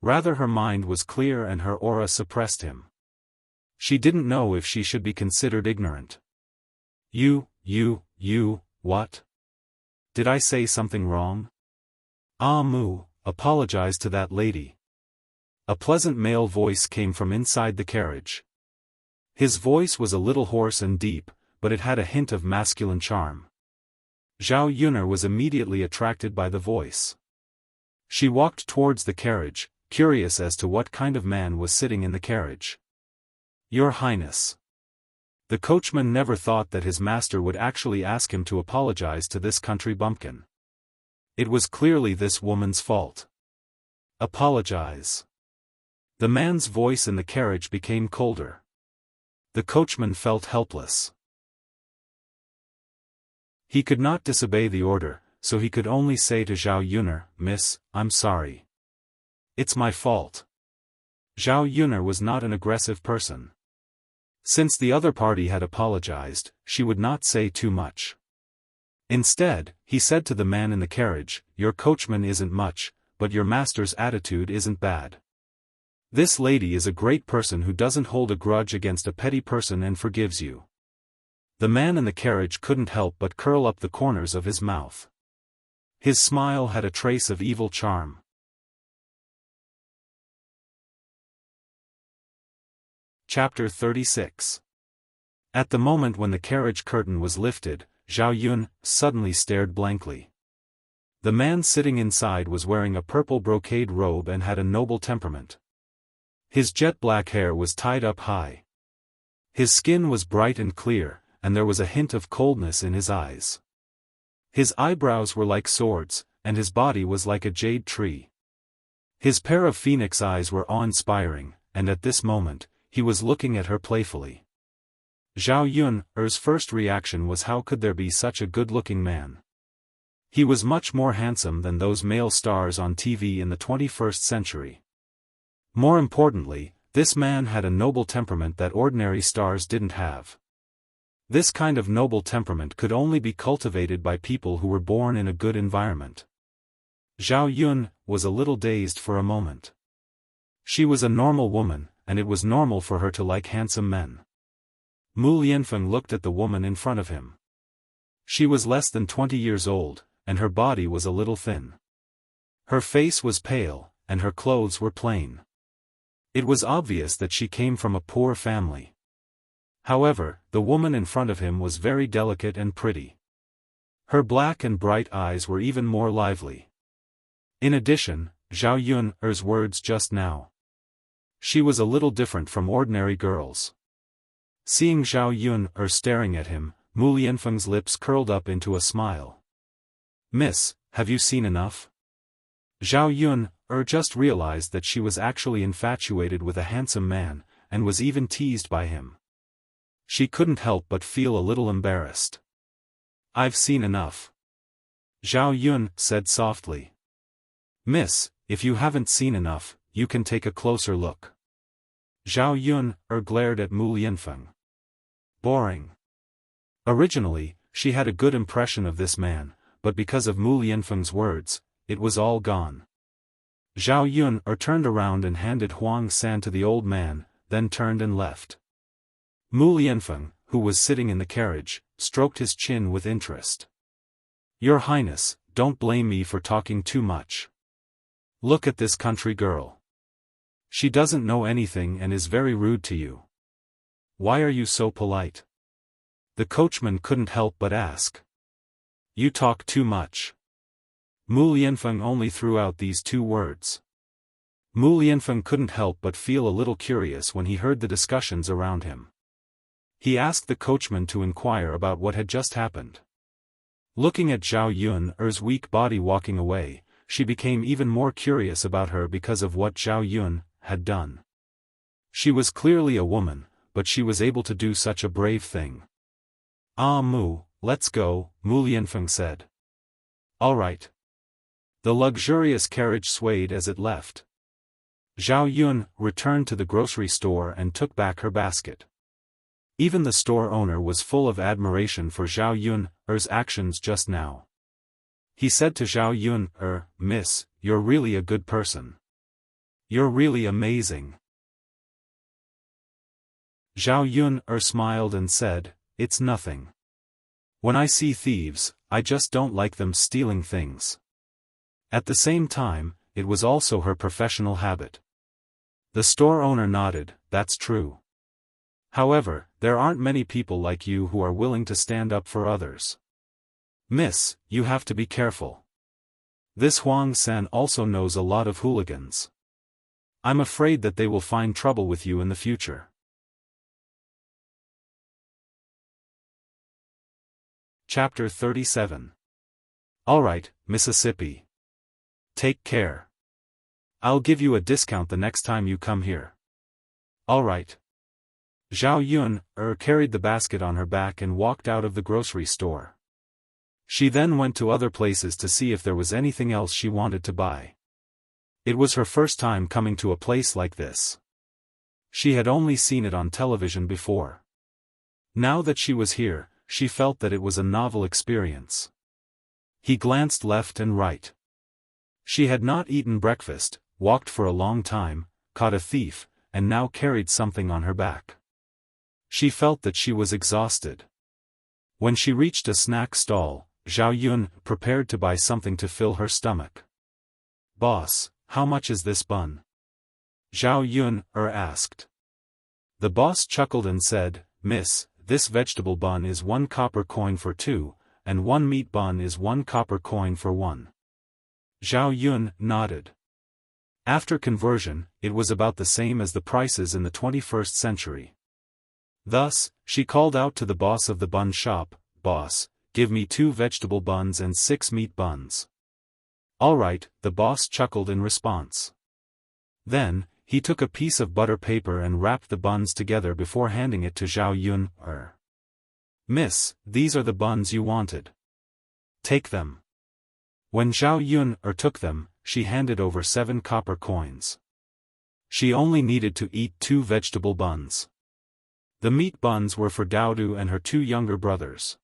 Rather, her mind was clear and her aura suppressed him. She didn't know if she should be considered ignorant. What? Did I say something wrong? Apologize to that lady. A pleasant male voice came from inside the carriage. His voice was a little hoarse and deep, but it had a hint of masculine charm. Zhao Yun'er was immediately attracted by the voice. She walked towards the carriage, curious as to what kind of man was sitting in the carriage. Your Highness. The coachman never thought that his master would actually ask him to apologize to this country bumpkin. It was clearly this woman's fault. Apologize. The man's voice in the carriage became colder. The coachman felt helpless. He could not disobey the order, so he could only say to Zhao Yun'er, Miss, I'm sorry. It's my fault. Zhao Yun'er was not an aggressive person. Since the other party had apologized, she would not say too much. Instead, he said to the man in the carriage, Your coachman isn't much, but your master's attitude isn't bad. This lady is a great person who doesn't hold a grudge against a petty person and forgives you. The man in the carriage couldn't help but curl up the corners of his mouth. His smile had a trace of evil charm. Chapter 36. At the moment when the carriage curtain was lifted, Zhao Yun suddenly stared blankly. The man sitting inside was wearing a purple brocade robe and had a noble temperament. His jet-black hair was tied up high. His skin was bright and clear, and there was a hint of coldness in his eyes. His eyebrows were like swords, and his body was like a jade tree. His pair of phoenix eyes were awe-inspiring, and at this moment, he was looking at her playfully. Zhao Yun'er's first reaction was, how could there be such a good-looking man? He was much more handsome than those male stars on TV in the 21st century. More importantly, this man had a noble temperament that ordinary stars didn't have. This kind of noble temperament could only be cultivated by people who were born in a good environment. Zhao Yun was a little dazed for a moment. She was a normal woman, and it was normal for her to like handsome men. Mu Lianfeng looked at the woman in front of him. She was less than 20 years old, and her body was a little thin. Her face was pale, and her clothes were plain. It was obvious that she came from a poor family. However, the woman in front of him was very delicate and pretty. Her black and bright eyes were even more lively. In addition, Zhao Yun'er's words just now. She was a little different from ordinary girls. Seeing Zhao Yun'er staring at him, Mu Lianfeng's lips curled up into a smile. Miss, have you seen enough? Zhao Yun'er just realized that she was actually infatuated with a handsome man, and was even teased by him. She couldn't help but feel a little embarrassed. I've seen enough. Zhao Yun said softly. Miss, if you haven't seen enough, you can take a closer look. Zhao Yun'er glared at Mu Lianfeng. Boring. Originally, she had a good impression of this man, but because of Mu Lianfeng's words, it was all gone. Zhao Yun'er turned around and handed Huang San to the old man, then turned and left. Mu Lianfeng, who was sitting in the carriage, stroked his chin with interest. Your Highness, don't blame me for talking too much. Look at this country girl. She doesn't know anything and is very rude to you. Why are you so polite? The coachman couldn't help but ask. You talk too much. Mu Lianfeng only threw out these two words. Mu Lianfeng couldn't help but feel a little curious when he heard the discussions around him. He asked the coachman to inquire about what had just happened. Looking at Zhao Yun's weak body walking away, she became even more curious about her because of what Zhao Yun had done. She was clearly a woman, but she was able to do such a brave thing. "Ah Mu, let's go," Mu Lianfeng said. "All right." The luxurious carriage swayed as it left. Zhao Yun returned to the grocery store and took back her basket. Even the store owner was full of admiration for Zhao Yun's actions just now. He said to Zhao Yun, "Miss, you're really a good person. You're really amazing." Zhao Yun smiled and said, "It's nothing. When I see thieves, I just don't like them stealing things." At the same time, it was also her professional habit. The store owner nodded, "That's true. However, there aren't many people like you who are willing to stand up for others. Miss, you have to be careful. This Huang San also knows a lot of hooligans. I'm afraid that they will find trouble with you in the future." Chapter 37. Alright, Mississippi. Take care. I'll give you a discount the next time you come here. Alright. Zhao Yun carried the basket on her back and walked out of the grocery store. She then went to other places to see if there was anything else she wanted to buy. It was her first time coming to a place like this. She had only seen it on television before. Now that she was here, she felt that it was a novel experience. He glanced left and right. She had not eaten breakfast, walked for a long time, caught a thief, and now carried something on her back. She felt that she was exhausted. When she reached a snack stall, Zhao Yun prepared to buy something to fill her stomach. "Boss, how much is this bun?" Zhao Yun asked. The boss chuckled and said, "Miss, this vegetable bun is 1 copper coin for 2, and 1 meat bun is 1 copper coin for 1. Zhao Yun nodded. After conversion, it was about the same as the prices in the 21st century. Thus, she called out to the boss of the bun shop, "Boss, give me 2 vegetable buns and 6 meat buns." "All right," the boss chuckled in response. Then, he took a piece of butter paper and wrapped the buns together before handing it to Zhao Yun. "Miss, these are the buns you wanted. Take them." When Zhao Yun took them, she handed over 7 copper coins. She only needed to eat 2 vegetable buns. The meat buns were for Daodu and her 2 younger brothers.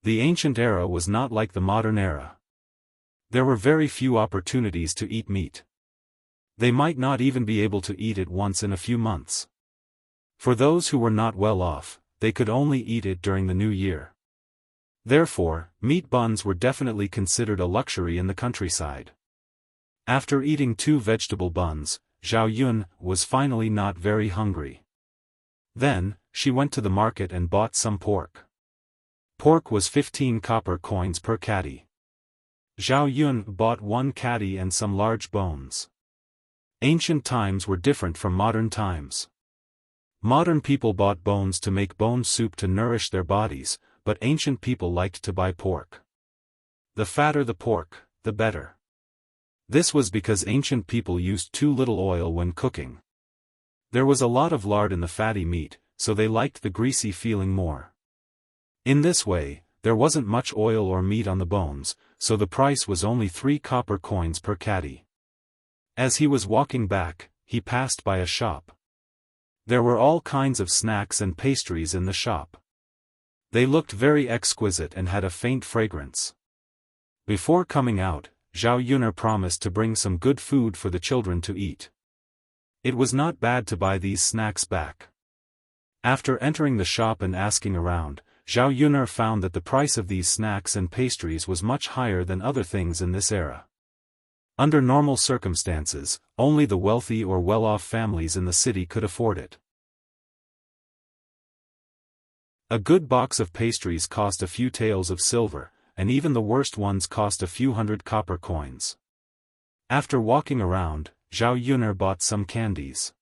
The ancient era was not like the modern era. There were very few opportunities to eat meat. They might not even be able to eat it once in a few months. For those who were not well off, they could only eat it during the new year. Therefore, meat buns were definitely considered a luxury in the countryside. After eating 2 vegetable buns, Zhao Yun was finally not very hungry. Then, she went to the market and bought some pork. Pork was 15 copper coins per catty. Zhao Yun bought 1 catty and some large bones. Ancient times were different from modern times. Modern people bought bones to make bone soup to nourish their bodies, but ancient people liked to buy pork. The fatter the pork, the better. This was because ancient people used too little oil when cooking. There was a lot of lard in the fatty meat, so they liked the greasy feeling more. In this way, there wasn't much oil or meat on the bones, so the price was only 3 copper coins per catty. As he was walking back, he passed by a shop. There were all kinds of snacks and pastries in the shop. They looked very exquisite and had a faint fragrance. Before coming out, Zhao Yun promised to bring some good food for the children to eat. It was not bad to buy these snacks back. After entering the shop and asking around, Zhao Yun found that the price of these snacks and pastries was much higher than other things in this era. Under normal circumstances, only the wealthy or well-off families in the city could afford it. A good box of pastries cost a few taels of silver, and even the worst ones cost a few hundred copper coins. After walking around, Zhao Yuner bought some candies.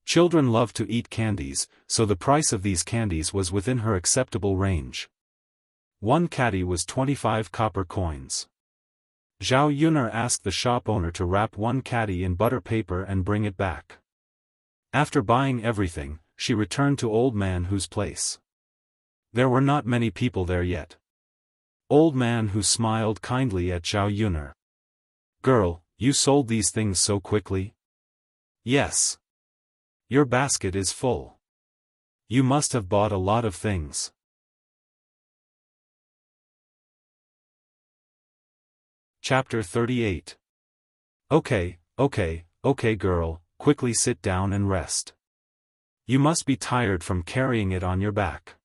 Children love to eat candies, so the price of these candies was within her acceptable range. One caddy was 25 copper coins. Zhao Yuner asked the shop owner to wrap one caddy in butter paper and bring it back. After buying everything, she returned to Old Man Hu's place. There were not many people there yet. Old Man Hu smiled kindly at Zhao Yuner. "Girl, you sold these things so quickly?" "Yes. Your basket is full. You must have bought a lot of things." Chapter 38. Okay, girl, quickly sit down and rest. You must be tired from carrying it on your back.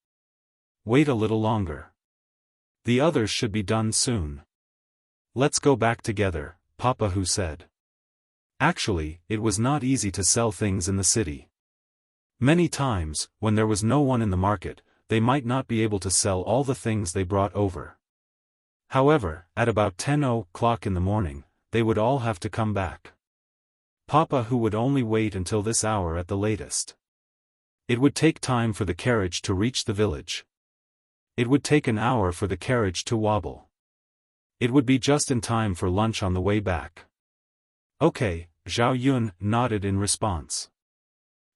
Wait a little longer. The others should be done soon. Let's go back together, Papa Hu said. Actually, it was not easy to sell things in the city. Many times, when there was no one in the market, they might not be able to sell all the things they brought over. However, at about 10 o'clock in the morning, they would all have to come back. Papa Hu would only wait until this hour at the latest. It would take time for the carriage to reach the village. It would take an hour for the carriage to wobble. It would be just in time for lunch on the way back. Okay, Zhao Yun nodded in response.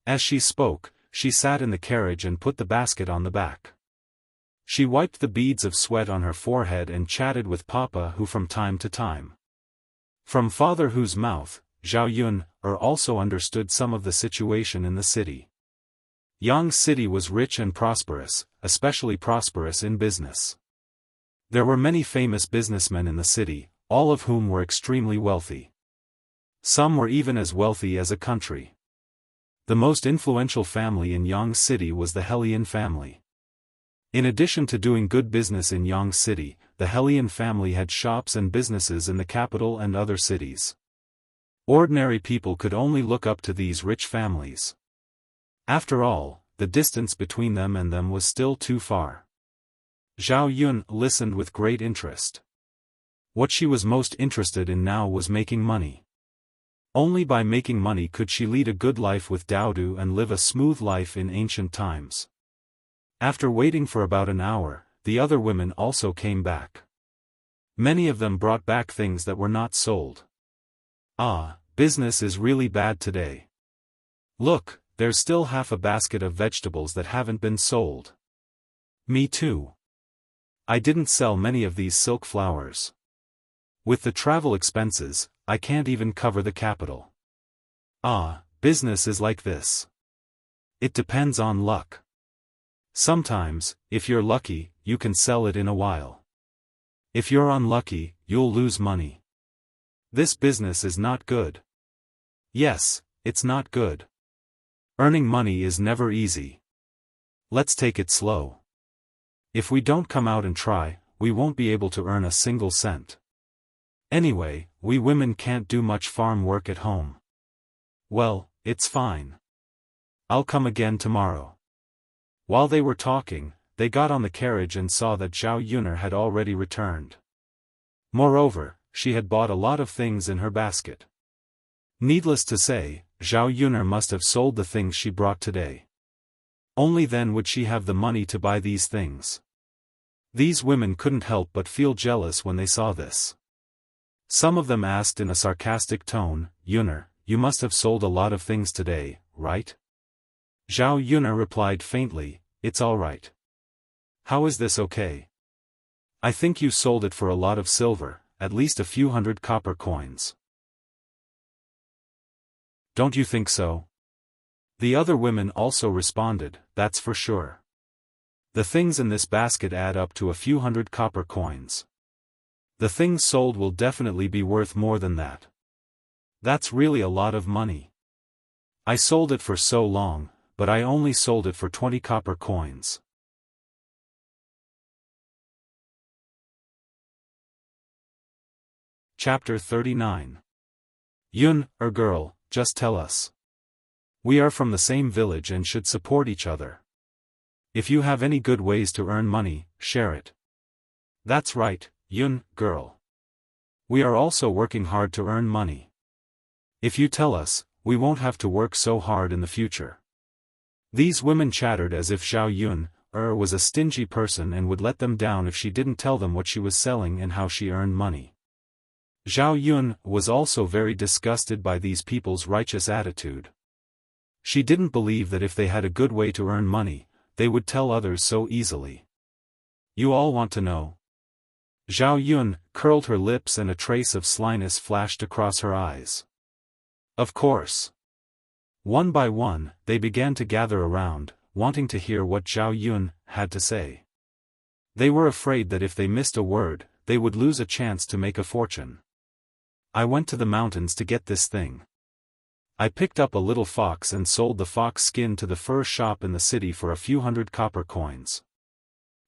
As she spoke, she sat in the carriage and put the basket on the back. She wiped the beads of sweat on her forehead and chatted with Papa Hu from time to time. From Father Hu's mouth, Zhao Yun also understood some of the situation in the city. Yang City was rich and prosperous, especially prosperous in business. There were many famous businessmen in the city, all of whom were extremely wealthy. Some were even as wealthy as a country. The most influential family in Yang City was the Helian family. In addition to doing good business in Yang City, the Helian family had shops and businesses in the capital and other cities. Ordinary people could only look up to these rich families. After all, the distance between them and them was still too far. Zhao Yun listened with great interest. What she was most interested in now was making money. Only by making money could she lead a good life with Daodu and live a smooth life in ancient times. After waiting for about an hour, the other women also came back. Many of them brought back things that were not sold. Business is really bad today. Look, there's still half a basket of vegetables that haven't been sold. Me too. I didn't sell many of these silk flowers. With the travel expenses, I can't even cover the capital. Business is like this. It depends on luck. Sometimes, if you're lucky, you can sell it in a while. If you're unlucky, you'll lose money. This business is not good. Yes, it's not good. Earning money is never easy. Let's take it slow. If we don't come out and try, we won't be able to earn a single cent. Anyway, we women can't do much farm work at home. Well, it's fine. I'll come again tomorrow. While they were talking, they got on the carriage and saw that Zhao Yuner had already returned. Moreover, she had bought a lot of things in her basket. Needless to say, Zhao Yuner must have sold the things she brought today. Only then would she have the money to buy these things. These women couldn't help but feel jealous when they saw this. Some of them asked in a sarcastic tone, "Yuner, you must have sold a lot of things today, right?" Zhao Yuner replied faintly, "It's all right." "How is this okay?" "I think you sold it for a lot of silver, at least a few hundred copper coins." "Don't you think so?" The other women also responded, "That's for sure. The things in this basket add up to a few hundred copper coins. The things sold will definitely be worth more than that. That's really a lot of money. I sold it for so long, but I only sold it for 20 copper coins." Chapter 39. Yun, girl, just tell us. We are from the same village and should support each other. If you have any good ways to earn money, share it. That's right, Yun, girl. We are also working hard to earn money. If you tell us, we won't have to work so hard in the future. These women chattered as if Zhao Yun was a stingy person and would let them down if she didn't tell them what she was selling and how she earned money. Zhao Yun was also very disgusted by these people's righteous attitude. She didn't believe that if they had a good way to earn money, they would tell others so easily. You all want to know? Zhao Yun curled her lips and a trace of slyness flashed across her eyes. Of course. One by one, they began to gather around, wanting to hear what Zhao Yun had to say. They were afraid that if they missed a word, they would lose a chance to make a fortune. I went to the mountains to get this thing. I picked up a little fox and sold the fox skin to the fur shop in the city for a few hundred copper coins.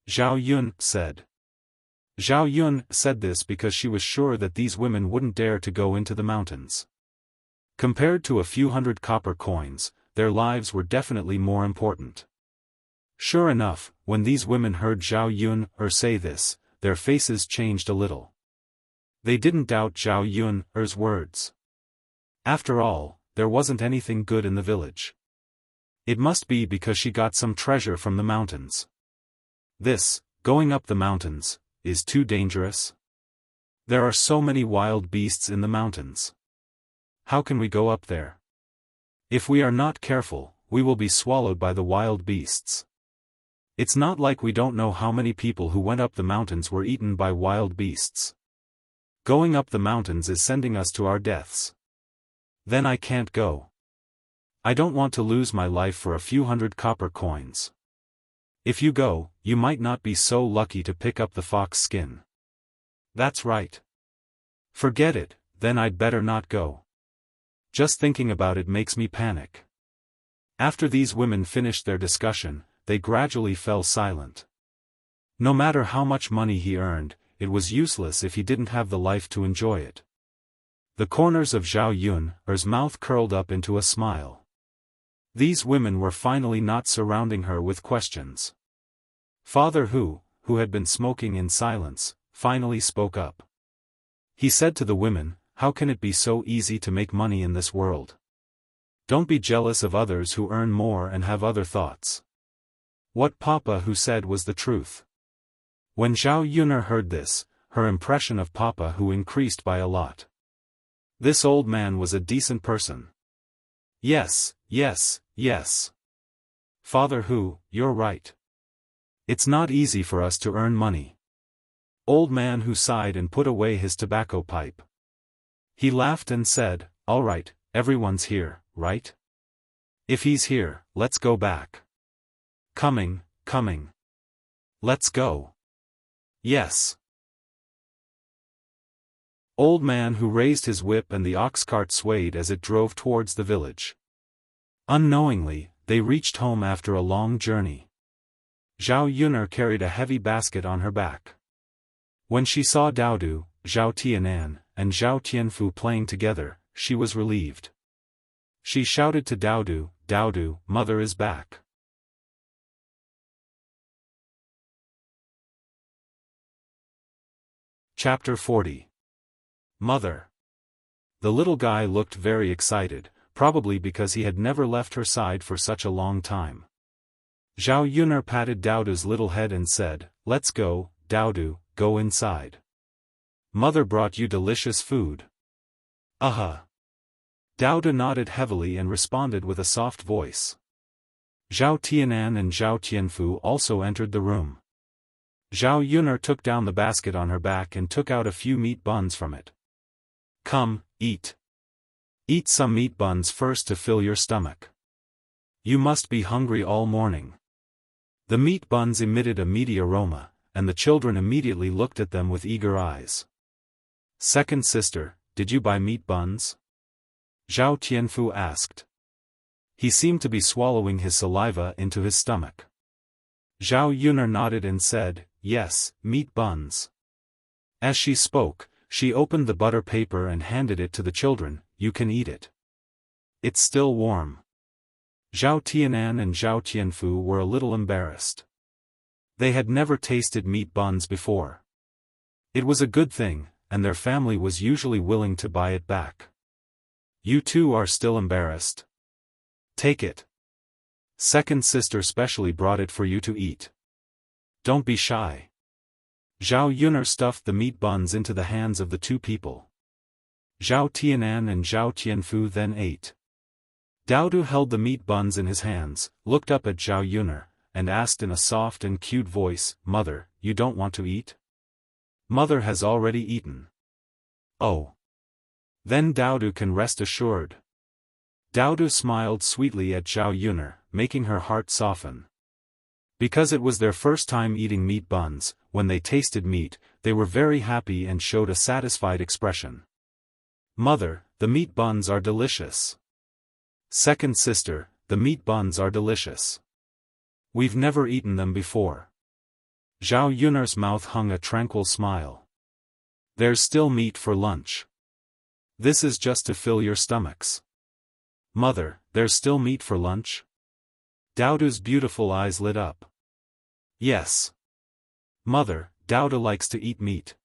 Zhao Yun said. Zhao Yun said this because she was sure that these women wouldn't dare to go into the mountains. Compared to a few hundred copper coins, their lives were definitely more important. Sure enough, when these women heard Zhao Yun say this, their faces changed a little. They didn't doubt Zhao Yun's words. After all, there wasn't anything good in the village. It must be because she got some treasure from the mountains. This, going up the mountains, is too dangerous. There are so many wild beasts in the mountains. How can we go up there? If we are not careful, we will be swallowed by the wild beasts. It's not like we don't know how many people who went up the mountains were eaten by wild beasts. Going up the mountains is sending us to our deaths. Then I can't go. I don't want to lose my life for a few hundred copper coins. If you go, you might not be so lucky to pick up the fox skin. That's right. Forget it, then I'd better not go. Just thinking about it makes me panic. After these women finished their discussion, they gradually fell silent. No matter how much money he earned, it was useless if he didn't have the life to enjoy it. The corners of Zhao Yun's mouth curled up into a smile. These women were finally not surrounding her with questions. Father Hu had been smoking in silence, finally spoke up. He said to the women, "How can it be so easy to make money in this world? Don't be jealous of others who earn more and have other thoughts." What Papa Hu said was the truth. When Zhao Yun heard this, her impression of Papa Hu increased by a lot. This old man was a decent person. Yes, yes, yes. Father Hu, you're right. It's not easy for us to earn money. Old man Hu sighed and put away his tobacco pipe. He laughed and said, "All right, everyone's here, right? If he's here, let's go back." Coming. Let's go. Yes. Old man Hu raised his whip and the ox cart swayed as it drove towards the village. Unknowingly, they reached home after a long journey. Zhao Yun carried a heavy basket on her back. When she saw Daodu, Zhao Tianan, and Zhao Tianfu playing together, she was relieved. She shouted to Daodu, "Daodu, mother is back." Chapter 40. Mother. The little guy looked very excited, probably because he had never left her side for such a long time. Zhao Yun patted Daodu's little head and said, "Let's go, Daodu, go inside. Mother brought you delicious food." Daodu nodded heavily and responded with a soft voice. Zhao Tianan and Zhao Tianfu also entered the room. Zhao Yun took down the basket on her back and took out a few meat buns from it. "Come, eat. Eat some meat buns first to fill your stomach. You must be hungry all morning." The meat buns emitted a meaty aroma, and the children immediately looked at them with eager eyes. "Second sister, did you buy meat buns?" Zhao Tianfu asked. He seemed to be swallowing his saliva into his stomach. Zhao Yun nodded and said, "Yes, meat buns." As she spoke, she opened the butter paper and handed it to the children. "You can eat it. It's still warm." Zhao Tianan and Zhao Tianfu were a little embarrassed. They had never tasted meat buns before. It was a good thing, and their family was usually willing to buy it back. You two are still embarrassed. Take it. Second sister specially brought it for you to eat. Don't be shy. Zhao Yuner stuffed the meat buns into the hands of the two people. Zhao Tianan and Zhao Tianfu then ate. Daodu held the meat buns in his hands, looked up at Zhao Yuner, and asked in a soft and cute voice, "Mother, you don't want to eat?" "Mother has already eaten." "Oh. Then Daodu can rest assured." Daodu smiled sweetly at Zhao Yuner, making her heart soften. Because it was their first time eating meat buns, when they tasted meat, they were very happy and showed a satisfied expression. "Mother, the meat buns are delicious." "Second sister, the meat buns are delicious. We've never eaten them before." Zhao Yuner's mouth hung a tranquil smile. "There's still meat for lunch. This is just to fill your stomachs." "Mother, there's still meat for lunch?" Daodu's beautiful eyes lit up. "Yes. Mother, Daodu likes to eat meat.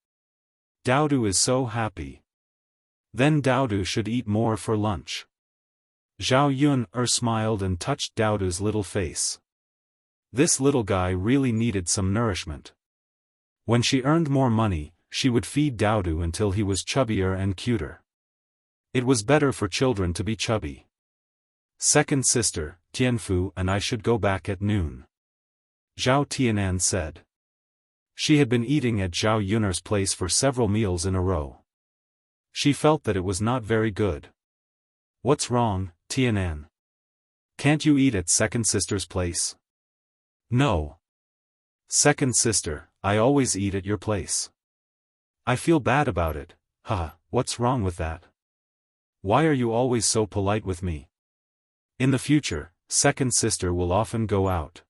Daodu is so happy. Then Daodu should eat more for lunch." Zhao Yuner smiled and touched Daodu's little face. This little guy really needed some nourishment. When she earned more money, she would feed Daodu until he was chubbier and cuter. It was better for children to be chubby. "Second sister, Tianfu and I should go back at noon," Zhao Tianan said. She had been eating at Zhao Yuner's place for several meals in a row. She felt that it was not very good. "What's wrong, Tianan? Can't you eat at second sister's place?" "No. Second sister, I always eat at your place. I feel bad about it." "Haha, what's wrong with that? Why are you always so polite with me? In the future, second sister will often go out.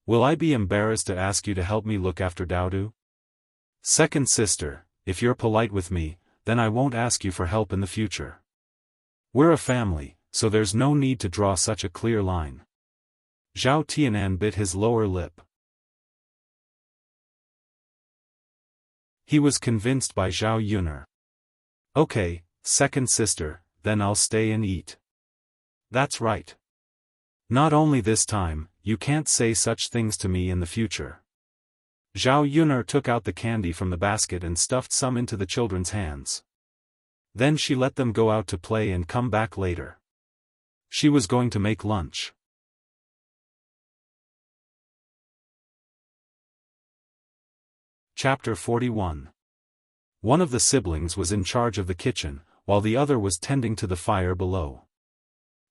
Will I be embarrassed to ask you to help me look after Daodu? Second sister, if you're polite with me, then I won't ask you for help in the future. We're a family, so there's no need to draw such a clear line." Zhao Tianan bit his lower lip. He was convinced by Zhao Yuner. "Okay, second sister, then I'll stay and eat." "That's right. Not only this time, you can't say such things to me in the future." Zhao Yuner took out the candy from the basket and stuffed some into the children's hands. Then she let them go out to play and come back later. She was going to make lunch. Chapter 41. One of the siblings was in charge of the kitchen, while the other was tending to the fire below.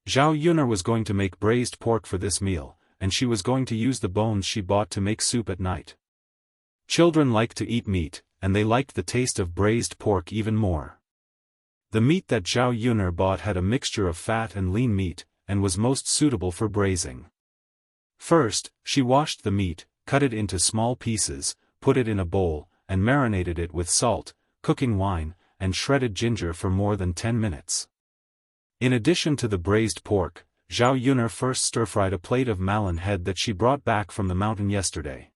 Zhao Yuner was going to make braised pork for this meal, and she was going to use the bones she bought to make soup at night. Children like to eat meat, and they liked the taste of braised pork even more. The meat that Zhao Yuner bought had a mixture of fat and lean meat, and was most suitable for braising. First, she washed the meat, cut it into small pieces, put it in a bowl, and marinated it with salt, cooking wine, and shredded ginger for more than 10 minutes. In addition to the braised pork, Zhao Yuner first stir-fried a plate of melon head that she brought back from the mountain yesterday.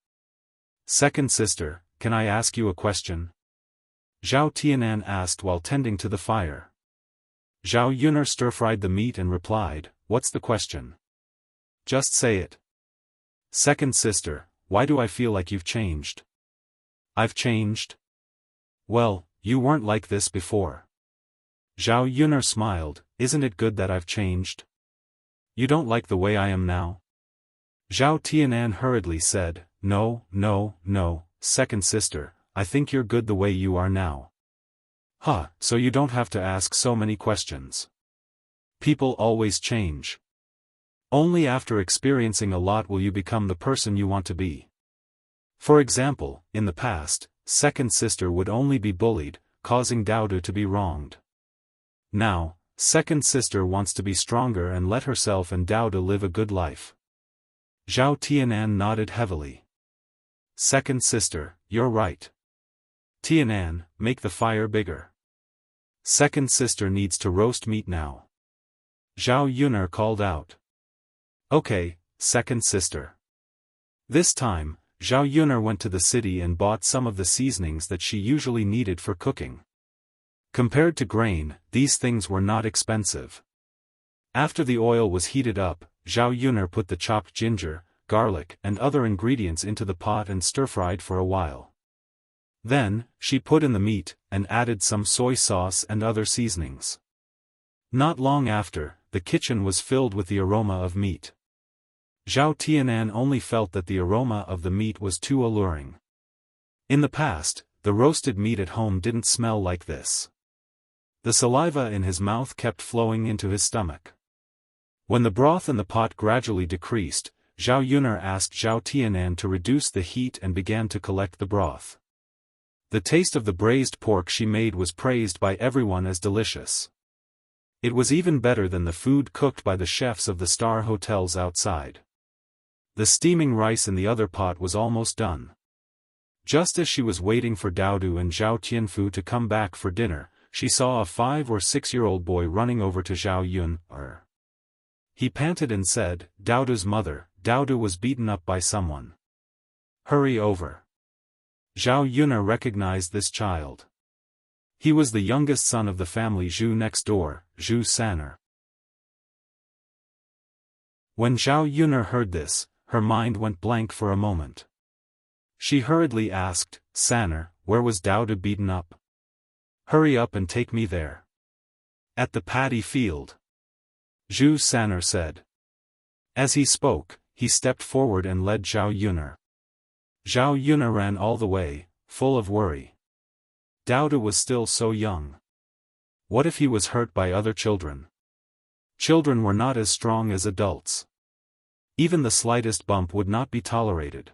"Second sister, can I ask you a question?" Zhao Tianan asked while tending to the fire. Zhao Yuner stir-fried the meat and replied, "What's the question? Just say it." "Second sister, why do I feel like you've changed?" "I've changed? Well, you weren't like this before." Zhao Yuner smiled, "Isn't it good that I've changed? You don't like the way I am now?" Zhao Tianan hurriedly said, No, second sister, I think you're good the way you are now." So you don't have to ask so many questions. People always change. Only after experiencing a lot will you become the person you want to be. For example, in the past, second sister would only be bullied, causing Daodu to be wronged. Now, second sister wants to be stronger and let herself and Daodu live a good life. Zhao Tianan nodded heavily. "Second sister, you're right. Tianan, make the fire bigger. Second sister needs to roast meat now." Zhao Yuner called out. "Okay, second sister." This time, Zhao Yuner went to the city and bought some of the seasonings that she usually needed for cooking. Compared to grain, these things were not expensive. After the oil was heated up, Zhao Yuner put the chopped ginger, garlic and other ingredients into the pot and stir-fried for a while. Then, she put in the meat, and added some soy sauce and other seasonings. Not long after, the kitchen was filled with the aroma of meat. Zhao Tianan only felt that the aroma of the meat was too alluring. In the past, the roasted meat at home didn't smell like this. The saliva in his mouth kept flowing into his stomach. When the broth in the pot gradually decreased, Zhao Yuner asked Zhao Tianan to reduce the heat and began to collect the broth. The taste of the braised pork she made was praised by everyone as delicious. It was even better than the food cooked by the chefs of the star hotels outside. The steaming rice in the other pot was almost done. Just as she was waiting for Daodu and Zhao Tianfu to come back for dinner, she saw a 5 or 6-year-old boy running over to Zhao Yuner. He panted and said, "Daodu's mother, Daodu was beaten up by someone. Hurry over." Zhao Yuner recognized this child. He was the youngest son of the family Zhu next door, Zhu San'er. When Zhao Yuner heard this, her mind went blank for a moment. She hurriedly asked, "San'er, where was Daodu beaten up? Hurry up and take me there." "At the paddy field," Zhu San'er said. As he spoke, he stepped forward and led Zhao Yuner. Zhao Yuner ran all the way, full of worry. Daodu was still so young. What if he was hurt by other children? Children were not as strong as adults. Even the slightest bump would not be tolerated.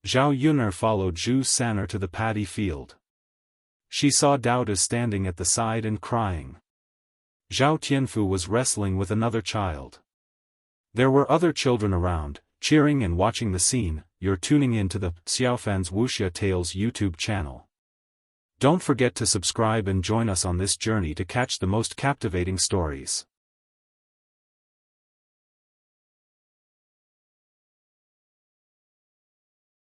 Zhao Yuner followed Zhu San'er to the paddy field. She saw Daodu standing at the side and crying. Zhao Tianfu was wrestling with another child. There were other children around, cheering and watching the scene. You're tuning in to the Xiaofan's Wuxia Tales YouTube channel. Don't forget to subscribe and join us on this journey to catch the most captivating stories.